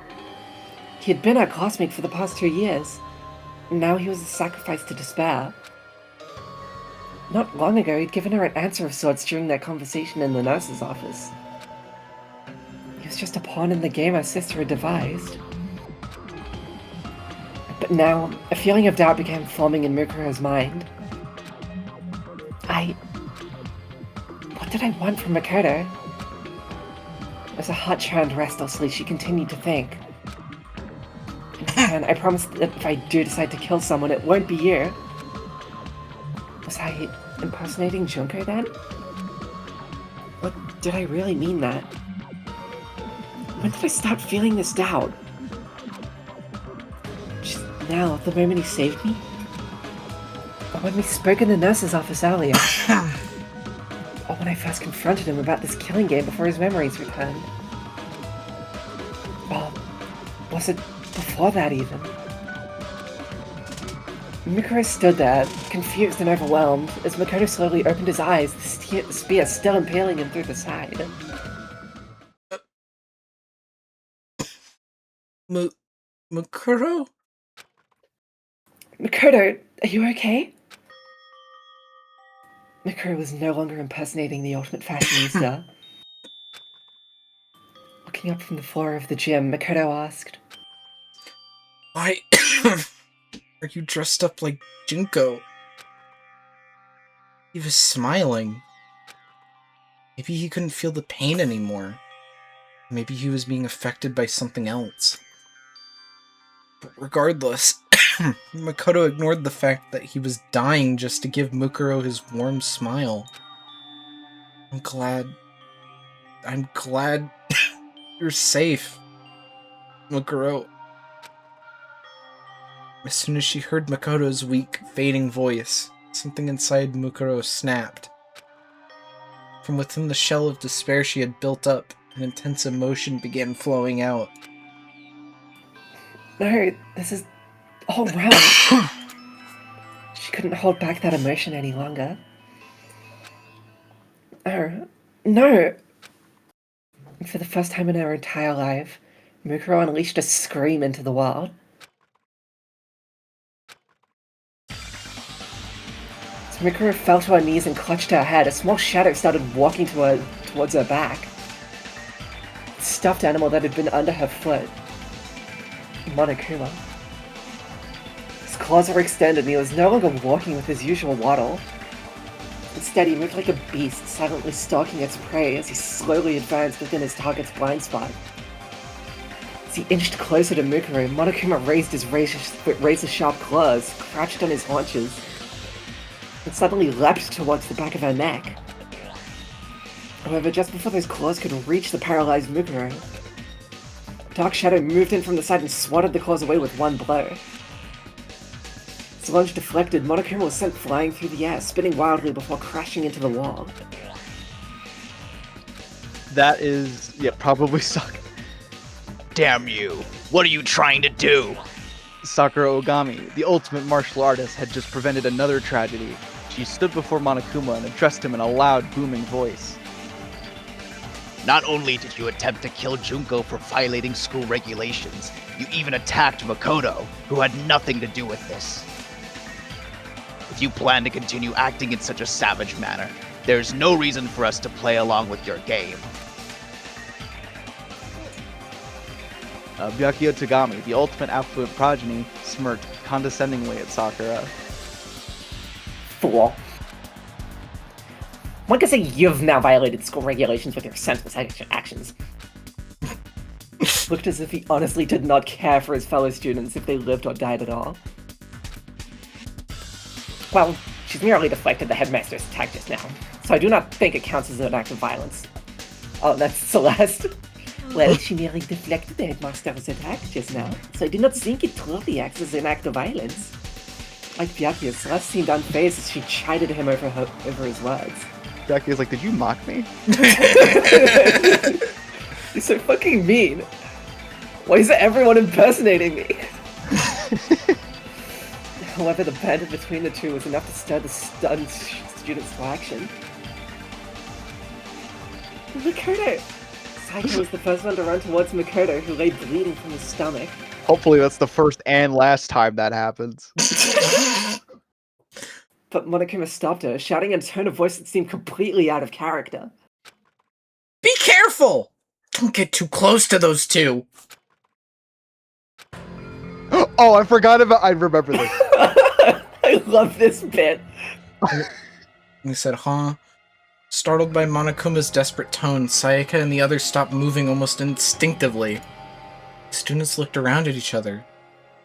He had been her classmate for the past 2 years. And now he was a sacrifice to despair. Not long ago, he'd given her an answer of sorts during their conversation in the nurse's office. He was just a pawn in the game her sister had devised. But now, a feeling of doubt began forming in Mukuru's mind. What did I want from Makoto? As her heart churned restlessly, she continued to think. And I promised that if I do decide to kill someone, it won't be you. Was I impersonating Junko then? Or did I really mean that? When did I start feeling this doubt? Just now, the moment he saved me? Or when we spoke in the nurse's office earlier? Or when I first confronted him about this killing game before his memories returned? Or was it before that even? Mikuru stood there, confused and overwhelmed, as Makoto slowly opened his eyes, the spear still impaling him through the side. Makuro? Makoto, are you okay? Mikuru was no longer impersonating the ultimate fashionista. Looking up from the floor of the gym, Makoto asked, Why are you dressed up like Junko? He was smiling. Maybe he couldn't feel the pain anymore. Maybe he was being affected by something else. But regardless, Makoto ignored the fact that he was dying just to give Mukuro his warm smile. I'm glad you're safe, Mukuro. As soon as she heard Makoto's weak, fading voice, something inside Mukuro snapped. From within the shell of despair she had built up, an intense emotion began flowing out. No, this is Oh, wow. She couldn't hold back that emotion any longer. Oh, no. For the first time in her entire life, Mukuro unleashed a scream into the world. As Mukuro fell to her knees and clutched her head, a small shadow started walking towards her back. The stuffed animal that had been under her foot. Monokuma. His claws were extended and he was no longer walking with his usual waddle. Instead, he moved like a beast, silently stalking its prey as he slowly advanced within his target's blind spot. As he inched closer to Mukuro, Monokuma raised his razor-sharp claws, crouched on his haunches, and suddenly leapt towards the back of her neck. However, just before those claws could reach the paralyzed Mukuro, Dark Shadow moved in from the side and swatted the claws away with one blow. His lunge deflected, Monokuma was sent flying through the air, spinning wildly before crashing into the wall. That is, yeah, probably Sakura. Damn you! What are you trying to do? Sakura Ogami, the ultimate martial artist, had just prevented another tragedy. She stood before Monokuma and addressed him in a loud, booming voice. Not only did you attempt to kill Junko for violating school regulations, you even attacked Makoto, who had nothing to do with this. If you plan to continue acting in such a savage manner, there's no reason for us to play along with your game. Byakuya Tagami, the ultimate affluent progeny, smirked condescendingly at Sakura. Fool. One could say you've now violated school regulations with your senseless actions. Looked as if he honestly did not care for his fellow students if they lived or died at all. Well, she's merely deflected the headmaster's attack just now, so I do not think it counts as an act of violence. Oh, that's Celeste. Well, she merely deflected the headmaster's attack just now, so I do not think it truly acts as an act of violence. Like Byakuya, Celeste seemed unfazed as she chided him over his words. Byakuya's like, did you mock me? You're so fucking mean. Why is everyone impersonating me? However, the banter between the two was enough to stir the stunned students to action. Makoto! Saito was the first one to run towards Makoto, who lay bleeding from his stomach. Hopefully that's the first and last time that happens. But Monokuma stopped her, shouting in a tone of voice that seemed completely out of character. Be careful! Don't get too close to those two! Oh, I forgot about- I remember this. I love this bit. He said, huh? Startled by Monokuma's desperate tone, Sayaka and the others stopped moving almost instinctively. The students looked around at each other.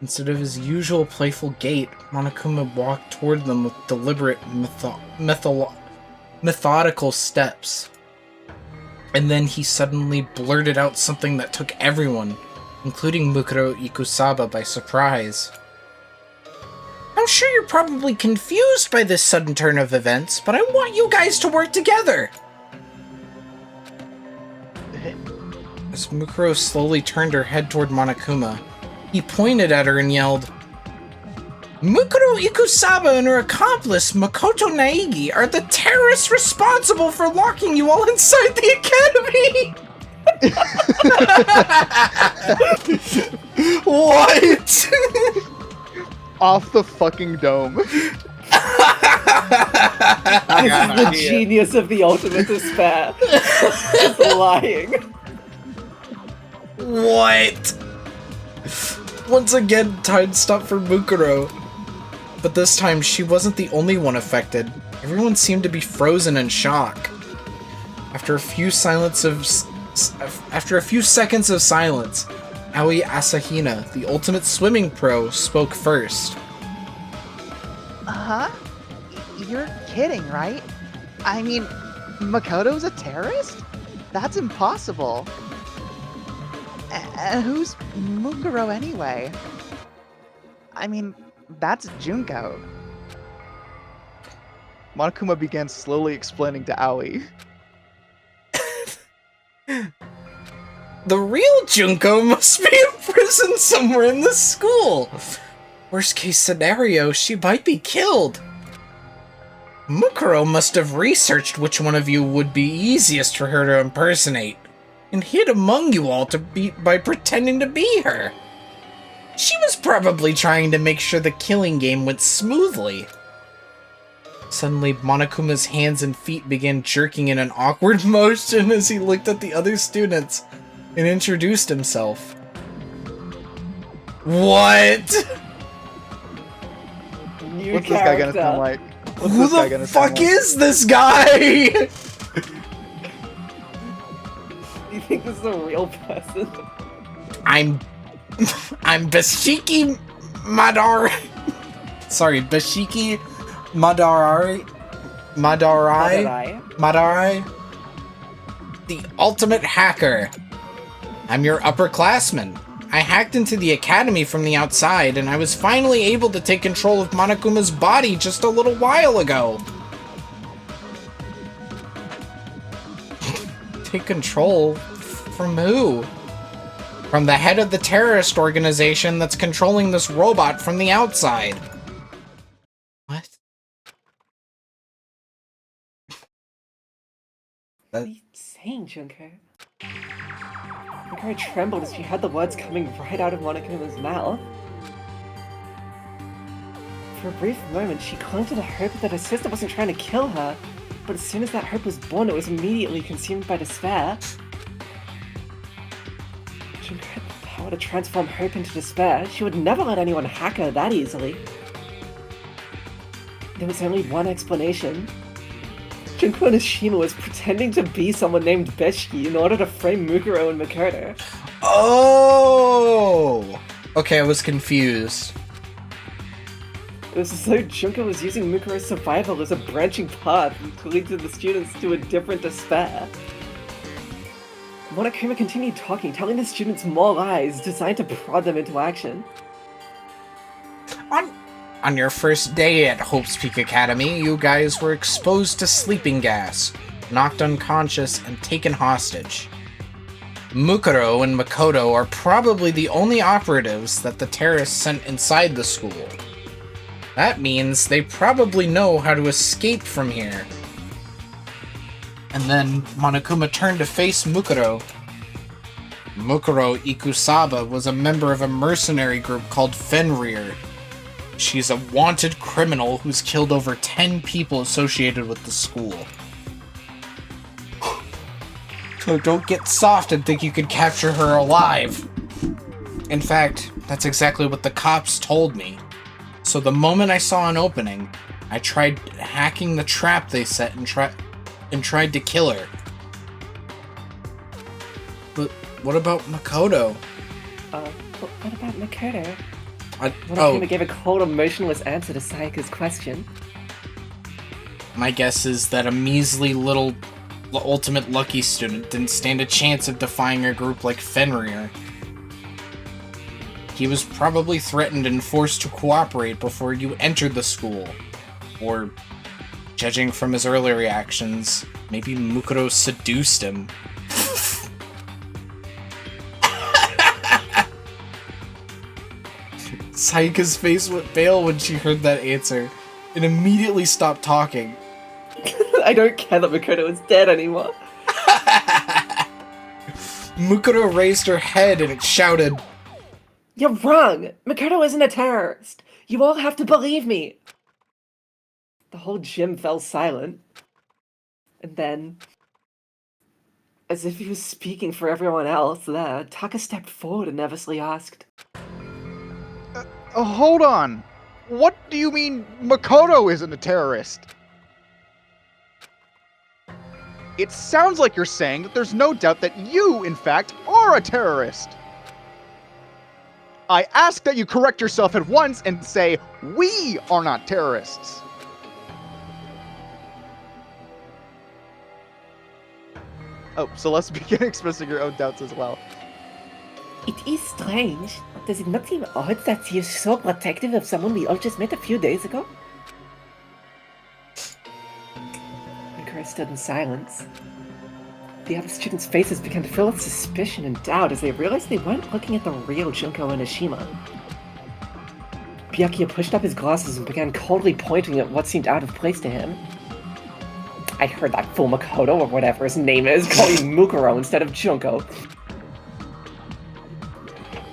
Instead of his usual playful gait, Monokuma walked toward them with deliberate, methodical steps. And then he suddenly blurted out something that took everyone, including Mukuro Ikusaba, by surprise. I'm sure you're probably confused by this sudden turn of events, but I want you guys to work together! As Mukuro slowly turned her head toward Monokuma, he pointed at her and yelled, Mukuro Ikusaba and her accomplice, Makoto Naegi, are the terrorists responsible for locking you all inside the academy! What? Off the fucking dome. This is the genius of the ultimate despair. Just lying. What? Once again, time stopped for Mukuro. But this time, she wasn't the only one affected. Everyone seemed to be frozen in shock. After a few seconds of silence, Aoi Asahina, the ultimate swimming pro, spoke first. Huh? You're kidding, right? I mean, Makoto's a terrorist? That's impossible. And who's Mukuro anyway? I mean, that's Junko. Monokuma began slowly explaining to Aoi. The real Junko must be in prison somewhere in the school. Worst case scenario, she might be killed. Mukuro must have researched which one of you would be easiest for her to impersonate, and hid among you all by pretending to be her. She was probably trying to make sure the killing game went smoothly. Suddenly, Monokuma's hands and feet began jerking in an awkward motion as he looked at the other students and introduced himself. What? New What's this guy gonna character. sound like? What's Who this guy the gonna sound fuck like? is this guy? You think this is a real person? I'm Bashiki Madar. Sorry, Bashiki Madarai. Madarai. The ultimate hacker. I'm your upperclassman. I hacked into the academy from the outside, and I was finally able to take control of Monokuma's body just a little while ago. Take control? From who? From the head of the terrorist organization that's controlling this robot from the outside. What? What are you saying, Junko? Mukuro trembled as she heard the words coming right out of Monokuma's mouth. For a brief moment, she clung to the hope that her sister wasn't trying to kill her, but as soon as that hope was born, it was immediately consumed by despair. Junko had the power to transform hope into despair. She would never let anyone hack her that easily. There was only one explanation. Junko Nishima was pretending to be someone named Beshki in order to frame Mukuro and Makoto. Oh! Okay, I was confused. It was as though Junko was using Mukuro's survival as a branching path to lead to the students to a different despair. Monokuma continued talking, telling the students more lies designed to prod them into action. On your first day at Hope's Peak Academy, you guys were exposed to sleeping gas, knocked unconscious, and taken hostage. Mukuro and Makoto are probably the only operatives that the terrorists sent inside the school. That means they probably know how to escape from here. And then Monokuma turned to face Mukuro. Mukuro Ikusaba was a member of a mercenary group called Fenrir. She's a wanted criminal who's killed over 10 people associated with the school. So don't get soft and think you could capture her alive. In fact, that's exactly what the cops told me. So the moment I saw an opening, I tried hacking the trap they set and tried to kill her. But what about Makoto? What about Makoto? Oh, Monokuma gave a cold, emotionless answer to Sayaka's question. my guess is that a measly little ultimate lucky student didn't stand a chance of defying a group like Fenrir. He was probably threatened and forced to cooperate before you entered the school. Or, judging from his earlier reactions, maybe Mukuro seduced him. Sayaka's face went pale when she heard that answer, and immediately stopped talking. I don't care that Makoto is dead anymore. Mukuro raised her head and it shouted, You're wrong! Makoto isn't a terrorist! You all have to believe me! The whole gym fell silent. And then, as if he was speaking for everyone else there, Taka stepped forward and nervously asked, Hold on. What do you mean Makoto isn't a terrorist? It sounds like you're saying that there's no doubt that you, in fact, are a terrorist. I ask that you correct yourself at once and say, we are not terrorists. Oh, so let's begin expressing your own doubts as well. It is strange. Does it not seem odd that he is so protective of someone we all just met a few days ago? Mukuro stood in silence. The other students' faces began to fill with suspicion and doubt as they realized they weren't looking at the real Junko Enoshima. Byakuya pushed up his glasses and began coldly pointing at what seemed out of place to him. I heard that fool Makoto, or whatever his name is, call you Mukuro instead of Junko.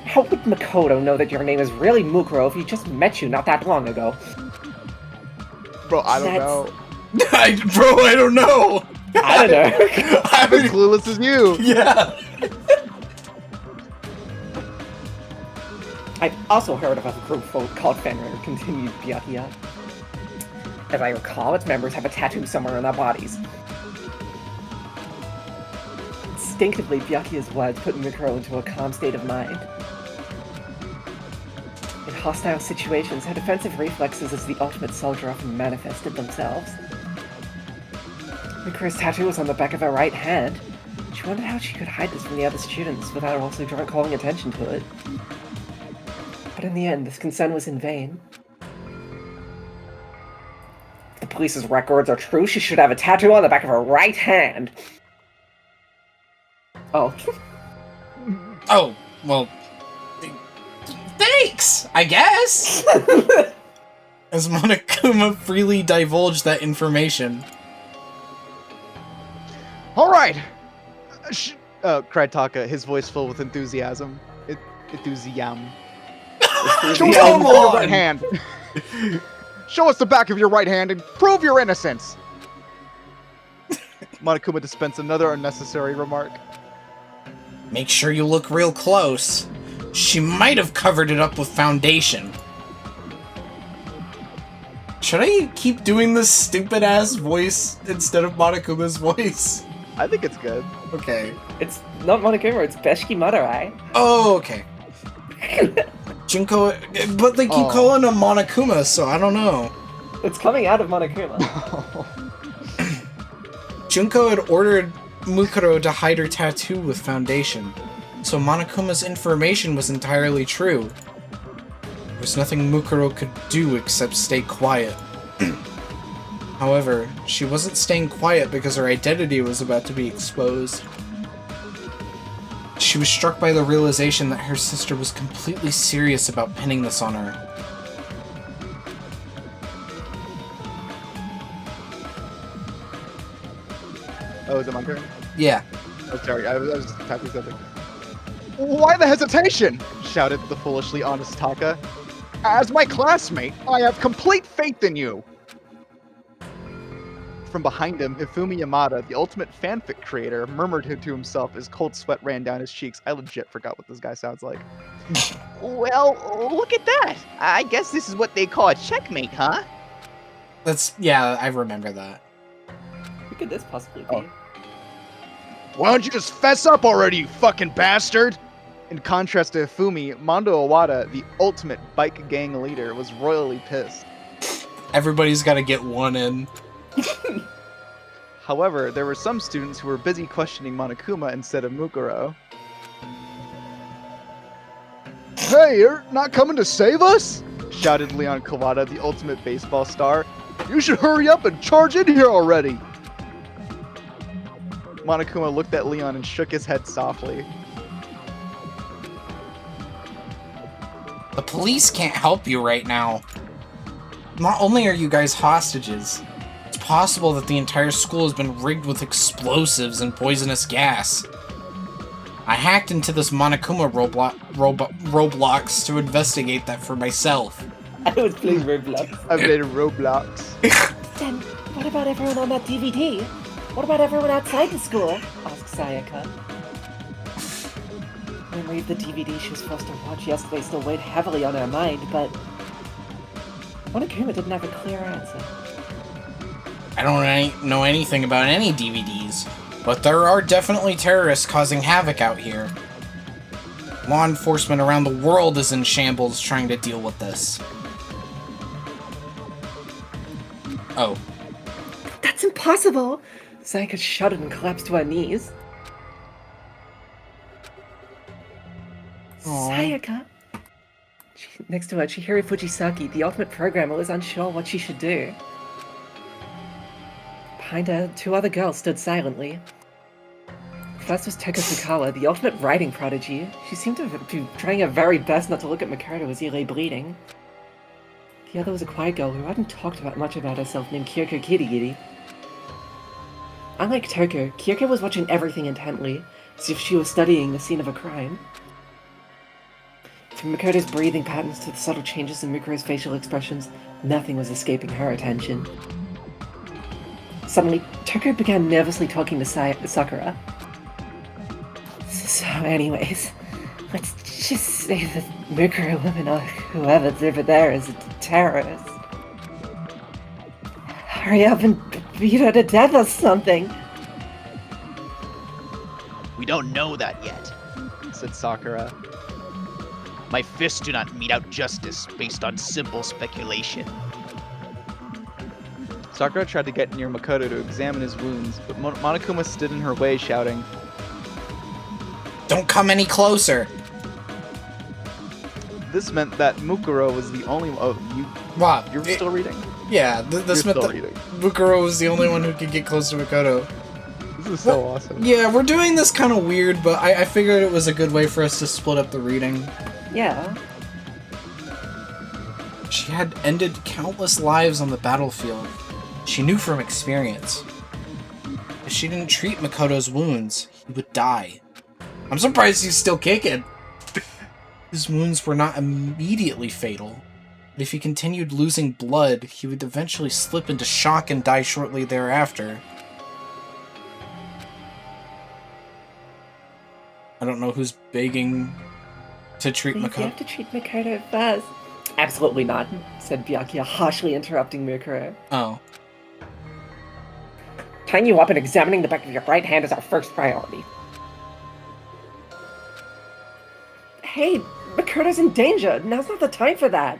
How would Makoto know that your name is really Mukuro if he just met you not that long ago? Bro, I don't know. Bro, I don't know. I don't know. I'm as clueless as you. Yeah. I've also heard of a group called Fenrir, continued Byakuya. As I recall, its members have a tattoo somewhere on their bodies. Instinctively, Byakuya's words put Mikuro into a calm state of mind. In hostile situations, her defensive reflexes as the ultimate soldier often manifested themselves. Mikuro's tattoo was on the back of her right hand. She wondered how she could hide this from the other students without also calling attention to it. But in the end, this concern was in vain. If the police's records are true, she should have a tattoo on the back of her right hand. Oh. Oh, well. Thanks, I guess. As Monokuma freely divulged that information. All right. Cried Taka, his voice filled with enthusiasm. Enthusiasm. Show us Come your on! right hand. Show us the back of your right hand and prove your innocence. Monokuma dispensed another unnecessary remark. Make sure you look real close. She might have covered it up with foundation. Should I keep doing this stupid-ass voice instead of Monokuma's voice? I think it's good. Okay. It's not Monokuma, it's Beshki Madarai. Oh, okay. Junko, but they keep calling him Monokuma, so I don't know. It's coming out of Monokuma. Junko had ordered Mukuro to hide her tattoo with foundation, so Monokuma's information was entirely true. There was nothing Mukuro could do except stay quiet. However, she wasn't staying quiet because her identity was about to be exposed. She was struck by the realization that her sister was completely serious about pinning this on her. Oh, is it my turn? Yeah. Oh, sorry, I was typing something. Why the hesitation? Shouted the foolishly honest Taka. As my classmate, I have complete faith in you. From behind him, Ifumi Yamada, the ultimate fanfic creator, murmured to himself as cold sweat ran down his cheeks. I legit forgot what this guy sounds like. Well, look at that. I guess this is what they call a checkmate, huh? Yeah, I remember that. Who could this possibly be? Oh. Why don't you just fess up already, you fucking bastard? In contrast to Ifumi, Mondo Owada, the ultimate bike gang leader, was royally pissed. Everybody's gotta get one in. However, there were some students who were busy questioning Monokuma instead of Mukuro. Hey, you're not coming to save us? Shouted Leon Kawada, the ultimate baseball star. You should hurry up and charge in here already! Monokuma looked at Leon and shook his head softly. The police can't help you right now. Not only are you guys hostages, it's possible that the entire school has been rigged with explosives and poisonous gas. I hacked into this Monokuma Roblox to investigate that for myself. I was playing Roblox. I played Roblox. Then, what about everyone on that DVD? What about everyone outside the school? Asked Sayaka. The memory of the DVD she was forced to watch yesterday still weighed heavily on her mind, but Monokuma didn't have a clear answer. I don't know anything about any DVDs, but there are definitely terrorists causing havoc out here. Law enforcement around the world is in shambles trying to deal with this. Oh. That's impossible! Sayaka shuddered and collapsed to her knees. Aww. Sayaka? Next to her, Chihiro Fujisaki, the ultimate programmer, was unsure what she should do. Behind her, two other girls stood silently. First was Teko Fukawa, the ultimate writing prodigy. She seemed to be trying her very best not to look at Makoto as he lay bleeding. The other was a quiet girl who hadn't talked about much about herself named Kyoko Kirigiri. Unlike Toko, Kyoko was watching everything intently, as if she was studying the scene of a crime. From Makoto's breathing patterns to the subtle changes in Mukuro's facial expressions, nothing was escaping her attention. Suddenly, Toko began nervously talking to Sakura. So anyways, let's just say that Mukuro woman or whoever's over there is a terrorist. Hurry up and beat her to death or something. We don't know that yet. Said Sakura. My fists do not mete out justice based on simple speculation. Sakura tried to get near Makoto to examine his wounds, but Monokuma stood in her way, shouting, Don't come any closer. This meant that Mukuro was the only. Oh, Wow. you're still reading? Yeah, this You're meant still that reading. Mukuro was the only one who could get close to Makoto. This is so awesome. Yeah, we're doing this kind of weird, but I figured it was a good way for us to split up the reading. Yeah. She had ended countless lives on the battlefield. She knew from experience. If she didn't treat Makoto's wounds, he would die. I'm surprised he's still kicking. His wounds were not immediately fatal, but if he continued losing blood, he would eventually slip into shock and die shortly thereafter. I don't know who's begging to treat You Makoto. have to treat Makoto first. Absolutely not, said Byakuya, harshly interrupting Mukuro. Oh. Tying you up and examining the back of your right hand is our first priority. Hey, Makoto's in danger. Now's not the time for that.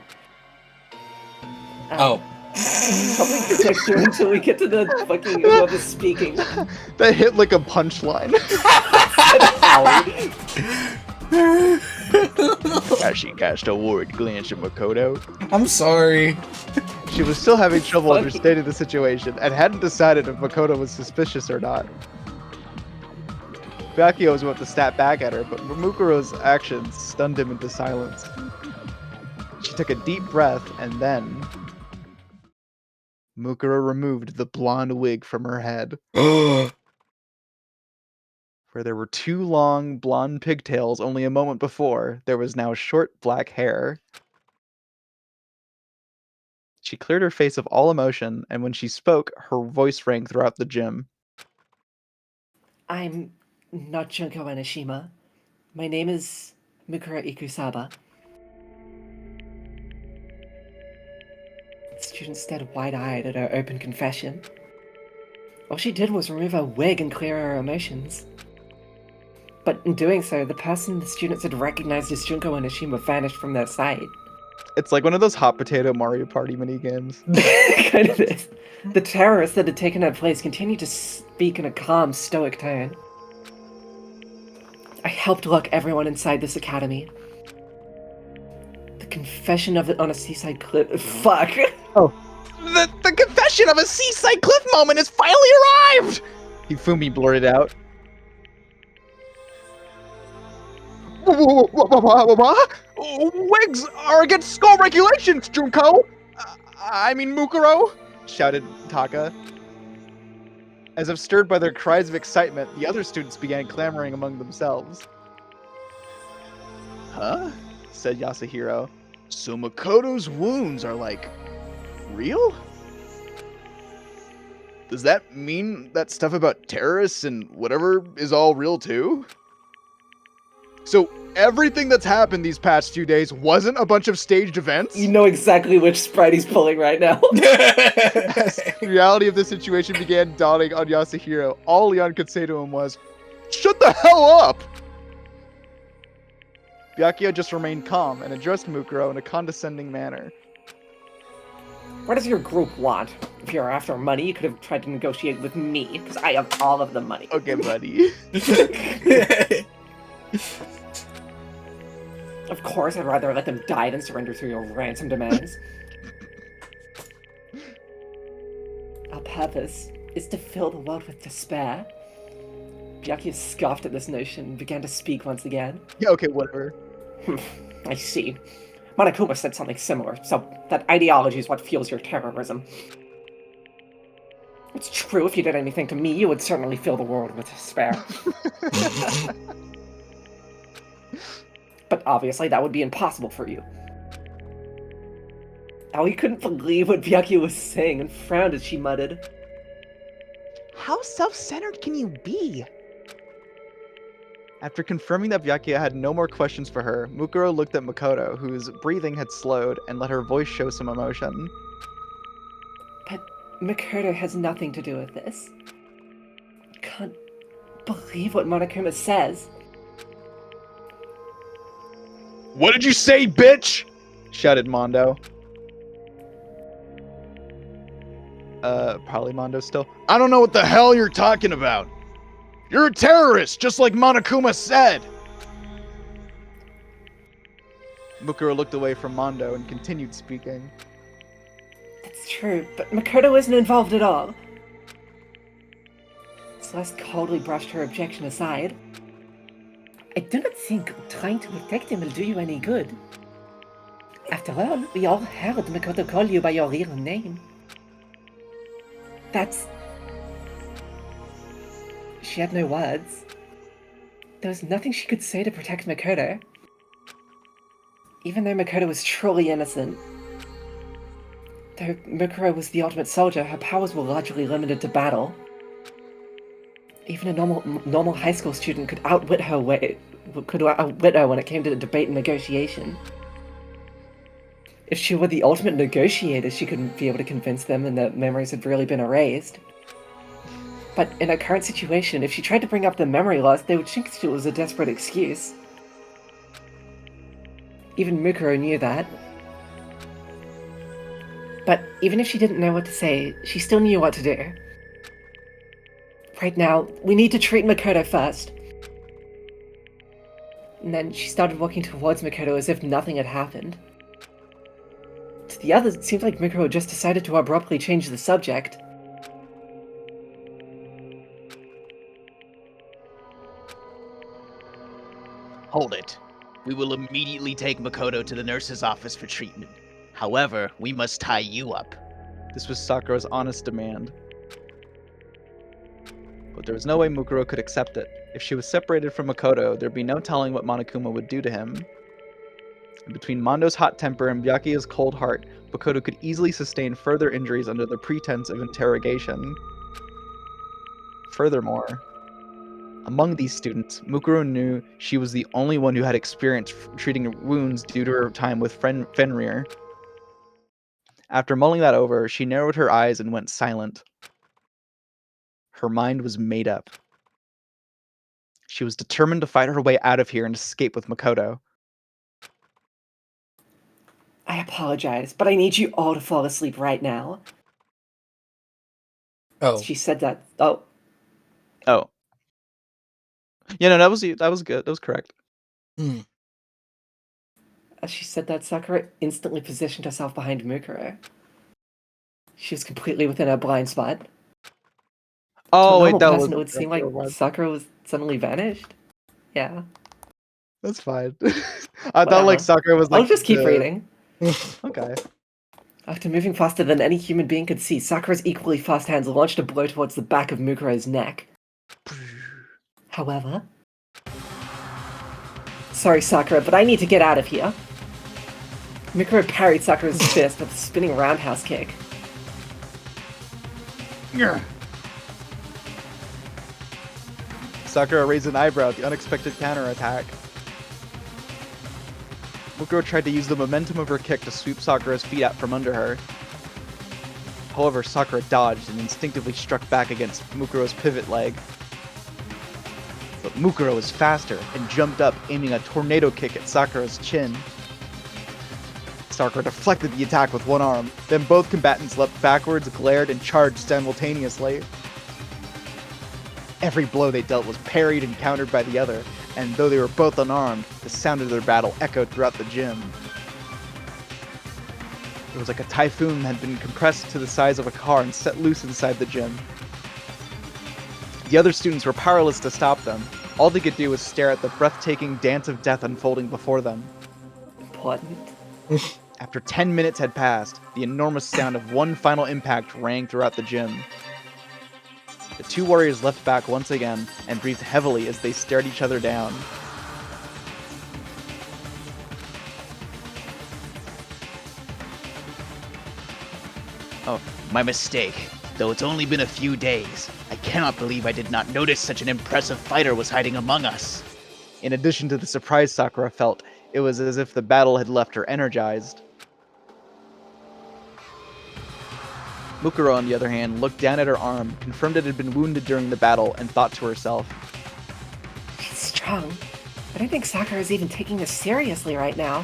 Oh. Probably protect you until we get to the fucking whoever's speaking. That hit like a punchline. As she cast a worried glance at Makoto. I'm sorry. She was still having trouble funny. understanding the situation and hadn't decided if Makoto was suspicious or not. Byakuya was about to snap back at her, but Mukuro's actions stunned him into silence. She took a deep breath and then Mukuro removed the blonde wig from her head. Where there were two long blonde pigtails only a moment before, there was now short black hair. She cleared her face of all emotion, and when she spoke, her voice rang throughout the gym. I'm not Junko Enoshima. My name is Mukuro Ikusaba. The student stared wide-eyed at her open confession. All she did was remove her wig and clear her emotions. But in doing so, the person the students had recognized as Junko Enoshima vanished from their sight. It's like one of those hot potato Mario Party minigames. Kind of this. The terrorist that had taken her place continued to speak in a calm, stoic tone. I helped lock everyone inside this academy. The confession of it on a seaside cliff. Fuck! The confession of a seaside cliff moment has finally arrived! Hifumi blurted out. Wigs are against school regulations, Junko! I mean Mukuro! Shouted Taka. As if stirred by their cries of excitement, the other students began clamoring among themselves. Huh? Said Yasuhiro. So Makoto's wounds are like real? Does that mean that stuff about terrorists and whatever is all real too? So everything that's happened these past few days wasn't a bunch of staged events? You know exactly which sprite he's pulling right now. As the reality of the situation began dawning on Yasuhiro, all Leon could say to him was, "Shut the hell up!" Byakuya just remained calm and addressed Mukuro in a condescending manner. What does your group want? If you're after money, you could have tried to negotiate with me, because I have all of the money. Okay, buddy. Of course, I'd rather let them die than surrender to your ransom demands. Our purpose is to fill the world with despair. Byakuya scoffed at this notion and began to speak once again. Yeah, okay, whatever. I see. Monokuma said something similar, so that ideology is what fuels your terrorism. It's true, if you did anything to me, you would certainly fill the world with despair. But obviously that would be impossible for you. Aoi couldn't believe what Byakuya was saying and frowned as she muttered. How self-centered can you be? After confirming that Byakuya had no more questions for her, Mukuro looked at Makoto, whose breathing had slowed, and let her voice show some emotion. But Makoto has nothing to do with this. Can't believe what Monokuma says. What did you say, bitch? Shouted Mondo. Probably Mondo still. I don't know what the hell you're talking about. You're a terrorist, just like Monokuma said. Mukuro looked away from Mondo and continued speaking. It's true, but Makoto isn't involved at all. Celeste coldly brushed her objection aside. I do not think trying to protect him will do you any good. After all, we all heard Makoto call you by your real name. That's... She had no words. There was nothing she could say to protect Makoto. Even though Makoto was truly innocent. Though Mukuro was the ultimate soldier, her powers were largely limited to battle. Even a normal high school student could outwit her when it came to debate and negotiation. If she were the ultimate negotiator, she couldn't be able to convince them and that memories had really been erased. But in her current situation, if she tried to bring up the memory loss, they would think it was a desperate excuse. Even Mukuro knew that. But even if she didn't know what to say, she still knew what to do. Right now, we need to treat Makoto first. And then she started walking towards Makoto as if nothing had happened. To the others, it seemed like Mukuro just decided to abruptly change the subject. Hold it. We will immediately take Makoto to the nurse's office for treatment. However, we must tie you up. This was Sakura's honest demand. But there was no way Mukuro could accept it. If she was separated from Makoto, there'd be no telling what Monokuma would do to him. And between Mondo's hot temper and Byakuya's cold heart, Makoto could easily sustain further injuries under the pretense of interrogation. Furthermore, among these students, Mukuro knew she was the only one who had experience treating wounds due to her time with Fenrir. After mulling that over, she narrowed her eyes and went silent. Her mind was made up. She was determined to fight her way out of here and escape with Makoto. I apologize, but I need you all to fall asleep right now. Oh. She said that. Oh. Yeah, no, that was good. That was correct. As she said that, Sakura instantly positioned herself behind Mukuro. She was completely within her blind spot. Oh, To a wait, normal that person, was... it would seem like Sakura was suddenly vanished. Yeah. That's fine. I thought like Sakura was like... I'll just keep reading. Okay. After moving faster than any human being could see, Sakura's equally fast hands launched a blow towards the back of Mukuro's neck. However... Sorry, Sakura, but I need to get out of here. Mukuro parried Sakura's fist with a spinning roundhouse kick. Sakura raised an eyebrow at the unexpected counterattack. Mukuro tried to use the momentum of her kick to sweep Sakura's feet out from under her. However, Sakura dodged and instinctively struck back against Mukuro's pivot leg. But Mukuro was faster and jumped up, aiming a tornado kick at Sakura's chin. Sakura deflected the attack with one arm, then both combatants leapt backwards, glared, and charged simultaneously. Every blow they dealt was parried and countered by the other, and though they were both unarmed, the sound of their battle echoed throughout the gym. It was like a typhoon had been compressed to the size of a car and set loose inside the gym. The other students were powerless to stop them. All they could do was stare at the breathtaking dance of death unfolding before them. Important. After 10 minutes had passed, the enormous sound of one final impact rang throughout the gym. The two warriors leapt back once again and breathed heavily as they stared each other down. Oh, my mistake. Though it's only been a few days, I cannot believe I did not notice such an impressive fighter was hiding among us. In addition to the surprise Sakura felt, it was as if the battle had left her energized. Mukuro, on the other hand, looked down at her arm, confirmed it had been wounded during the battle, and thought to herself, She's strong. I don't think Sakura is even taking this seriously right now.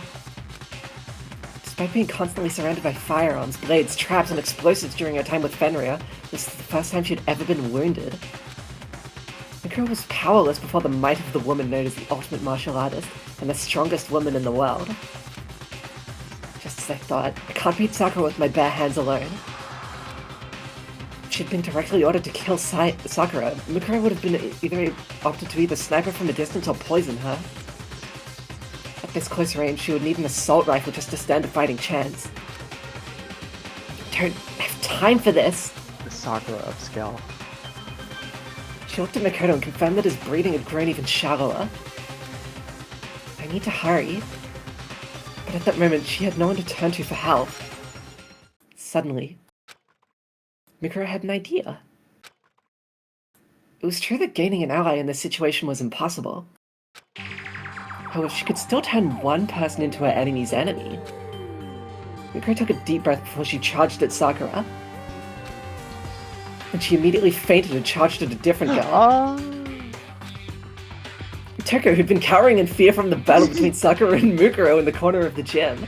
Despite being constantly surrounded by firearms, blades, traps, and explosives during her time with Fenrir, this is the first time she'd ever been wounded. Mukuro was powerless before the might of the woman known as the ultimate martial artist, and the strongest woman in the world. Just as I thought, I can't beat Sakura with my bare hands alone. If she'd been directly ordered to kill Sakura, Mukuro would have been either opted to either snipe her from a distance or poison her. At this close range, she would need an assault rifle just to stand a fighting chance. I don't have time for this. the Sakura upscale. She looked at Makoto and confirmed that his breathing had grown even shallower. I need to hurry. But at that moment, she had no one to turn to for help. Suddenly, Mikuro had an idea. It was true that gaining an ally in this situation was impossible. However, she could still turn one person into her enemy's enemy. Mikuro took a deep breath before she charged at Sakura. And she immediately fainted and charged at a different girl. Toko, who'd been cowering in fear from the battle between Sakura and Mukuro in the corner of the gym.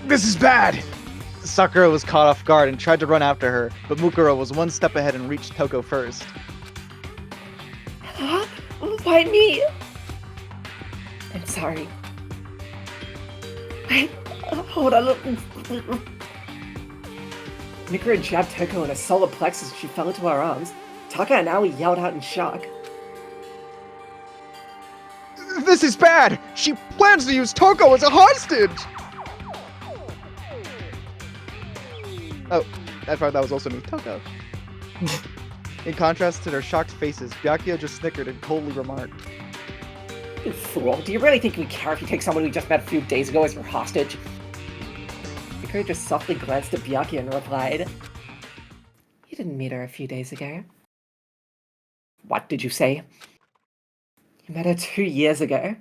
This is bad! Sakura was caught off guard and tried to run after her, but Mukuro was one step ahead and reached Toko first. Huh? Why me? I'm sorry. Wait, hold on. Mikuro jabbed Toko in her solar plexus as she fell into her arms. Taka and Aoi yelled out in shock. This is bad! She plans to use Toko as a hostage! Oh, I thought that was also me. Toko. In contrast to their shocked faces, Byakuya just snickered and coldly remarked, You fool, do you really think we care if you take someone we just met a few days ago as your hostage? Mikuro just softly glanced at Byakuya and replied, You didn't meet her a few days ago. What did you say? You met her 2 years ago.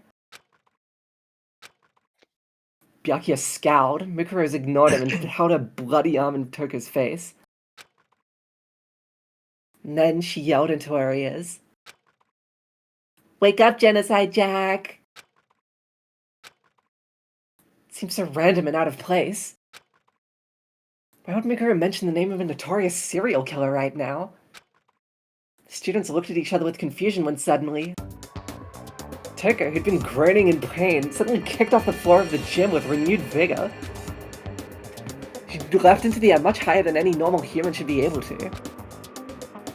Byakuya scowled. Mukuro's ignored him and held her bloody arm in Toko's face. And then she yelled into her ears. Wake up, Genocide Jack! It seems so random and out of place. Why would Mikuro mention the name of a notorious serial killer right now? The students looked at each other with confusion when suddenly Toko, who'd been groaning in pain, suddenly kicked off the floor of the gym with renewed vigor. She leapt into the air much higher than any normal human should be able to.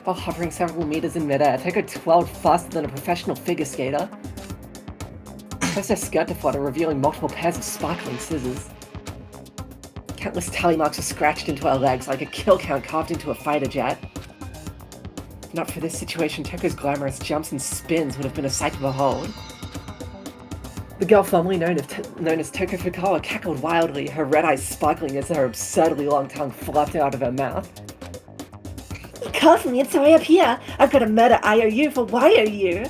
While hovering several meters in midair, Toko twirled faster than a professional figure skater. Pressed her skirt to flutter, revealing multiple pairs of sparkling scissors. Countless tally marks were scratched into her legs like a kill count carved into a fighter jet. If not for this situation, Toko's glamorous jumps and spins would have been a sight to behold. The girl formerly known as Toko Fukawa cackled wildly, her red eyes sparkling as her absurdly long tongue flopped out of her mouth. You called me, and so I appear. I've got a murder IOU for YOU.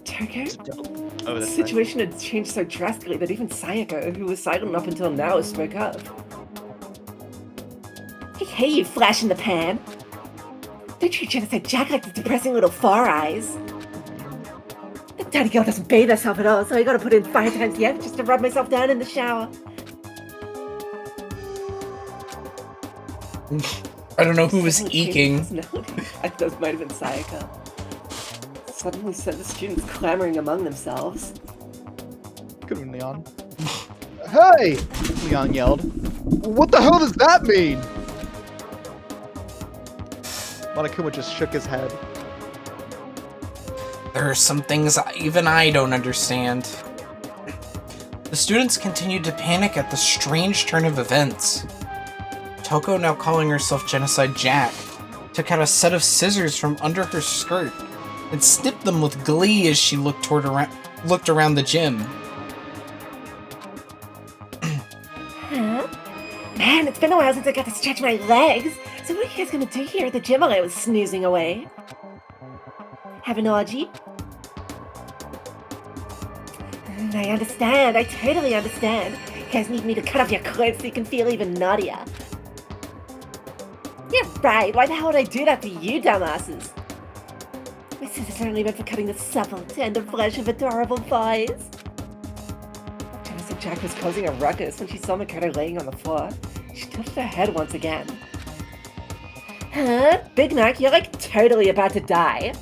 Toko? The situation had changed so drastically that even Sayako, who was silent up until now, spoke up. Hey, you flash in the pan! Don't treat Genocide Jack like the depressing little Four Eyes. The dirty girl doesn't bathe herself at all, so I gotta put in 5 times the effort just to rub myself down in the shower. I don't know who was eking. I thought it might have been Sayaka. Suddenly sent the students clamoring among themselves. Could have been Neon. Hey! Leon yelled. What the hell does that mean? Monokuma just shook his head. There are some things even I don't understand. The students continued to panic at the strange turn of events. Toko, now calling herself Genocide Jack, took out a set of scissors from under her skirt and snipped them with glee as she looked around the gym. Huh? Man, it's been a while since I got to stretch my legs. So what are you guys gonna do here at the gym while I was snoozing away? Have an orgy? I understand. I totally understand. You guys need me to cut off your clothes so you can feel even naughtier. Yeah, right. Why the hell would I do that to you, dumbasses? My scissors are only meant for cutting the supple, tender flesh of adorable boys. Genocide Jack was causing a ruckus when she saw Makoto laying on the floor. She tilted her head once again. Huh? Big Mac, you're like totally about to die.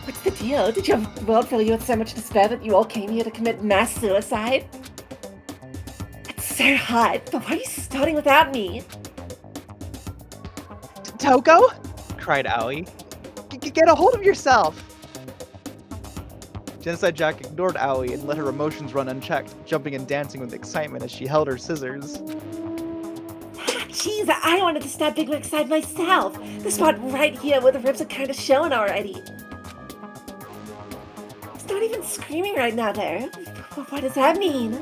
What's the deal? Did your world fill you with so much despair that you all came here to commit mass suicide? It's so hot, but why are you starting without me? Toko? Cried Aoi. Get a hold of yourself! Genocide Jack ignored Aoi and let her emotions run unchecked, jumping and dancing with excitement as she held her scissors. Jeez, I wanted to stab Big Mac's side myself! The spot right here where the ribs are kinda showing already. It's not even screaming right now, though. What does that mean?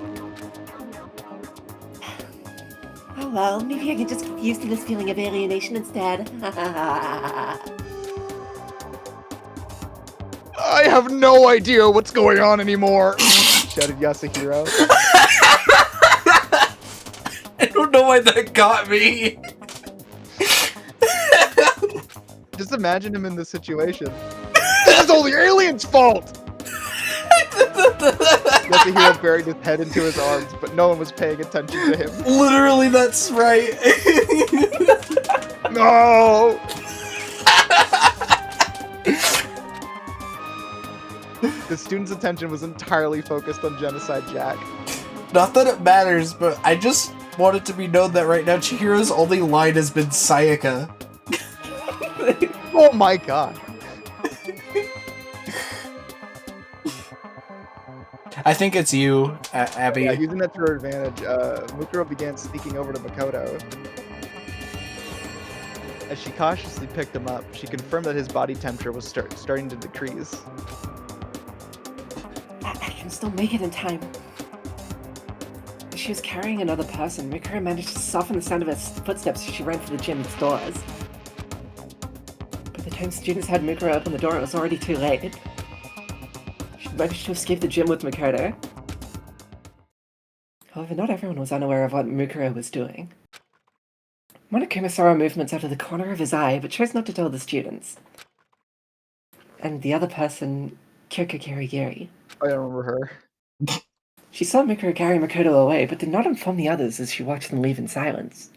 Oh well, maybe I can just get used to this feeling of alienation instead. I have no idea what's going on anymore! Shouted Yasuhiro. I don't know why that got me. Just imagine him in this situation. This is all the aliens' fault! Yasuhiro buried his head into his arms, but no one was paying attention to him. Literally, that's right. No! The student's attention was entirely focused on Genocide Jack. Not that it matters, but I just want it to be known that right now Chihiro's only line has been Sayaka. Oh my god. I think it's you, Abby. Yeah, using that to her advantage, Mukuro began sneaking over to Makoto. As she cautiously picked him up, she confirmed that his body temperature was starting to decrease. I can still make it in time. As she was carrying another person, Mikura managed to soften the sound of her footsteps as she ran for the gym's doors. By the time students had Mikura open the door, it was already too late. She managed to escape the gym with Makoto. However, not everyone was unaware of what Mukuro was doing. Monokuma saw her movements out of the corner of his eye, but chose not to tell the students. And the other person, Kyoko Kirigiri. I don't remember her. She saw Mikuro carry Makoto away, but did not inform the others as she watched them leave in silence.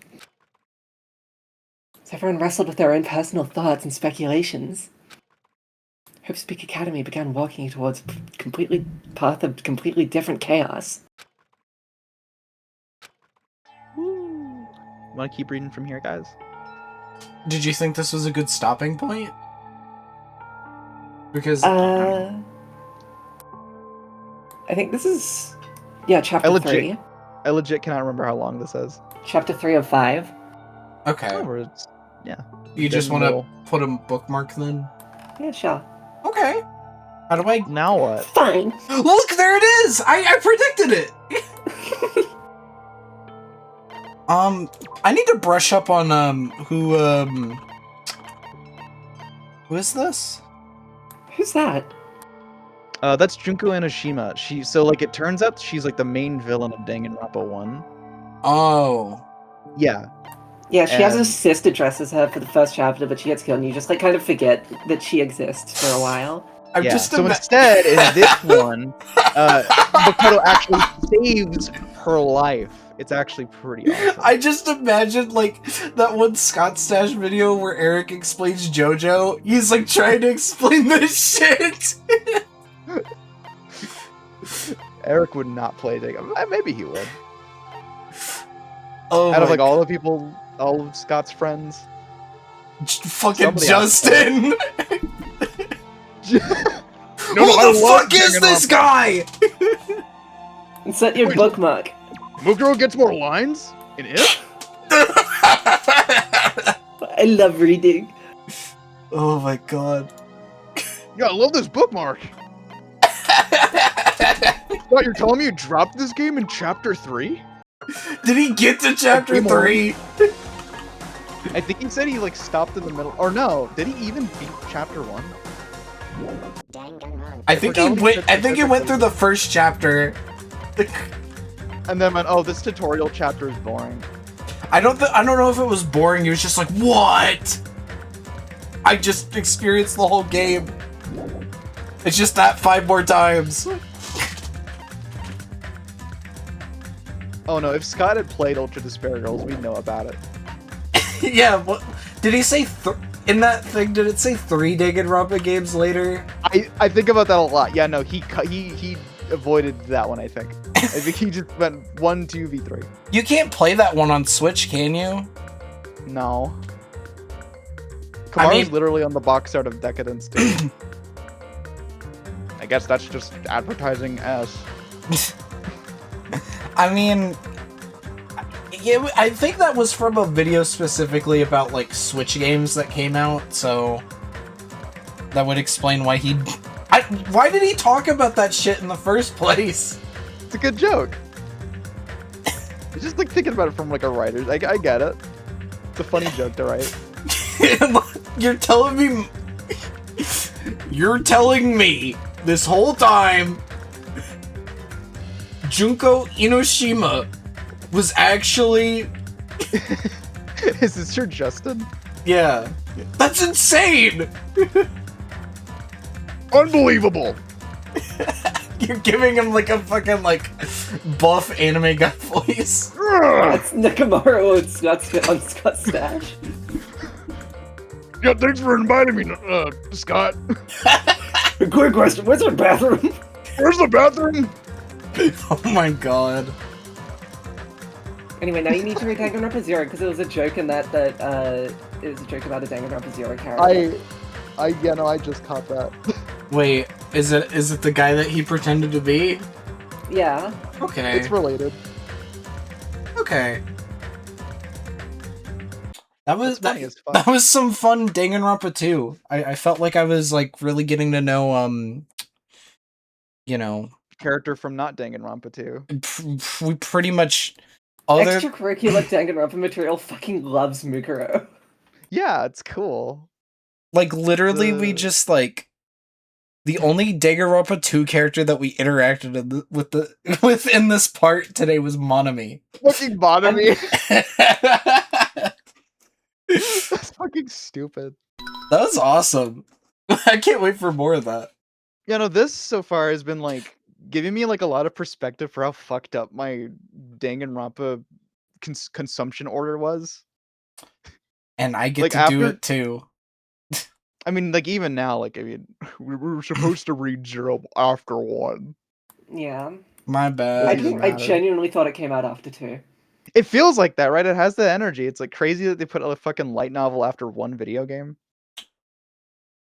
As everyone wrestled with their own personal thoughts and speculations, Hope's Peak Academy began walking towards a path of completely different chaos. Woo. Want to keep reading from here, guys? Did you think this was a good stopping point? Because I think this is... Yeah, chapter 3. I legit cannot remember how long this is. Chapter 3 of 5. okay, Yeah. you just Then want to we'll- put a bookmark then? Yeah, sure. Okay. How do I? Now what? Fine. Look, there it is. I predicted it. I need to brush up on who is this? Who's that? That's Junko Enoshima. It turns out she's like the main villain of Danganronpa 1. Oh. Yeah. Yeah, she has a And- sister dresses her for the first chapter, but she gets killed and you just like kind of forget that she exists for a while. I'm Yeah. just So instead, in this one, Makoto actually saves her life. It's actually pretty awesome. I just imagined like that one Scott Stash video where Eric explains JoJo. He's like trying to explain this shit. Eric would not play Danganronpa. Maybe he would. Oh Out of my like all the people, all of Scott's friends. fucking Somebody has to play Justin! No, Who I the love fuck is this Danganronpa. guy? Insert your Wait. bookmark. Mukuro gets more lines in it? I love reading. Oh my god. Yeah, I love this bookmark. What, you're telling me you dropped this game in chapter 3? Did he get to chapter Like, more. 3? I think he said he like stopped in the middle. Or no, did he even beat chapter 1? I think forgot he what he went. said I think he went specifically. through the first chapter. And then went, oh, this tutorial chapter is boring. I don't know if it was boring. He was just like, what? I just experienced the whole game. It's just that 5 more times. Oh no, if Scott had played Ultra Despair Girls, we'd know about it. Yeah. What did he say? In that thing, did it say 3 Danganronpa games later? I think about that a lot. Yeah, no, he avoided that one. I think he just went 1, 2, V3. You can't play that one on Switch, can you? No. I Kamaru's mean- literally on the box art of Decadence too. I guess that's just advertising S. I mean, yeah, I think that was from a video specifically about like Switch games that came out, so that would explain why he. Why did he talk about that shit in the first place? It's a good joke. It's just like thinking about it from like a writer's. I get it. It's a funny joke to write. You're telling me. You're telling me this whole time Junko Inoshima was actually. Is this your Justin? Yeah. That's insane! Unbelievable! You're giving him like a fucking like buff anime guy voice. That's Nakamura on Scott's stash. Yeah, thanks for inviting me, Scott. Quick question, where's our bathroom? Where's the bathroom? Oh my god. Anyway, now you need to read Danganronpa Zero, because it was a joke in that it was a joke about a Danganronpa Zero character. I just caught that. Wait, is it the guy that he pretended to be? Yeah. Okay. It's related. Okay. That was It's funny as fuck. that was some fun Danganronpa 2. I felt like I was like really getting to know you know, Character from not Danganronpa 2. we pretty much other Extracurricular Danganronpa material fucking loves Mukuro. Yeah, it's cool. like literally we The- just like the only Danganronpa 2 character that we interacted with in this part today was Monomi. Fucking bother me. That's fucking stupid. That was awesome. I can't wait for more of that. Yeah, no, this so far has been like giving me like a lot of perspective for how fucked up my Danganronpa consumption order was. And I get Like, to do after- it too. I mean, like even now, like I mean, we were supposed to read 0 after 1. Yeah. My bad. I doesn't I matter. genuinely thought it came out after 2. It feels like that, right? It has the energy. It's like crazy that they put a fucking light novel after 1 video game.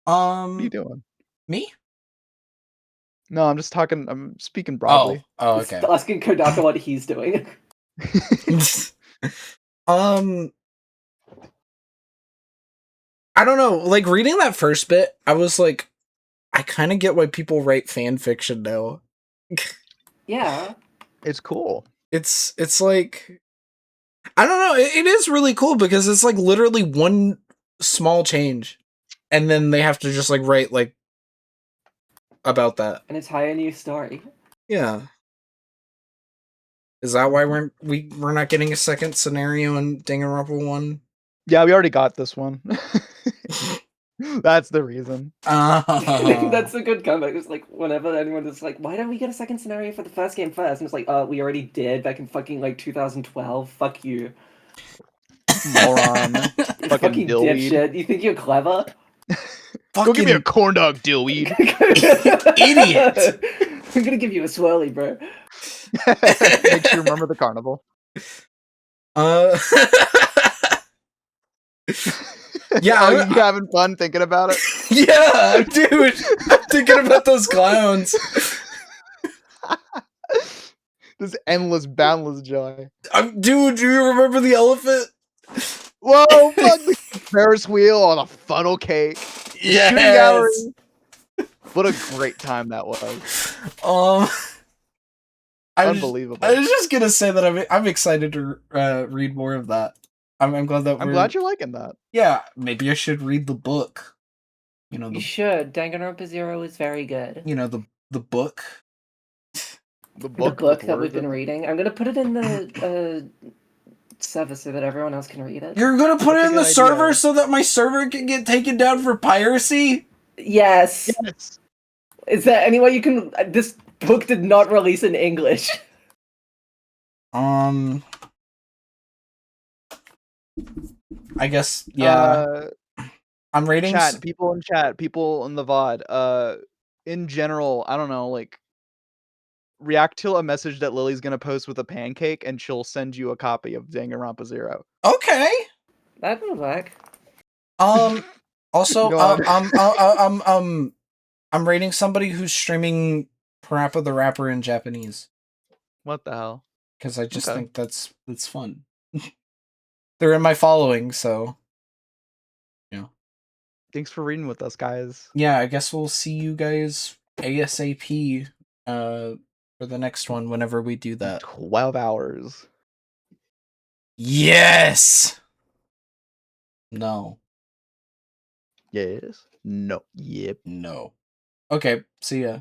What are you doing? Me? No, I'm just talking. I'm speaking broadly. Oh, Just okay. asking Kodaka what he's doing. I don't know. Like reading that first bit, I was like, I kind of get why people write fan fiction now. Yeah. It's cool. It's like, I don't know. It is really cool because it's like literally one small change, and then they have to just like write like about that. An entire new story. Yeah. Is that why we're not getting a second scenario in Danganronpa 1? Yeah, we already got this one. That's the reason. That's a good comeback. It's like whenever anyone is like, why don't we get a second scenario for the first game first? And it's like, we already did back in fucking like 2012. Fuck you. Moron. You Fucking dillweed. dipshit. You think you're clever? Go give me a Fucking corn dog, dillweed. idiot. I'm gonna give you a swirly, bro. Makes you remember the carnival. Yeah, Oh, you having fun thinking about it? yeah, dude. I'm thinking about those clowns. This endless, boundless joy. Dude, do you remember the elephant? Whoa, fuck the Ferris wheel on a funnel cake. Yes. Shooting gallery. What a great time that was. Unbelievable. I was just gonna say that I'm excited to read more of that. I'm glad that I'm glad you're liking that. Yeah, maybe I should read the book. You know, You should. Danganronpa Zero is very good. You know the book. The The book, book with that we've words been in it. reading. I'm gonna put it in the server so that everyone else can read it. You're gonna put That's it a in the good server idea. so that my server can get taken down for piracy? Yes. Yes. Is there any way you can? This book did not release in English. I guess I'm reading Chat, people in chat, people in the VOD. In general, I don't know, like react to a message that Lily's gonna post with a pancake, and she'll send you a copy of Danganronpa Zero. Okay. That would work. Also, Go on. I'm rating somebody who's streaming Parappa the Rapper in Japanese What the hell? because I just Okay. think that's fun. They're in my following, so Thanks for reading with us, guys. yeah. I guess we'll see you guys ASAP for the next one whenever we do that. 12 hours. Yes. No. Yes. No. Yep. No. Okay. See ya.